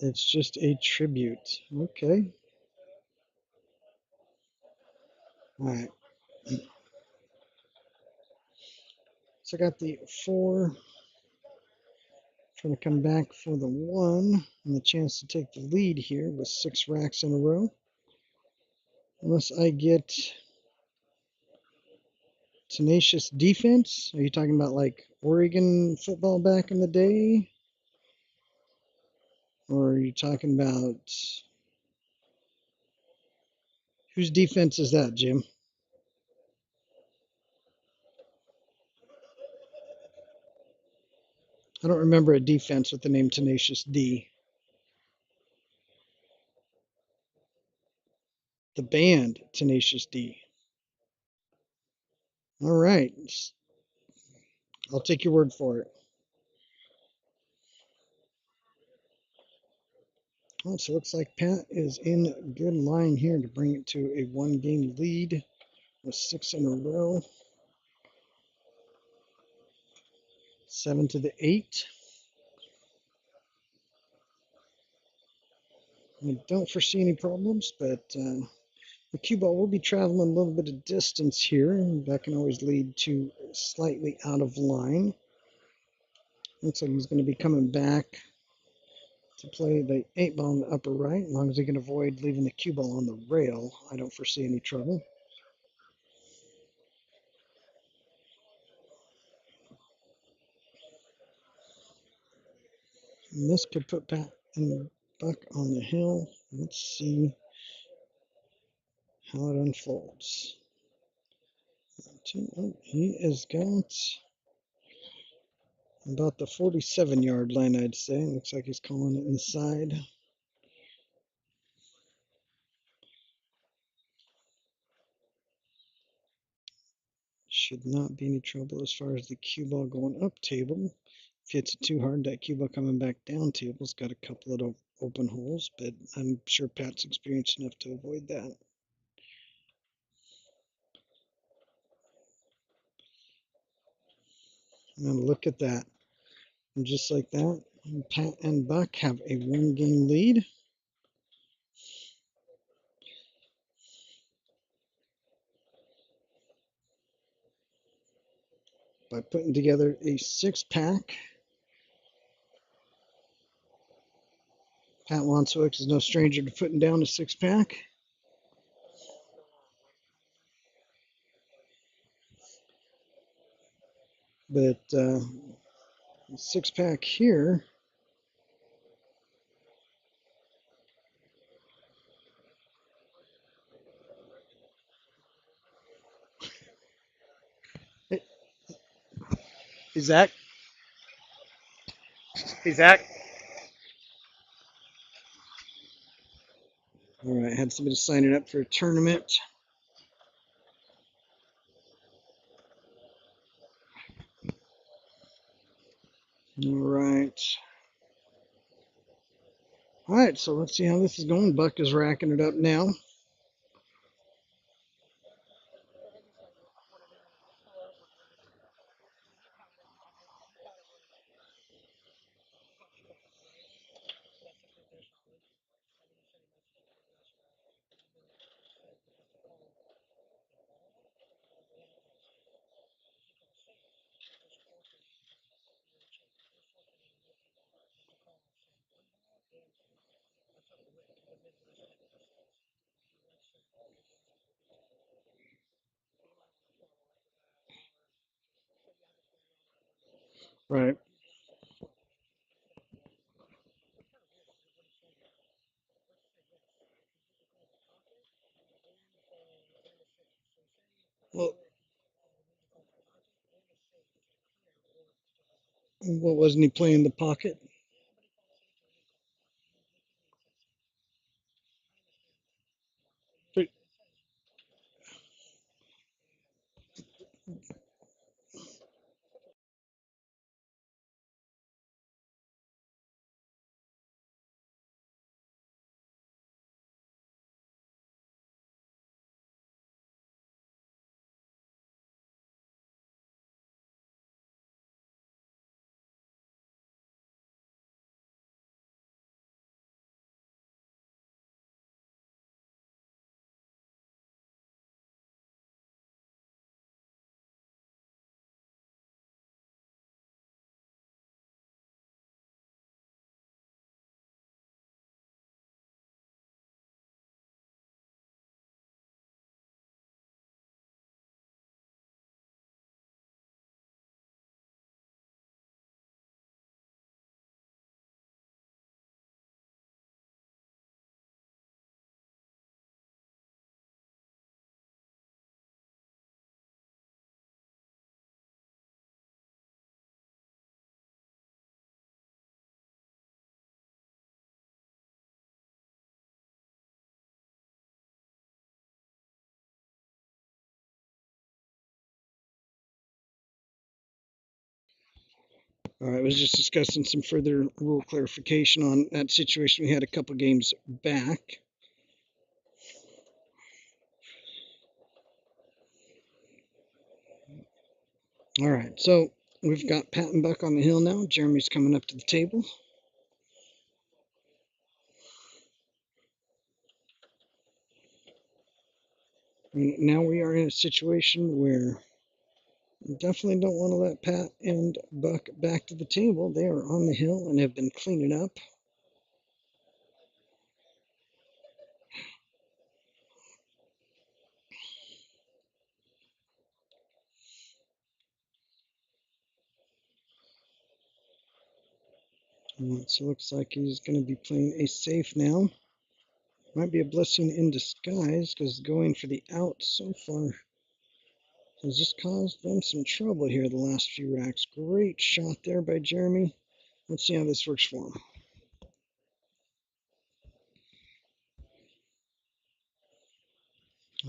It's just a tribute. Okay. All right. So I got the 4. Trying to come back for the 1 and the chance to take the lead here with 6 racks in a row. Unless I get tenacious defense. Are you talking about like Oregon football back in the day? Or are you talking about whose defense is that, Jim? I don't remember a defense with the name Tenacious D. The band Tenacious D. All right. I'll take your word for it. Oh, so it looks like Pat is in good line here to bring it to a 1-game lead with 6 in a row. 7 to the 8. I don't foresee any problems, but the cue ball will be traveling a little bit of distance here. That can always lead to slightly out of line. Looks like he's going to be coming back to play the 8-ball in the upper right. As long as he can avoid leaving the cue ball on the rail, I don't foresee any trouble. And this could put Pat and Buck on the hill. Let's see how it unfolds. Oh, he has got about the 47-yard line, I'd say. Looks like he's calling it inside. Should not be any trouble as far as the cue ball going up table. If he hits it too hard, that cue ball coming back down table's got a couple of open holes, but I'm sure Pat's experienced enough to avoid that. And look at that. And just like that, Pat and Buck have a 1-game lead. By putting together a 6-pack. Pat Wancewicz is no stranger to putting down a 6-pack. But 6-pack here. Hey, Zach. Hey, Zach. All right, had somebody signing up for a tournament. All right. All right, so let's see how this is going. Buck is racking it up now. Right. Well, what wasn't he playing the pocket? But, all right, I was just discussing some further rule clarification on that situation we had a couple games back. All right, so we've got Pat and Buck on the hill now. Jeremy's coming up to the table. And now we are in a situation where we definitely don't want to let Pat and Buck back to the table. They are on the hill and have been cleaning up. So it looks like he's going to be playing a safe now. Might be a blessing in disguise because going for the out so far has just caused them some trouble here the last few racks. Great shot there by Jeremy. Let's see how this works for him.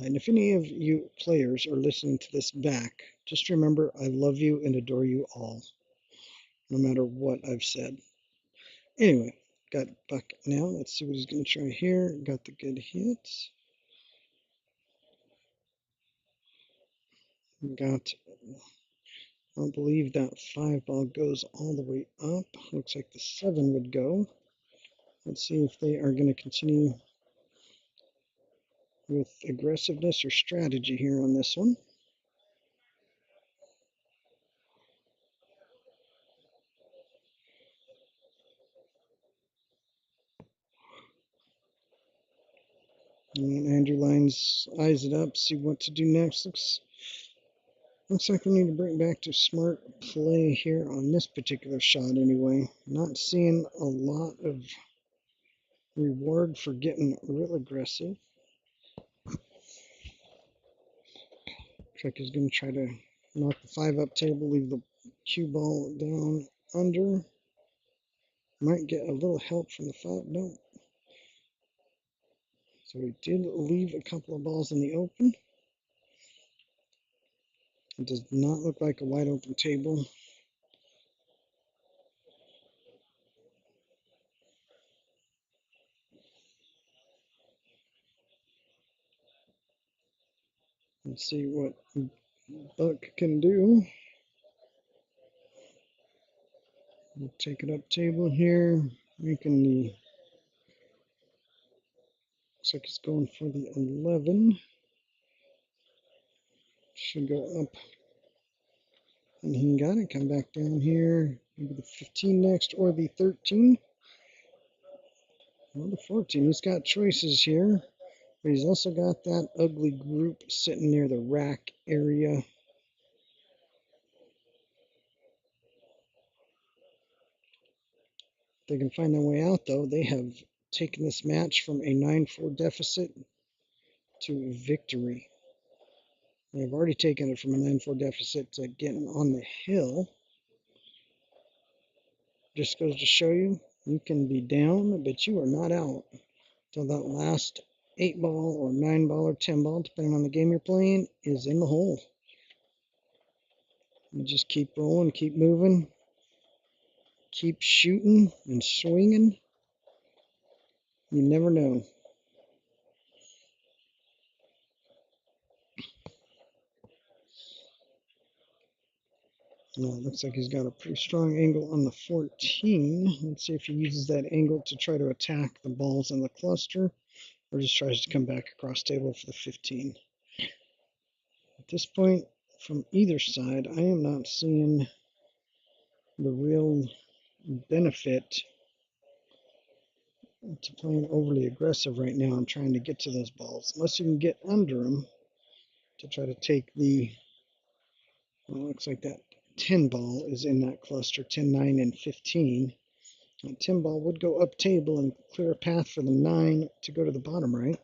And if any of you players are listening to this back, just remember I love you and adore you all, no matter what I've said. Anyway, got Buck now. Let's see what he's going to try here. Got the good hit. Got, I believe that 5 ball goes all the way up. Looks like the 7 would go. Let's see if they are going to continue with aggressiveness or strategy here on this one. And Andrew Lines eyes it up, see what to do next. Looks like we need to bring back to smart play here on this particular shot anyway. Not seeing a lot of reward for getting real aggressive. Looks like he's going to try to knock the 5 up table, leave the cue ball down under. Might get a little help from the 5. No. So he did leave a couple of balls in the open. It does not look like a wide open table. Let's see what Buck can do. We'll take it up table here, making the, looks like he's going for the 11. Should go up, and he got it. Come back down here, maybe the 15 next or the 13. Well, the 14, he's got choices here, but he's also got that ugly group sitting near the rack area. They can find their way out, though. They have taken this match from a 9-4 deficit to victory. They've already taken it from a 9-4 deficit to getting on the hill. Just goes to show you, you can be down, but you are not out till that last 8-ball or 9-ball or 10-ball, depending on the game you're playing, is in the hole. You just keep rolling, keep moving, keep shooting and swinging. You never know. Well, it looks like he's got a pretty strong angle on the 14. Let's see if he uses that angle to try to attack the balls in the cluster, or just tries to come back across table for the 15. At this point, from either side, I am not seeing the real benefit to playing overly aggressive right now and trying to get to those balls, unless you can get under them to try to take the, well, it looks like that 10 ball is in that cluster, 10, 9, and 15. That 10 ball would go up table and clear a path for the 9 to go to the bottom right.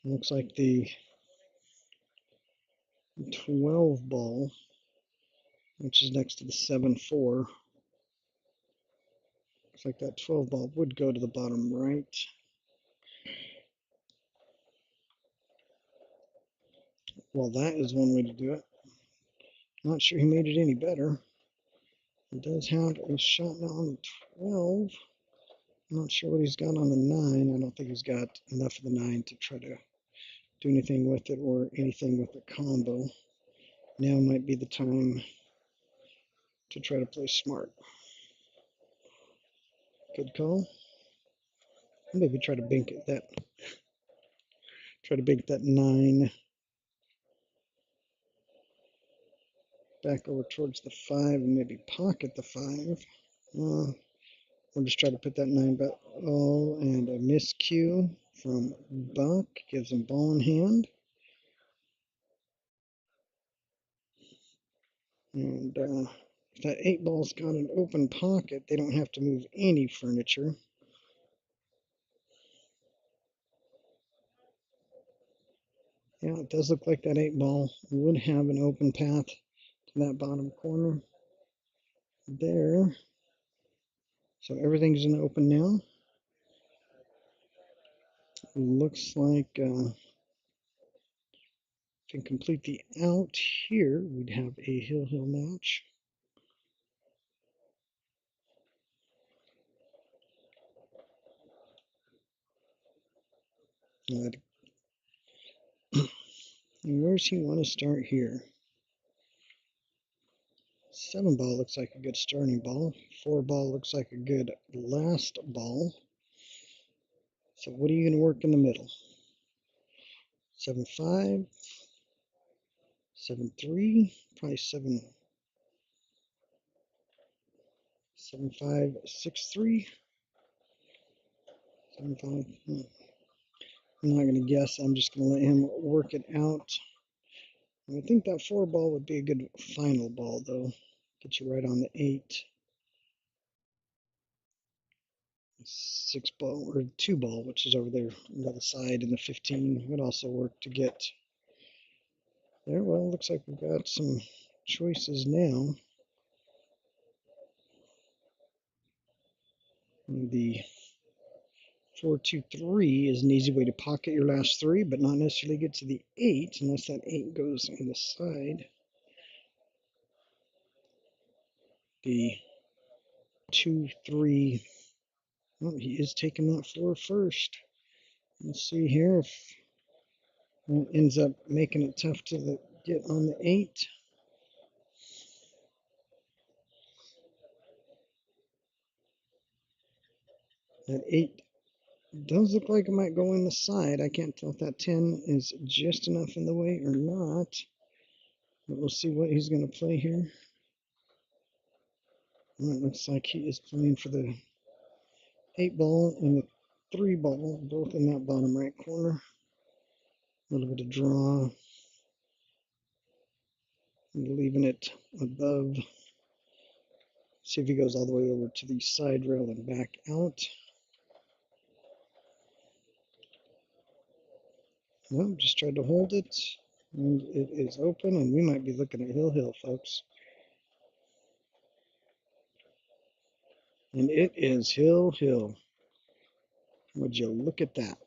Looks like the 12 ball, which is next to the 7-4. Looks like that 12 ball would go to the bottom right. Well, that is one way to do it. Not sure he made it any better. He does have a shot now on the 12. I'm not sure what he's got on the 9. I don't think he's got enough of the 9 to try to do anything with it or anything with the combo. Now might be the time to try to play smart. Good call. Maybe try to bank it that. Try to bank that 9 back over towards the 5 and maybe pocket the 5. We'll just try to put that 9 back. Oh, and a miscue from Buck. Gives him ball in hand. And if that 8 ball's got an open pocket, they don't have to move any furniture. Yeah, it does look like that 8 ball would have an open path to that bottom corner there. So everything's in the open now. Looks like if we complete the out here, we'd have a hill-hill match. And where's he want to start here? 7 ball looks like a good starting ball. 4 ball looks like a good last ball. So what are you going to work in the middle? 7-5, 7-3, probably 7, 7-5, 6-3, 7-5. I'm not going to guess. I'm just going to let him work it out. I think that 4 ball would be a good final ball, though. Get you right on the 8. 6 ball, or 2 ball, which is over there on the other side, and the 15 would also work to get there. Well, looks like we've got some choices now. The 4-2-3 is an easy way to pocket your last 3, but not necessarily get to the 8 unless that 8 goes on the side. The 2-3, well, he is taking that 4 first. Let's see here if it ends up making it tough to get on the 8. That 8 does look like it might go in the side. I can't tell if that 10 is just enough in the way or not. But we'll see what he's going to play here. Well, it looks like he is playing for the 8 ball and the 3 ball, both in that bottom right corner. A little bit of draw, leaving it above. See if he goes all the way over to the side rail and back out. Nope, just tried to hold it, and it is open, and we might be looking at hill, folks. And it is hill. Would you look at that?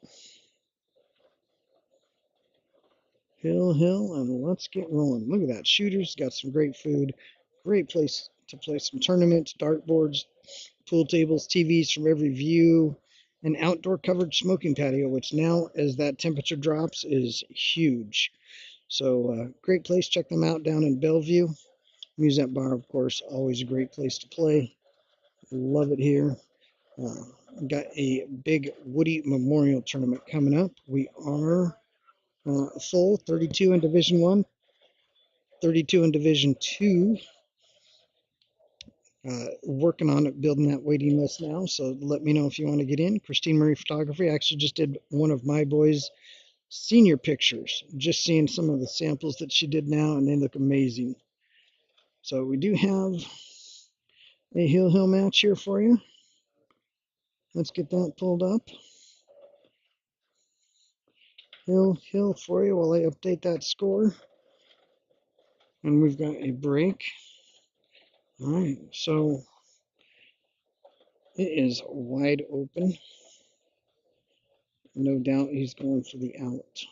Hill, and let's get rolling. Look at that. Shooters got some great food. Great place to play some tournaments, dartboards, pool tables, TVs from every view, an outdoor covered smoking patio, which now, as that temperature drops, is huge. So, great place. Check them out down in Bellevue. Musette Bar, of course, always a great place to play. Love it here. Got a big Woody Memorial Tournament coming up. We are full, 32 in Division 1, 32 in Division 2. Working on it, building that waiting list now, so let me know if you want to get in. Christine Murray Photography actually just did one of my boys' senior pictures. Just seeing some of the samples that she did now, and they look amazing. So we do have a hill match here for you. Let's get that pulled up. Hill for you while I update that score. And we've got a break. All right, so it is wide open. No doubt he's going for the out.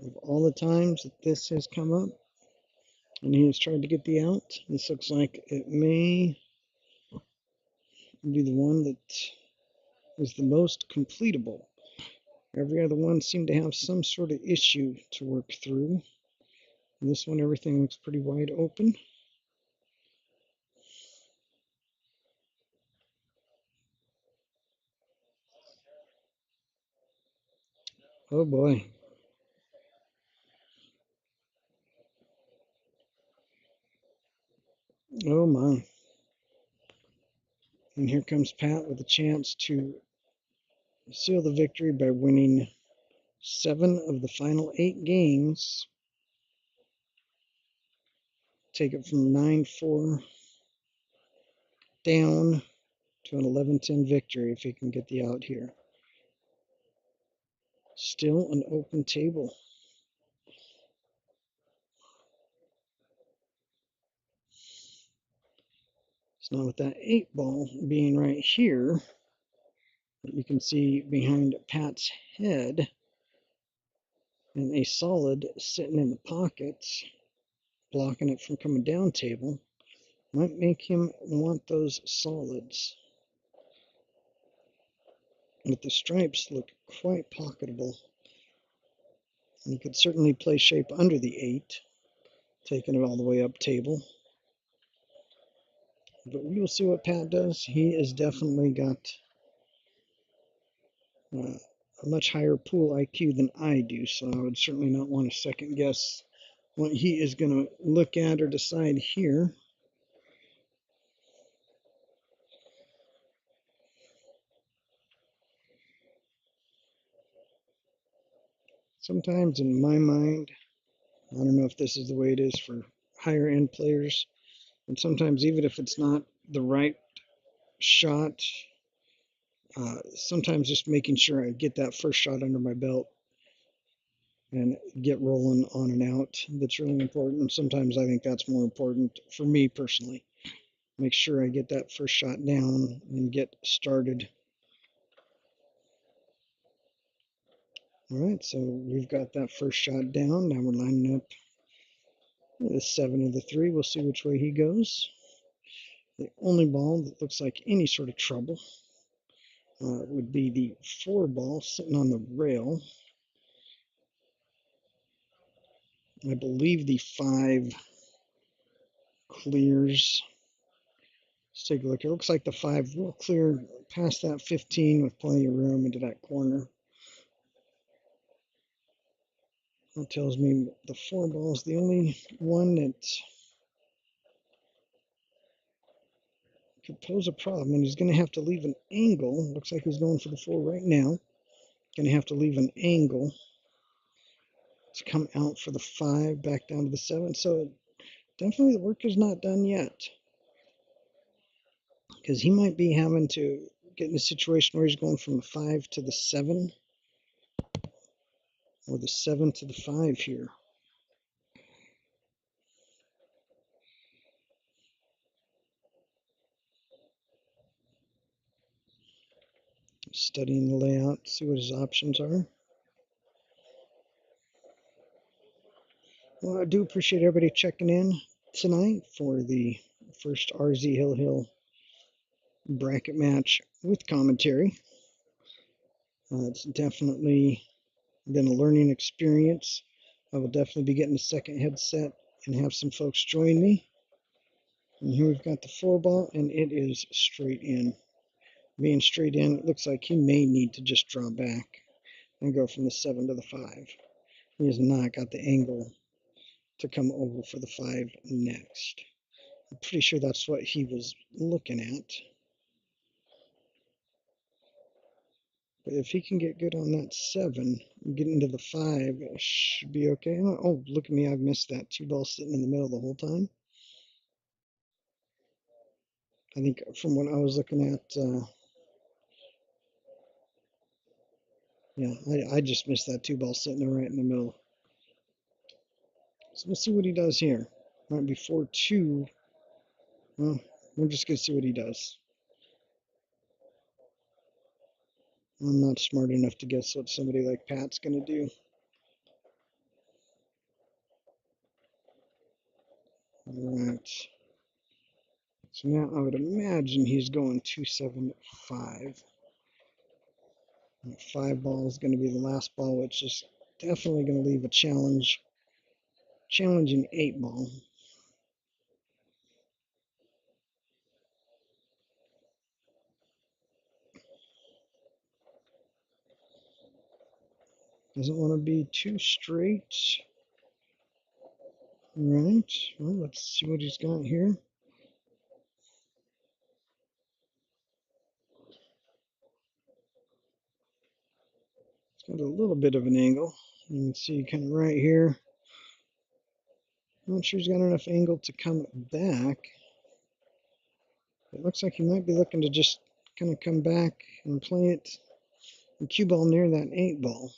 Of all the times that this has come up and he has tried to get the out, this looks like it may be the one that is the most completable. Every other one seemed to have some sort of issue to work through. This one, everything looks pretty wide open. Oh boy. Oh my. And here comes Pat with a chance to seal the victory by winning 7 of the final 8 games. Take it from 9-4 down to an 11-10 victory if he can get the out here. Still an open table. So now with that 8 ball being right here, you can see behind Pat's head and a solid sitting in the pockets, blocking it from coming down table, might make him want those solids. But the stripes look quite pocketable. And you could certainly play shape under the 8, taking it all the way up table. But we will see what Pat does. He has definitely got a much higher pool IQ than I do, so I would certainly not want to second guess what he is going to look at or decide here. Sometimes in my mind, I don't know if this is the way it is for higher end players, and sometimes even if it's not the right shot, sometimes just making sure I get that first shot under my belt and get rolling on and out, that's really important. Sometimes I think that's more important for me personally. Make sure I get that first shot down and get started. All right, so we've got that first shot down. Now we're lining up the 7 of the 3. We'll see which way he goes. The only ball that looks like any sort of trouble would be the 4 ball sitting on the rail. I believe the 5 clears. Let's take a look. It looks like the 5 will clear past that 15 with plenty of room into that corner. That tells me the 4 ball is the only one that could pose a problem, and he's going to have to leave an angle. Looks like he's going for the 4 right now. Going to have to leave an angle to come out for the 5, back down to the 7. So definitely the work is not done yet, because he might be having to get in a situation where he's going from the 5 to the 7, or the 7 to the 5 here. Studying the layout, see what his options are. Well, I do appreciate everybody checking in tonight for the first RZ Hill bracket match with commentary. It's definitely been a learning experience. I will definitely be getting a second headset and have some folks join me. And here we've got the 4 ball, and it is straight in. Being straight in, it looks like he may need to just draw back and go from the 7 to the 5. He has not got the angle to come over for the 5 next. I'm pretty sure that's what he was looking at. But if he can get good on that 7 and get into the 5, it should be okay. Oh, look at me, I've missed that 2 ball sitting in the middle the whole time. I think from what I was looking at, yeah, I just missed that 2 ball sitting there right in the middle. So we'll see what he does here. Might be 4-2. Well, we're just going to see what he does. I'm not smart enough to guess what somebody like Pat's going to do. All right. So now I would imagine he's going 2-7-5. That 5 ball is going to be the last ball, which is definitely going to leave a challenging 8 ball. Doesn't want to be too straight. All right. Well, let's see what he's got here. It's got a little bit of an angle. You can see kind of right here. Not sure he's got enough angle to come back. It looks like he might be looking to just kind of come back and play it and cue ball near that 8 ball.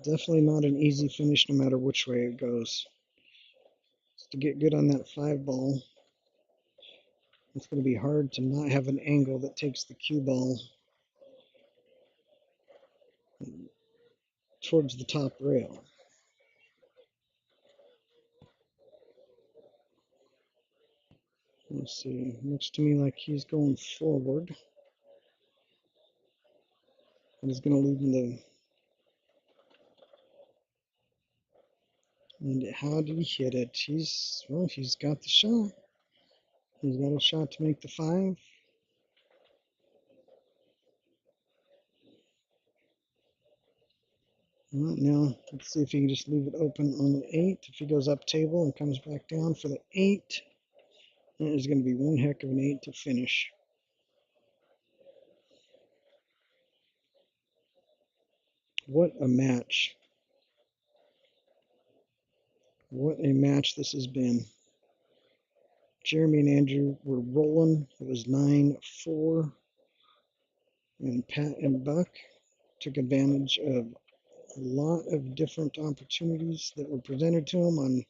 Definitely not an easy finish no matter which way it goes. To get good on that 5 ball, it's going to be hard to not have an angle that takes the cue ball towards the top rail. Let's see. Looks to me like he's going forward. And he's going to leave him the. And how did he hit it? He's got the shot. He's got a shot to make the 5. Well, now let's see if he can just leave it open on the 8. If he goes up table and comes back down for the 8, it is going to be one heck of an 8 to finish. What a match. What a match this has been. Jeremy and Andrew were rolling. It was 9-4. And Pat and Buck took advantage of a lot of different opportunities that were presented to them on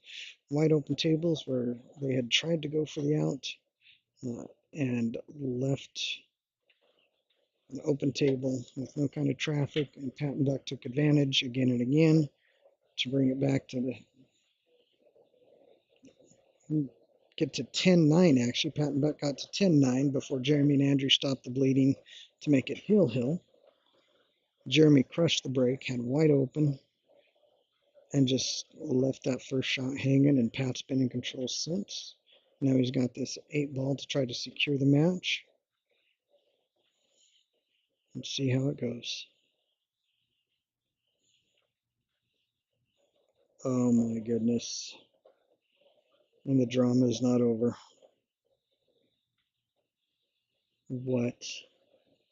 wide open tables where they had tried to go for the out and left an open table with no kind of traffic. And Pat and Buck took advantage again and again to bring it back to get to 10-9 actually. Pat and Buck got to 10-9 before Jeremy and Andrew stopped the bleeding to make it Hill. Jeremy crushed the break, had wide open, and just left that first shot hanging, and Pat's been in control since. Now he's got this 8 ball to try to secure the match. Let's see how it goes. Oh my goodness. And the drama is not over. What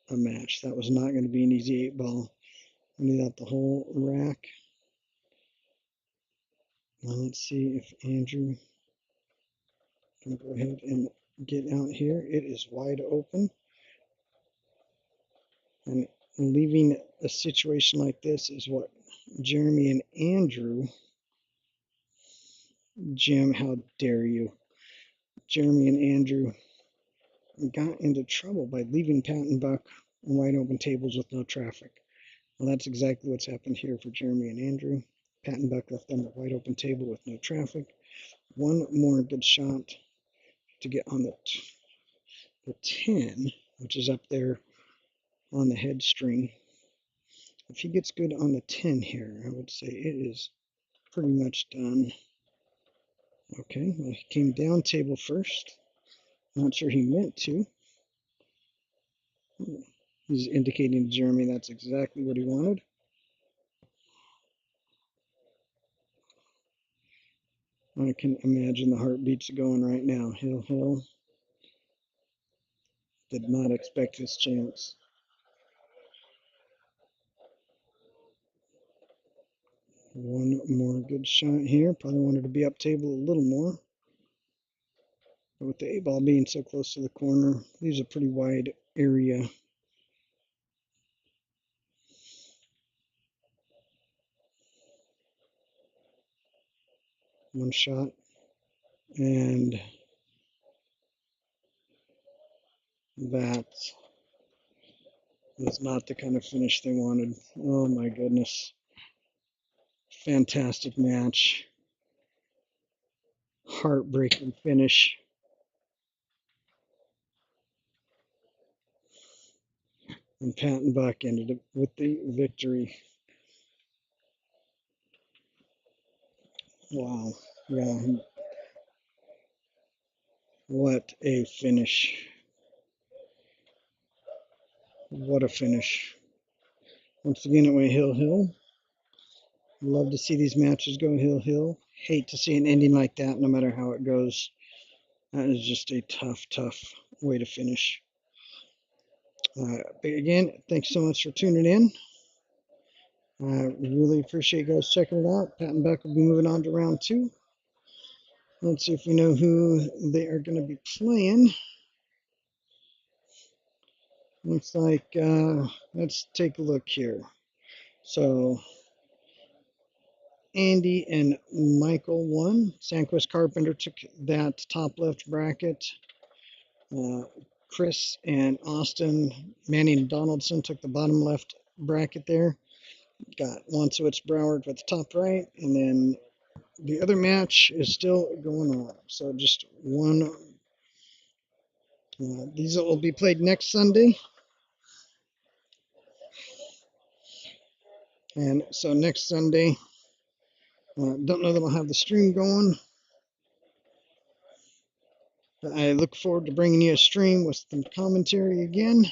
a match. That was not going to be an easy 8-ball. I knew that the whole rack. Now let's see if Andrew can go ahead and get out here. It is wide open. And leaving a situation like this is what Jeremy and Andrew, Jim, how dare you? Jeremy and Andrew got into trouble by leaving Pat and Buck on wide open tables with no traffic. Well, that's exactly what's happened here for Jeremy and Andrew. Pat and Buck left them a wide open table with no traffic. One more good shot to get on the 10, which is up there on the head string. If he gets good on the 10 here, I would say it is pretty much done. Okay, well, he came down table first. Not sure he meant to. He's indicating to Jeremy that's exactly what he wanted. I can imagine the heartbeats going right now. Hill did not expect this chance. One more good shot here. Probably wanted to be up table a little more. But with the 8-ball being so close to the corner, leaves a pretty wide area. One shot. And that was not the kind of finish they wanted. Oh my goodness. Fantastic match. Heartbreaking finish. And Pat and Buck ended up with the victory. Wow. Yeah. What a finish. What a finish. Once again, it went Hill. Love to see these matches go Hill. Hate to see an ending like that, no matter how it goes. That is just a tough way to finish. But again, thanks so much for tuning in. I really appreciate you guys checking it out. Pat and Buck will be moving on to round 2. Let's see if we know who they are going to be playing. Looks like, let's take a look here. So, Andy and Michael won. Sanquist Carpenter took that top left bracket. Chris and Austin, Manning Donaldson took the bottom left bracket there. Got Wancewicz Brouwer with the top right. And then the other match is still going on. So just one. These will be played next Sunday. And so next Sunday, don't know that I'll have the stream going. But I look forward to bringing you a stream with some commentary again.